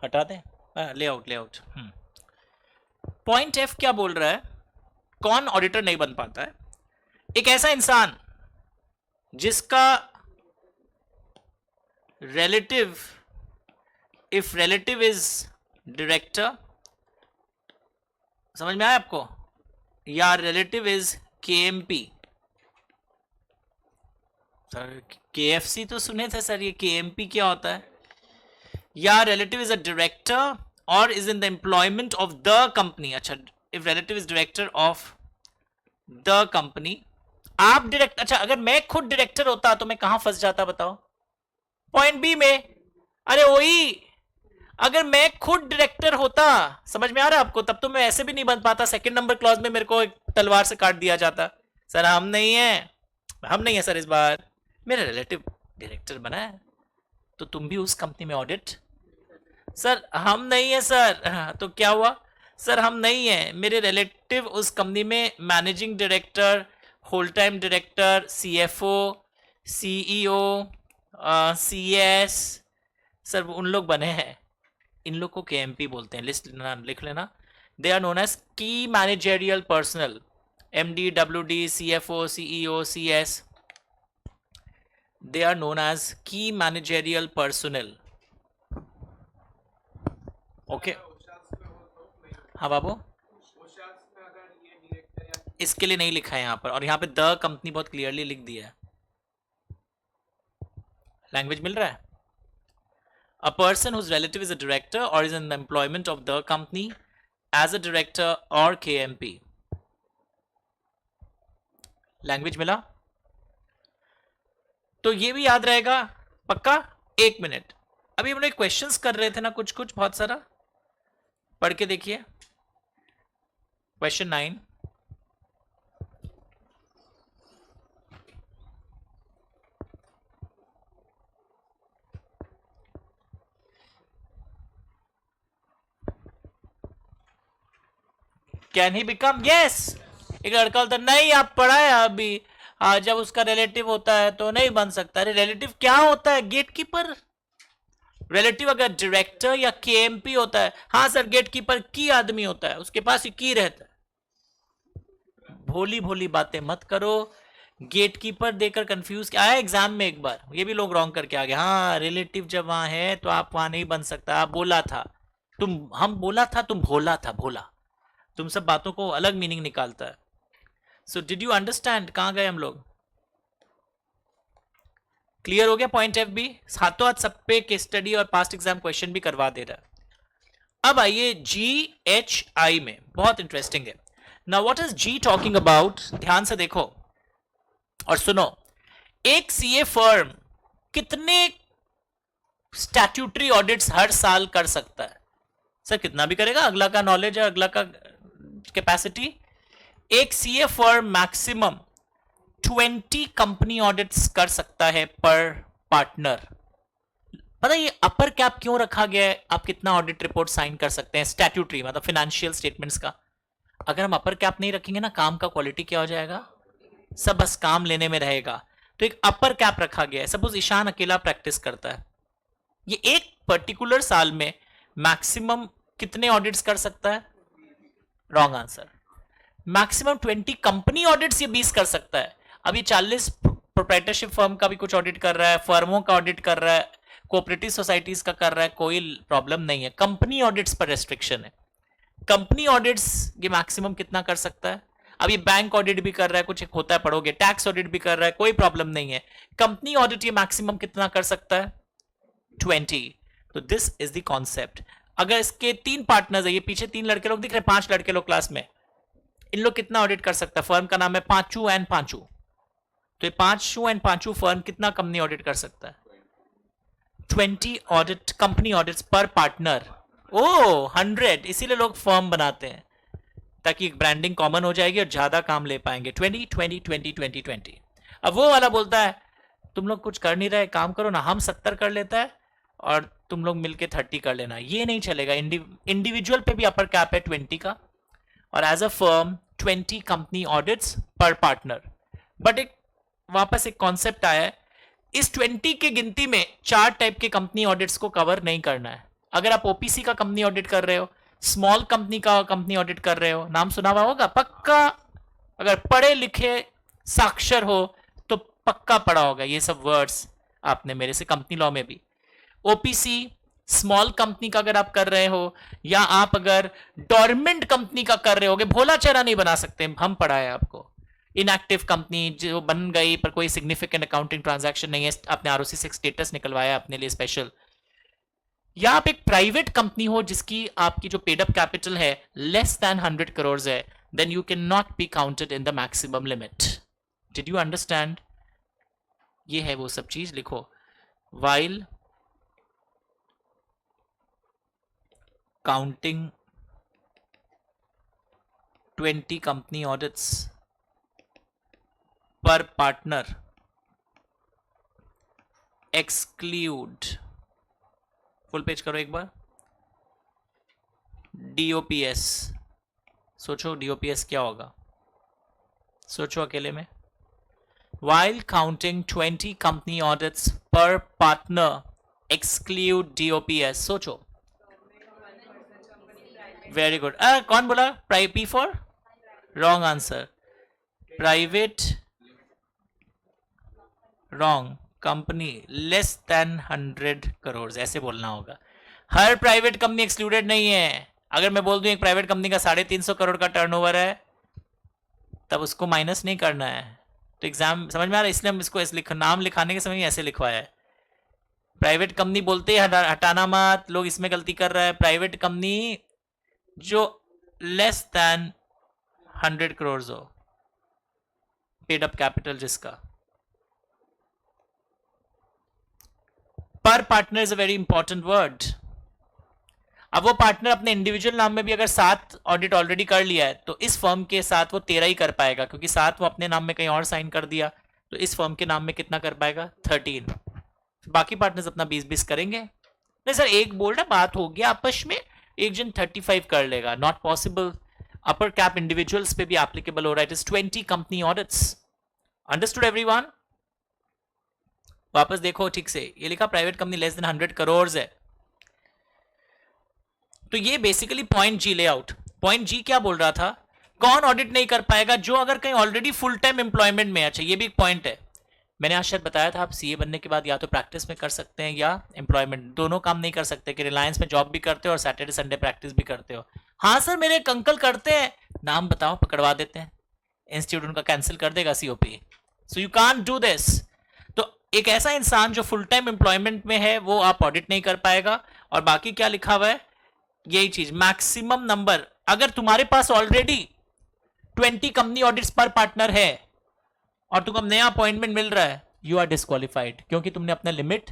S1: हटा दें? लेआउट। पॉइंट एफ क्या बोल रहा है? कौन ऑडिटर नहीं बन पाता है? एक ऐसा इंसान जिसका relative, if relative is director, समझ में आया आपको? या relative is KMP. Sir KFC तो सुने थे सर, ये केएमपी क्या होता है? या रिलेटिव इज अ डायरेक्टर और is in the employment of the company. अच्छा, if relative is director of the company, आप डायरेक्टर। अच्छा, अगर मैं खुद डायरेक्टर होता तो मैं कहां फंस जाता बताओ? पॉइंट बी में। अरे वही, अगर मैं खुद डायरेक्टर होता, समझ में आ रहा है आपको, तब तो मैं ऐसे भी नहीं बन पाता। सेकंड नंबर क्लॉज में मेरे को एक तलवार से काट दिया जाता। सर हम नहीं है सर, इस बार मेरा रिलेटिव डायरेक्टर बना है, तो तुम भी उस कंपनी में ऑडिट। सर हम नहीं है सर। तो क्या हुआ? सर हम नहीं है, मेरे रिलेटिव उस कंपनी में managing director, whole time director, CFO, CEO, CS, sir उन लोग बने हैं। इन लोग को केएमपी बोलते हैं, लिस्ट लिख लेना। They are known as key managerial personnel, MD, WD, CFO, CEO, CS, they are known as key managerial personnel. Okay, हाँ बाबू, इसके लिए नहीं लिखा है यहाँ पर, और यहाँ पे द कंपनी बहुत क्लियरली लिख दिया है। लैंग्वेज मिल रहा है? A person whose relative is a director or is in the employment of the company as a director or KMP. Language मिला? तो ये भी याद रहेगा पक्का? एक मिनट, अभी हम लोग क्वेश्चंस कर रहे थे ना, कुछ कुछ बहुत सारा पढ़ के देखिए। Question 9, can he become, yes. एक लड़का बोलता नहीं, आप पढ़ा है अभी, जब उसका रिलेटिव होता है तो नहीं बन सकता। अरे रिलेटिव क्या होता है? गेटकीपर। रिलेटिव अगर डायरेक्टर या केएमपी होता है, हाँ सर गेटकीपर की आदमी होता है, उसके पास ही की रहता है। भोली भोली बातें मत करो। गेटकीपर देकर कंफ्यूज आया एग्जाम में एक बार, ये भी लोग रॉन्ग करके आ गए। हाँ रिलेटिव जब वहां है तो आप वहां नहीं बन सकता, आप बोला था तुम, हम बोला था तुम भोला था, भोला। तुम सब बातों को अलग मीनिंग निकालता है। So did you understand? कहां गए हम लोग? क्लियर हो गया पॉइंट एफ बी? हाथों हाथ सब पे केस स्टडी और पास्ट एग्जाम क्वेश्चन भी करवा दे रहा है। अब आइए जी एच आई में, बहुत इंटरेस्टिंग है। Now what is G talking about? ध्यान से देखो और सुनो। एक सीए फर्म कितने स्टैट्यूटरी ऑडिट्स हर साल कर सकता है? सर कितना भी करेगा, अगला का नॉलेज है, अगला का कैपेसिटी। एक CA firm maximum 20 company audits कर सकता है पर पार्टनर। पता है ये अपर कैप क्यों रखा गया है? आप कितना ऑडिट रिपोर्ट साइन कर सकते हैं स्टैट्यूटरी, मतलब फाइनेंशियल स्टेटमेंट्स का। अगर हम अपर कैप नहीं रखेंगे ना, काम का क्वालिटी क्या हो जाएगा? सब बस काम लेने में रहेगा। तो एक अपर कैप रखा गया है। सपोज ईशान अकेला प्रैक्टिस करता है, ये एक पर्टिकुलर साल में मैक्सिमम कितने ऑडिट्स कर सकता है? Wrong answer. Maximum 20 company audits ये 20 कर सकता है। अब ये 40 प्रोप्राइटरशिप फर्म का भी कुछ ऑडिट कर रहा है, फर्मों का ऑडिट कर रहा है, कोऑपरेटिव सोसाइटीज का कर रहा है, कोई प्रॉब्लम नहीं है। कंपनी ऑडिट्स पर रेस्ट्रिक्शन है। कंपनी ऑडिट्स ये मैक्सिमम कितना कर सकता है? अब ये बैंक ऑडिट भी कर रहा है, कुछ एक होता है पढ़ोगे, टैक्स ऑडिट भी कर रहा है, कोई प्रॉब्लम नहीं है। कंपनी ऑडिट ये मैक्सिमम कितना कर सकता है? 20। तो दिस इज द कॉन्सेप्ट। अगर इसके 3 पार्टनर्स है, ये पीछे 3 लड़के लोग दिख रहे हैं, 5 लड़के लोग क्लास में, इन लोग कितना ऑडिट कर सकता है? फर्म का नाम है पांचू एंड पांचू। तो ये पांचों एंड पांचों फर्म कितना कंपनी ऑडिट कर सकता है? 20 ऑडिट कंपनी ऑडिट्स पर पार्टनर। ओ 100, इसीलिए लोग फर्म बनाते हैं ताकि ब्रांडिंग कॉमन हो जाएगी और ज्यादा काम ले पाएंगे। 20 20 20 20 20। अब वो वाला बोलता है तुम लोग कुछ कर नहीं रहे, काम करो ना, हम 70 कर लेता है और तुम लोग मिलके 30 कर लेना। ये नहीं चलेगा। इंडिविजुअल पे भी अपर कैप है 20 का, और as a firm 20 company audits पर पार्टनर। बट एक वापस एक कॉन्सेप्ट आया है, इस 20 के गिनती में 4 टाइप के कंपनी ऑडिट्स को कवर नहीं करना है। अगर आप ओपीसी का कंपनी ऑडिट कर रहे हो, स्मॉल कंपनी का कंपनी ऑडिट कर रहे हो, नाम सुना हुआ होगा पक्का, अगर पढ़े लिखे साक्षर हो तो पक्का पढ़ा होगा ये सब वर्ड्स आपने मेरे से, कंपनी लॉ में भी। ओपीसी स्मॉल कंपनी का अगर आप कर रहे हो, या आप अगर डॉर्मेंट कंपनी का कर रहे होगे, भोला चेहरा नहीं बना सकते, हम पढ़ा है आपको। इनएक्टिव कंपनी जो बन गई पर कोई सिग्निफिकेंट अकाउंटिंग ट्रांजैक्शन नहीं है, आपने आरओसी से स्टेटस निकलवाया अपने लिए स्पेशल, या आप एक प्राइवेट कंपनी हो जिसकी आपकी जो पेड अप कैपिटल है लेस देन 100 करोड़ है, then you can not be counted in the maximum limit. Did you understand? ये है वो सब चीज, लिखो। वाइल counting 20 company audits per partner, exclude, full page करो एक बार, DOPS। सोचो DOPS क्या होगा, सोचो अकेले में। While counting 20 company audits per partner, exclude DOPS। सोचो। Very good. कौन बोला? P for wrong answer, private wrong, company less than 100 crore, ऐसे बोलना होगा। हर प्राइवेट कंपनी एक्सक्लूडेड नहीं है। अगर मैं बोल दूं एक प्राइवेट कंपनी का 350 करोड़ का टर्नओवर है, तब उसको माइनस नहीं करना है। तो एग्जाम समझ में आ रहा है, इसलिए हम इसको ऐसे नाम लिखाने के समय ऐसे लिखवाया है। प्राइवेट कंपनी बोलते हैं हटाना मत, लोग इसमें गलती कर रहा है। प्राइवेट कंपनी जो लेस देन 100 करोड़ हो, पेड अप कैपिटल जिसका। पर partner is a very important word. अब वो पार्टनर अपने इंडिविजुअल नाम में भी अगर 7 ऑडिट ऑलरेडी कर लिया है, तो इस फर्म के साथ वो 13 ही कर पाएगा, क्योंकि 7 वो अपने नाम में कहीं और साइन कर दिया, तो इस फर्म के नाम में कितना कर पाएगा? 13। बाकी पार्टनर्स अपना 20-20 करेंगे। नहीं सर, एक बोल्ड बात हो गया आपस में, एक जन 35 कर लेगा, not possible. Upper cap individuals पे भी एप्लीकेबल हो रहा है। It is 20 company audits. Understood everyone? वापस देखो ठीक से, ये लिखा private company less than 100 crore है। तो ये बेसिकली पॉइंट जी लेआउट। पॉइंट जी क्या बोल रहा था? कौन ऑडिट नहीं कर पाएगा? जो अगर कहीं ऑलरेडी फुल टाइम एम्प्लॉयमेंट में। अच्छा, ये भी एक पॉइंट है। मैंने आज शायद बताया था, आप सीए बनने के बाद या तो प्रैक्टिस में कर सकते हैं या एम्प्लॉयमेंट, दोनों काम नहीं कर सकते। कि रिलायंस में जॉब भी करते हो और सैटरडे संडे प्रैक्टिस भी करते हो। हाँ सर मेरे एक अंकल करते हैं, नाम बताओ, पकड़वा देते हैं, इंस्टीट्यूट उनका कैंसिल कर देगा COP. So you can't do this. तो एक ऐसा इंसान जो फुल टाइम एम्प्लॉयमेंट में है वो आप ऑडिट नहीं कर पाएगा। और बाकी क्या लिखा हुआ है? यही चीज, मैक्सिमम नंबर। अगर तुम्हारे पास ऑलरेडी 20 कंपनी ऑडिट्स पर पार्टनर है और तुमको नया अपॉइंटमेंट मिल रहा है, यू आर डिस्क्वालिफाइड, क्योंकि तुमने अपना लिमिट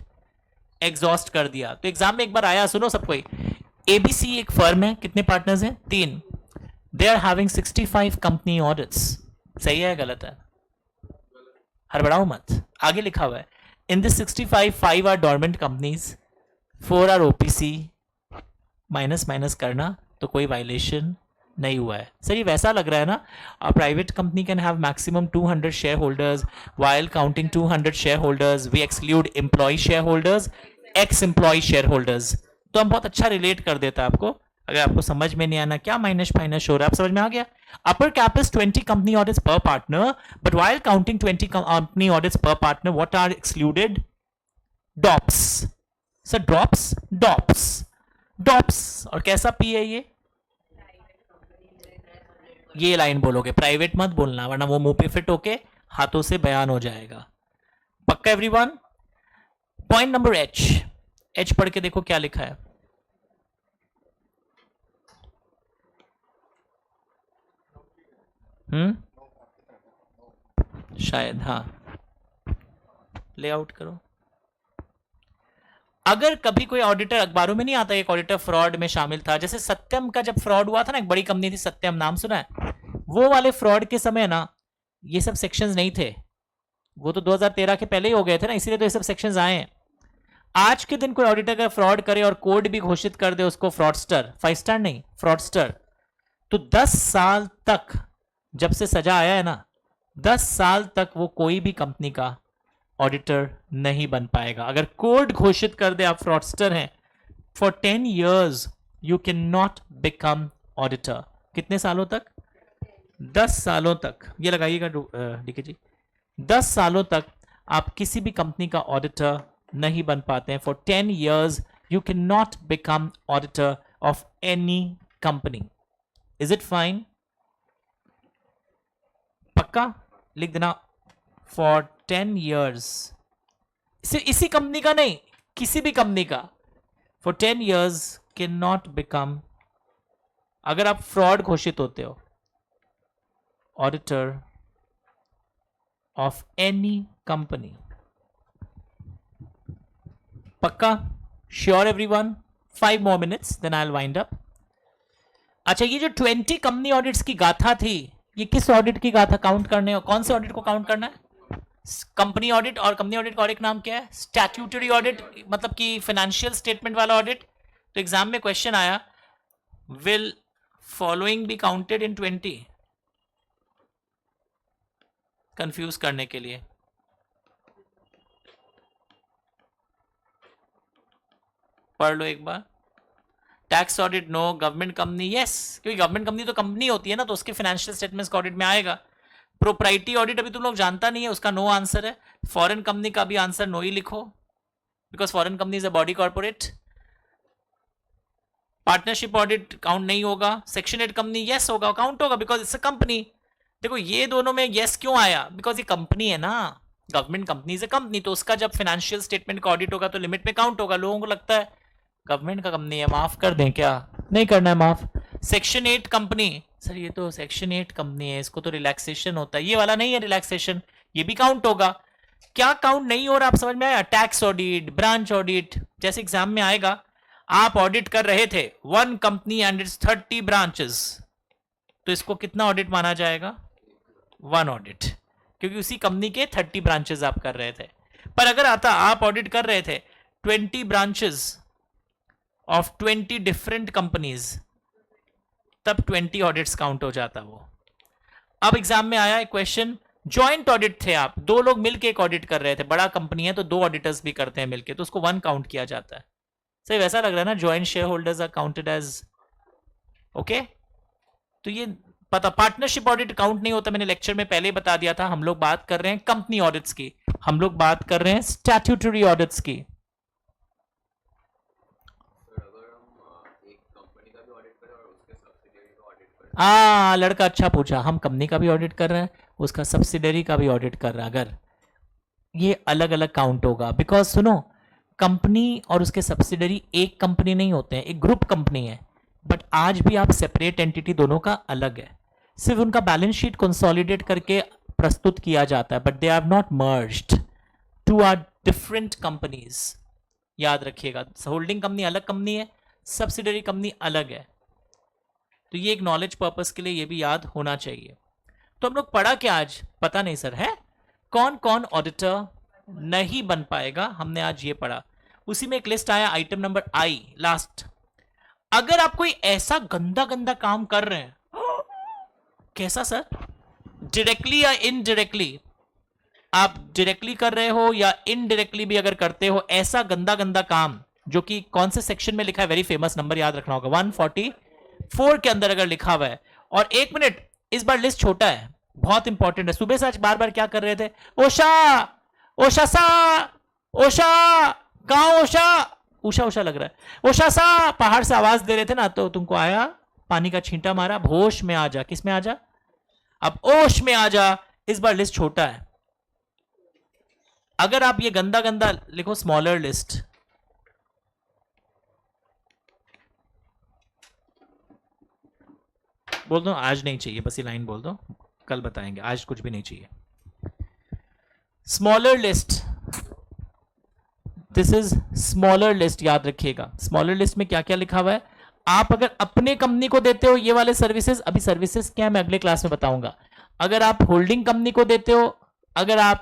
S1: एग्जॉस्ट कर दिया। तो एग्जाम में एक बार आया, सुनो सब कोई, एबीसी एक फर्म है, कितने पार्टनर्स हैं? 3। They are having 65 company audits. सही है गलत है? हड़बड़ाओ मत, आगे लिखा हुआ है in this 65 5 are dormant companies, 4 are OPC. Minus minus करना तो कोई वायलेशन नहीं हुआ है। सर ये वैसा लग रहा है ना, a private company can have maximum 200 shareholders, while counting 200 shareholders we exclude employee shareholders, ex employee shareholders। तो हम बहुत अच्छा रिलेट कर देता है आपको। अगर आपको समझ में नहीं आना क्या माइनस फाइनस हो रहा है, आप समझ में आ गया? Upper cap is 20 company audits पर partner, but while counting 20 company audits पर पार्टनर, what are excluded? डॉप्स। सर ड्रॉप्स, डॉप्स, डॉप्स। और कैसा पी है ये लाइन बोलोगे, प्राइवेट मत बोलना वरना वो मुंह पे फिट होके हाथों से बयान हो जाएगा। पक्का everyone? Point number H. H पढ़ के देखो क्या लिखा है। शायद हाँ, लेआउट करो। अगर कभी कोई ऑडिटर, अखबारों में नहीं आता एक ऑडिटर फ्रॉड में शामिल था, जैसे सत्यम का जब फ्रॉड हुआ था ना, एक बड़ी कंपनी थी सत्यम, नाम सुना है? वो वाले फ्रॉड के समय ना ये सब सेक्शंस नहीं थे, वो तो 2013 के पहले ही हो गए थे ना, इसीलिए तो ये सब सेक्शंस आए हैं। आज के दिन कोई ऑडिटर का फ्रॉड करे और कोड भी घोषित कर दे उसको फ्रॉडस्टर, 5 स्टार नहीं फ्रॉडस्टर, तो 10 साल तक, जब से सजा आया है ना, 10 साल तक वो कोई भी कंपनी का ऑडिटर नहीं बन पाएगा। अगर कोड घोषित कर दे आप फ्रॉडस्टर हैं, for 10 years you can not become auditor. कितने सालों तक? 10 सालों तक। ये लगाइएगा डीके जी, 10 सालों तक आप किसी भी कंपनी का ऑडिटर नहीं बन पाते हैं। For 10 years you can not become auditor of any company. Is it fine? पक्का लिख देना, फॉर 10 years, सिर्फ इसी कंपनी का नहीं, किसी भी कंपनी का, for 10 years can not become, अगर आप फ्रॉड घोषित होते हो, ऑडिटर ऑफ एनी कंपनी। पक्का? Sure everyone? 5 more minutes then I will wind up. अच्छा, ये जो 20 कंपनी ऑडिट्स की गाथा थी, ये किस ऑडिट की गाथा काउंट करने हो? कौन से ऑडिट को काउंट करना है? Company audit. और कंपनी ऑडिट का और एक नाम क्या है? स्टैट्यूटरी ऑडिट, मतलब कि फाइनेंशियल स्टेटमेंट वाला ऑडिट। तो एग्जाम में क्वेश्चन आया, will following be counted in 20? Confuse करने के लिए। पढ़ लो एक बार। Tax audit no, government company yes, क्योंकि गवर्नमेंट कंपनी तो कंपनी होती है ना, तो उसके फाइनेंशियल स्टेटमेंट्स का ऑडिट में आएगा। प्रोप्राइटी ऑडिट अभी तुम लोग जानता नहीं है, उसका नो आंसर है। फॉरेन कंपनी का भी आंसर नो ही लिखो, because foreign company is a body corporate. Partnership audit count नहीं होगा। सेक्शन 8 कंपनी यस होगा, काउंट होगा, बिकॉज इट्स अ कंपनी। देखो ये दोनों में यस क्यों आया? बिकॉज ये कंपनी है ना, government company is a company, तो उसका जब फाइनेंशियल स्टेटमेंट का ऑडिट होगा तो लिमिट में काउंट होगा। लोगों को लगता है गवर्नमेंट का कंपनी है, माफ कर दें क्या? नहीं करना है माफ। सेक्शन 8 कंपनी, सर ये तो सेक्शन 8 कंपनी है, इसको तो रिलैक्सेशन होता है, ये वाला नहीं है रिलैक्सेशन, ये भी काउंट होगा। क्या काउंट नहीं हो रहा, आप समझ में आया? टैक्स ऑडिट, ब्रांच ऑडिट, जैसे एग्जाम में आएगा, आप ऑडिट कर रहे थे 1 कंपनी एंड इट्स 30 ब्रांचेस, तो इसको कितना ऑडिट माना जाएगा? 1 ऑडिट, क्योंकि उसी कंपनी के 30 ब्रांचेस आप कर रहे थे। पर अगर आता आप ऑडिट कर रहे थे 20 ब्रांचेस ऑफ 20 डिफरेंट कंपनीज, तब 20 ऑडिट्स काउंट हो जाता वो। अब एग्जाम में आया एक क्वेश्चन, जॉइंट ऑडिट थे आप, 2 लोग मिलके एक ऑडिट कर रहे थे, बड़ा कंपनी है तो 2 ऑडिटर्स भी करते हैं मिलके, तो उसको 1 काउंट किया जाता है। सही वैसा लग रहा है ना, joint share holders are counted as, okay. तो ये पता, पार्टनरशिप ऑडिट काउंट नहीं होता, मैंने लेक्चर में पहले ही बता दिया था। हम लोग बात कर रहे हैं कंपनी ऑडिट्स की, हम लोग बात कर रहे हैं स्टैट्यूटरी ऑडिट्स की। लड़का अच्छा पूछा, हम कंपनी का भी ऑडिट कर रहे हैं, उसका सब्सिडरी का भी ऑडिट कर रहा है, अगर ये अलग अलग काउंट होगा। बिकॉज सुनो, कंपनी और उसके सब्सिडरी एक कंपनी नहीं होते हैं, एक ग्रुप कंपनी है, बट आज भी आप सेपरेट एंटिटी दोनों का अलग है, सिर्फ उनका बैलेंस शीट कंसोलिडेट करके प्रस्तुत किया जाता है, but they are not merged, 2 are different companies. याद रखिएगा, होल्डिंग कंपनी अलग कंपनी है, सब्सिडरी कंपनी अलग है। तो ये एक नॉलेज पर्पस के लिए ये भी याद होना चाहिए। तो हम लोग पढ़ा क्या आज? पता नहीं सर है, कौन कौन ऑडिटर नहीं बन पाएगा, हमने आज ये पढ़ा। उसी में एक लिस्ट आया, आइटम नंबर आई लास्ट। अगर आप कोई ऐसा गंदा गंदा काम कर रहे हैं, कैसा सर? डायरेक्टली या इनडायरेक्टली, आप डायरेक्टली कर रहे हो या इनडायरेक्टली भी अगर करते हो, ऐसा गंदा गंदा काम जो कि कौन से सेक्शन में लिखा है, वेरी फेमस नंबर याद रखना होगा, 144 के अंदर अगर लिखा हुआ है। और 1 मिनट, इस बार लिस्ट छोटा है, बहुत इंपॉर्टेंट है। सुबह से आज बार बार क्या कर रहे थे? ओशा ओशा सा, ओशा कहां, ओशा उषा उषा लग रहा है, ओशा सा, पहाड़ से आवाज दे रहे थे ना, तो तुमको आया पानी का छींटा मारा, होश में आ जा। किस में आ जा? अब ओश में आ जा। इस बार लिस्ट छोटा है, अगर आप ये गंदा गंदा लिखो, स्मॉलर लिस्ट, बोल दो आज नहीं चाहिए, बस ये लाइन बोल दो, कल बताएंगे, आज कुछ भी नहीं चाहिए। Smaller list this is smaller list, याद रखिएगा। स्मॉलर लिस्ट में क्या क्या लिखा हुआ है, आप अगर अपने कंपनी को देते हो ये वाले सर्विसेज, अभी सर्विसेज क्या है मैं अगले क्लास में बताऊंगा। अगर आप होल्डिंग कंपनी को देते हो, अगर आप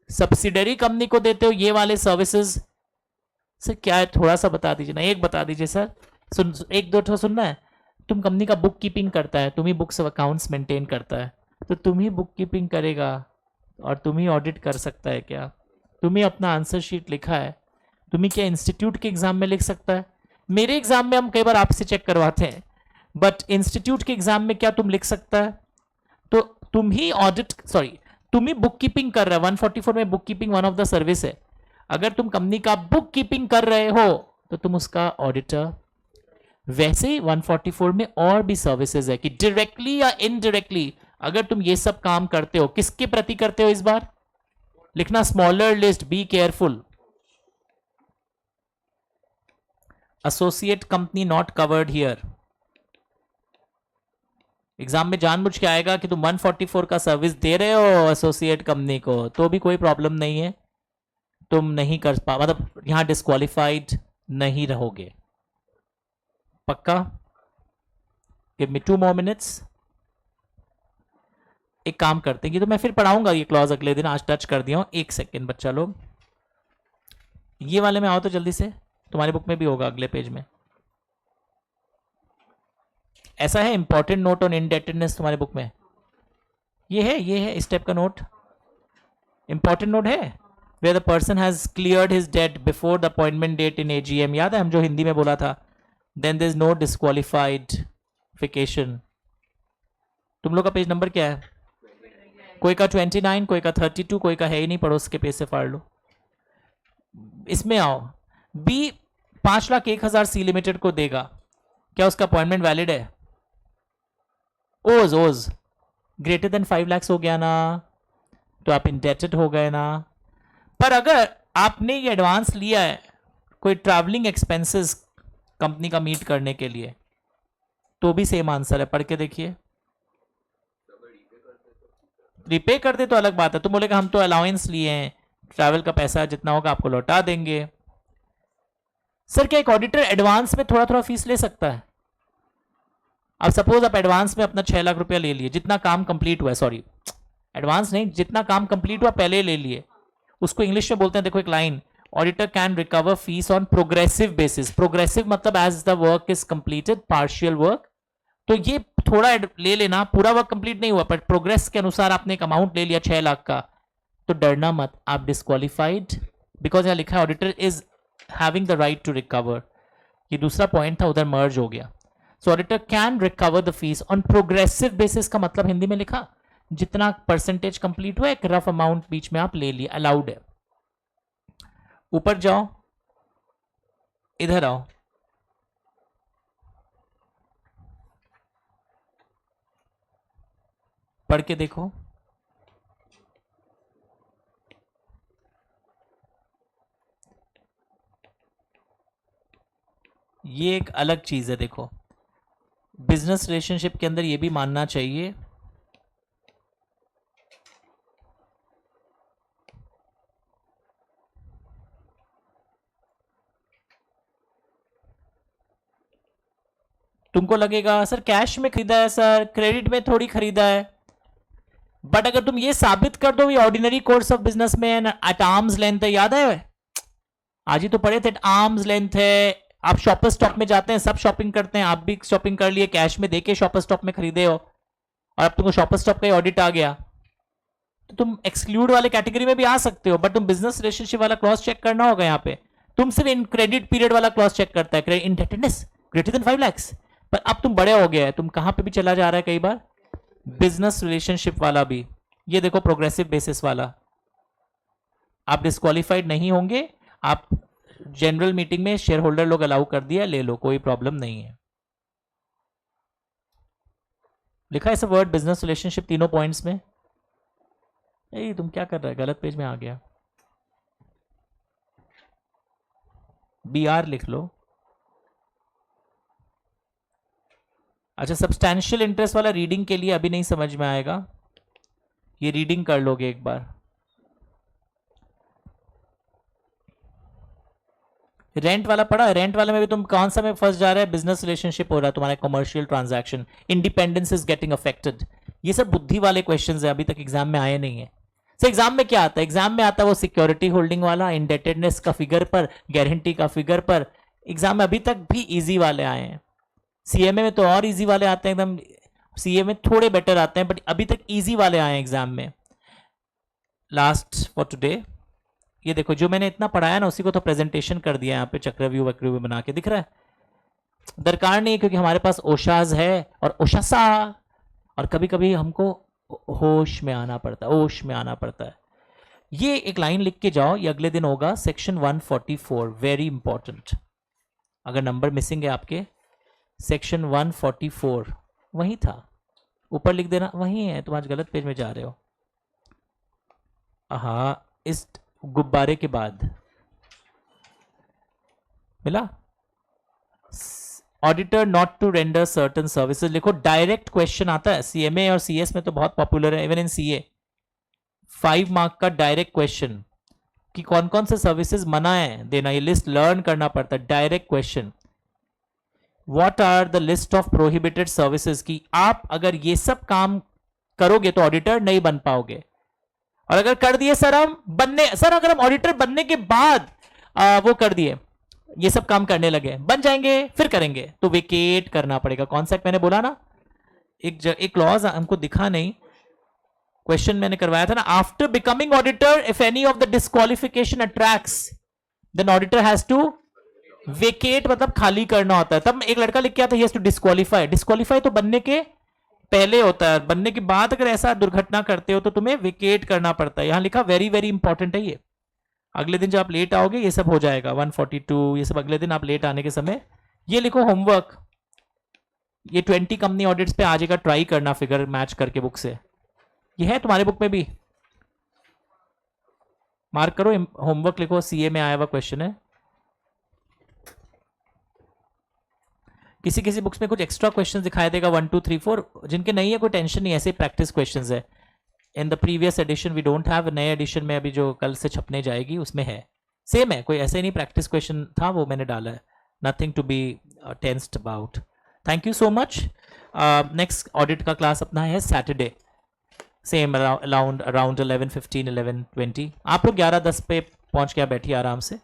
S1: सब्सिडरी कंपनी को देते हो ये वाले सर्विसेज, सर क्या है थोड़ा सा बता दीजिए ना, एक बता दीजिए सर, सुन एक दो ठो सुनना है। तुम कंपनी का बुक कीपिंग करता है, तुम ही बुक्स ऑफ अकाउंट्स मेंटेन करता है, तो तुम ही बुक कीपिंग करेगा और तुम ही ऑडिट कर सकता है क्या? तुम ही अपना आंसर शीट लिखा है, तुम ही क्या इंस्टीट्यूट के एग्जाम में लिख सकता है? मेरे एग्जाम में हम कई बार आपसे चेक करवाते हैं, बट इंस्टीट्यूट के एग्जाम में क्या तुम लिख सकता है? तो तुम ही ऑडिट, सॉरी तुम ही बुक कीपिंग कर रहे हो। 144 में book keeping one of the service है। अगर तुम कंपनी का बुक कीपिंग कर रहे हो तो तुम उसका ऑडिटर। वैसे ही 144 में और भी सर्विसेज है कि डायरेक्टली या इनडायरेक्टली अगर तुम ये सब काम करते हो, किसके प्रति करते हो इस बार लिखना, smaller list, be careful. Associate company not covered here. Exam में जानबूझ के आएगा कि तुम 144 का सर्विस दे रहे हो एसोसिएट कंपनी को, तो भी कोई प्रॉब्लम नहीं है, तुम नहीं कर पा, मतलब यहां डिस्क्वालिफाइड नहीं रहोगे। पक्का? Give me 2 more minutes। एक काम करते हैं, तो मैं फिर पढ़ाऊंगा ये क्लॉज अगले दिन, आज टच कर दिया हूं। 1 सेकेंड बच्चा लोग, ये वाले में आओ तो जल्दी से, तुम्हारी बुक में भी होगा अगले पेज में। ऐसा है इंपॉर्टेंट नोट ऑन इनडेटेडनेस तुम्हारी बुक में, ये है इस टाइप का नोट, इंपॉर्टेंट नोट है, where the person has cleared his debt before the appointment date in AGM. याद है हम जो हिंदी में बोला था, then there is no disqualification. तुम लोग का पेज नंबर क्या है? कोई का 29, कोई का 32, कोई का है ही नहीं, पड़ोस के पेज से फाड़ लो। इसमें आओ, बी 5,01,000 सी लिमिटेड को देगा, क्या उसका अपॉइंटमेंट वैलिड है? ओज ग्रेटर देन 5 लाख हो गया ना, तो आप इंडेटेड हो गए ना। पर अगर आपने ये एडवांस लिया है कोई ट्रैवलिंग एक्सपेंसेस कंपनी का मीट करने के लिए, तो भी सेम आंसर है, पढ़ के देखिए। रिपे कर दे तो अलग बात है, तुम बोलेगा हम तो अलाउंस लिए हैं, ट्रैवल का पैसा जितना होगा आपको लौटा देंगे। सर क्या एक ऑडिटर एडवांस में थोड़ा थोड़ा फीस ले सकता है? अब सपोज आप एडवांस में अपना 6 लाख रुपया ले लिए, जितना काम कंप्लीट हुआ है, सॉरी एडवांस नहीं, जितना काम कंप्लीट हुआ पहले ले लिए, उसको इंग्लिश में बोलते हैं, देखो एक line, auditor can recover fees on progressive basis. Progressive मतलब as the work is completed, partial work, तो ये थोड़ा ले लेना, पूरा वर्क कंप्लीट नहीं हुआ पर प्रोग्रेस के अनुसार आपने एक अमाउंट ले लिया 6 लाख का, तो डरना मत, आप डिस्क्वालिफाइड, बिकॉज यहां लिखा है auditor is having the right to recover. ये दूसरा पॉइंट था, उधर मर्ज हो गया। So auditor can recover the fees on progressive basis का मतलब हिंदी में लिखा, जितना परसेंटेज कंप्लीट हुआ एक रफ अमाउंट बीच में आप ले लिए, अलाउड है। ऊपर जाओ, इधर आओ, पढ़ के देखो। ये एक अलग चीज है, देखो बिजनेस रिलेशनशिप के अंदर ये भी मानना चाहिए, तुमको लगेगा सर कैश में खरीदा है, सर क्रेडिट में थोड़ी खरीदा है, बट अगर तुम ये साबित कर दो ये ऑर्डिनरी कोर्स ऑफ बिजनेस में एट आर्म्स लेंथ है, याद है आज ही तो पढ़े थे, आर्म्स लेंथ है। आप शॉपर स्टॉप में जाते हैं, सब शॉपिंग करते हैं, आप भी शॉपिंग कर लिए, कैश में देके शॉपर स्टॉप में खरीदे हो, और अब तुमको शॉपर स्टॉप का ऑडिट आ गया, तो तुम एक्सक्लूड वाले कैटेगरी में भी आ सकते हो, बट तुम बिजनेस रिलेशनशिप वाला क्रॉस चेक करना होगा। यहाँ पे तुम सिर्फ इन क्रेडिट पीरियड वाला क्रॉस चेक करता है, इंडेटेडनेस ग्रेटर देन 5 लाख, पर अब तुम बड़े हो गए, तुम कहां पे भी चला जा रहा है कई बार, बिजनेस रिलेशनशिप वाला भी। ये देखो प्रोग्रेसिव बेसिस वाला, आप डिस्क्वालिफाइड नहीं होंगे, आप जनरल मीटिंग में शेयर होल्डर लोग अलाउ कर दिया, ले लो, कोई प्रॉब्लम नहीं है। लिखा है वर्ड बिजनेस रिलेशनशिप तीनों पॉइंट्स में। ए तुम क्या कर रहा है, गलत पेज में आ गया, BR लिख लो। अच्छा सब्सटैंशियल इंटरेस्ट वाला रीडिंग के लिए अभी नहीं समझ में आएगा, ये रीडिंग कर लोगे एक बार। रेंट वाला पढ़ा है? रेंट वाले में भी तुम कौन सा में फंस जा रहा है? बिजनेस रिलेशनशिप हो रहा है तुम्हारा, commercial transaction, independence is getting affected. ये सब बुद्धि वाले क्वेश्चंस है, अभी तक एग्जाम में आए नहीं है। सो एग्जाम में क्या आता है? एग्जाम में आता है वो सिक्योरिटी होल्डिंग वाला, इंडेटेडनेस का फिगर पर, गारंटी का फिगर पर। एग्जाम में अभी तक भी इजी वाले आए हैं। सीएमए में तो और इजी वाले आते हैं एकदम, सीए में थोड़े बेटर आते हैं, बट अभी तक इजी वाले आए हैं एग्जाम में। लास्ट फॉर टुडे, ये देखो जो मैंने इतना पढ़ाया ना उसी को तो प्रेजेंटेशन कर दिया यहाँ पे, चक्रव्यूह वक्रव्यूह बना के, दिख रहा है? दरकार नहीं, क्योंकि हमारे पास ओशाज है और ओशासा, और कभी कभी हमको होश में आना पड़ता है, होश में आना पड़ता है। ये एक लाइन लिख के जाओ, ये अगले दिन होगा, सेक्शन 144, वेरी इंपॉर्टेंट। अगर नंबर मिसिंग है आपके, सेक्शन 144 वही था, ऊपर लिख देना, वही है। तुम आज गलत पेज में जा रहे हो। हाँ, इस गुब्बारे के बाद मिला। Auditor not to render certain services, लिखो। डायरेक्ट क्वेश्चन आता है सीएमए और सीएस में तो बहुत पॉपुलर है, इवन इन सीए 5 मार्क का डायरेक्ट क्वेश्चन कि कौन कौन से सर्विसेज मना है देना, ये लिस्ट लर्न करना पड़ता है। Direct question, what are the list of prohibited services, कि आप अगर ये सब काम करोगे तो ऑडिटर नहीं बन पाओगे, और अगर कर दिए सर अगर हम ऑडिटर बनने के बाद वो कर दिए, ये सब काम करने लगे, बन जाएंगे फिर करेंगे, तो वेकेट करना पड़ेगा। कॉन्सेप्ट मैंने बोला ना, एक क्लॉज हमको दिखा नहीं, क्वेश्चन मैंने करवाया था ना, after becoming auditor if any of the disqualification attracts then auditor has to vacate, मतलब खाली करना होता है। तब एक लड़का लिख के आता है he has to disqualify. Disqualify तो बनने के पहले होता है, बनने के बाद अगर ऐसा दुर्घटना करते हो तो तुम्हें वेकेट करना पड़ता है। यहां लिखा वेरी वेरी इंपॉर्टेंट है ये। अगले दिन जब आप लेट आओगे ये सब हो जाएगा, 142 ये सब अगले दिन आप लेट आने के समय ये लिखो होमवर्क। ये 20 कंपनी ऑडिट्स पे आ जाएगा, ट्राई करना फिगर मैच करके बुक से। ये है तुम्हारे बुक में भी, मार्क करो, होमवर्क लिखो, सीए में आया हुआ क्वेश्चन है। किसी किसी बुक्स में कुछ एक्स्ट्रा क्वेश्चंस दिखाई देगा 1 2 3 4, जिनके नहीं है कोई टेंशन नहीं, ऐसे प्रैक्टिस क्वेश्चंस है। In the previous edition we don't have, नए एडिशन में अभी जो कल से छपने जाएगी उसमें है, सेम है, कोई ऐसे नहीं प्रैक्टिस क्वेश्चन था वो मैंने डाला है, nothing to be tensed about. Thank you so much. Next audit का क्लास अपना है सैटरडे, सेम अराउंड 11:15 11:20। आप लोग 11:10 पे पहुंच के बैठिए आराम से।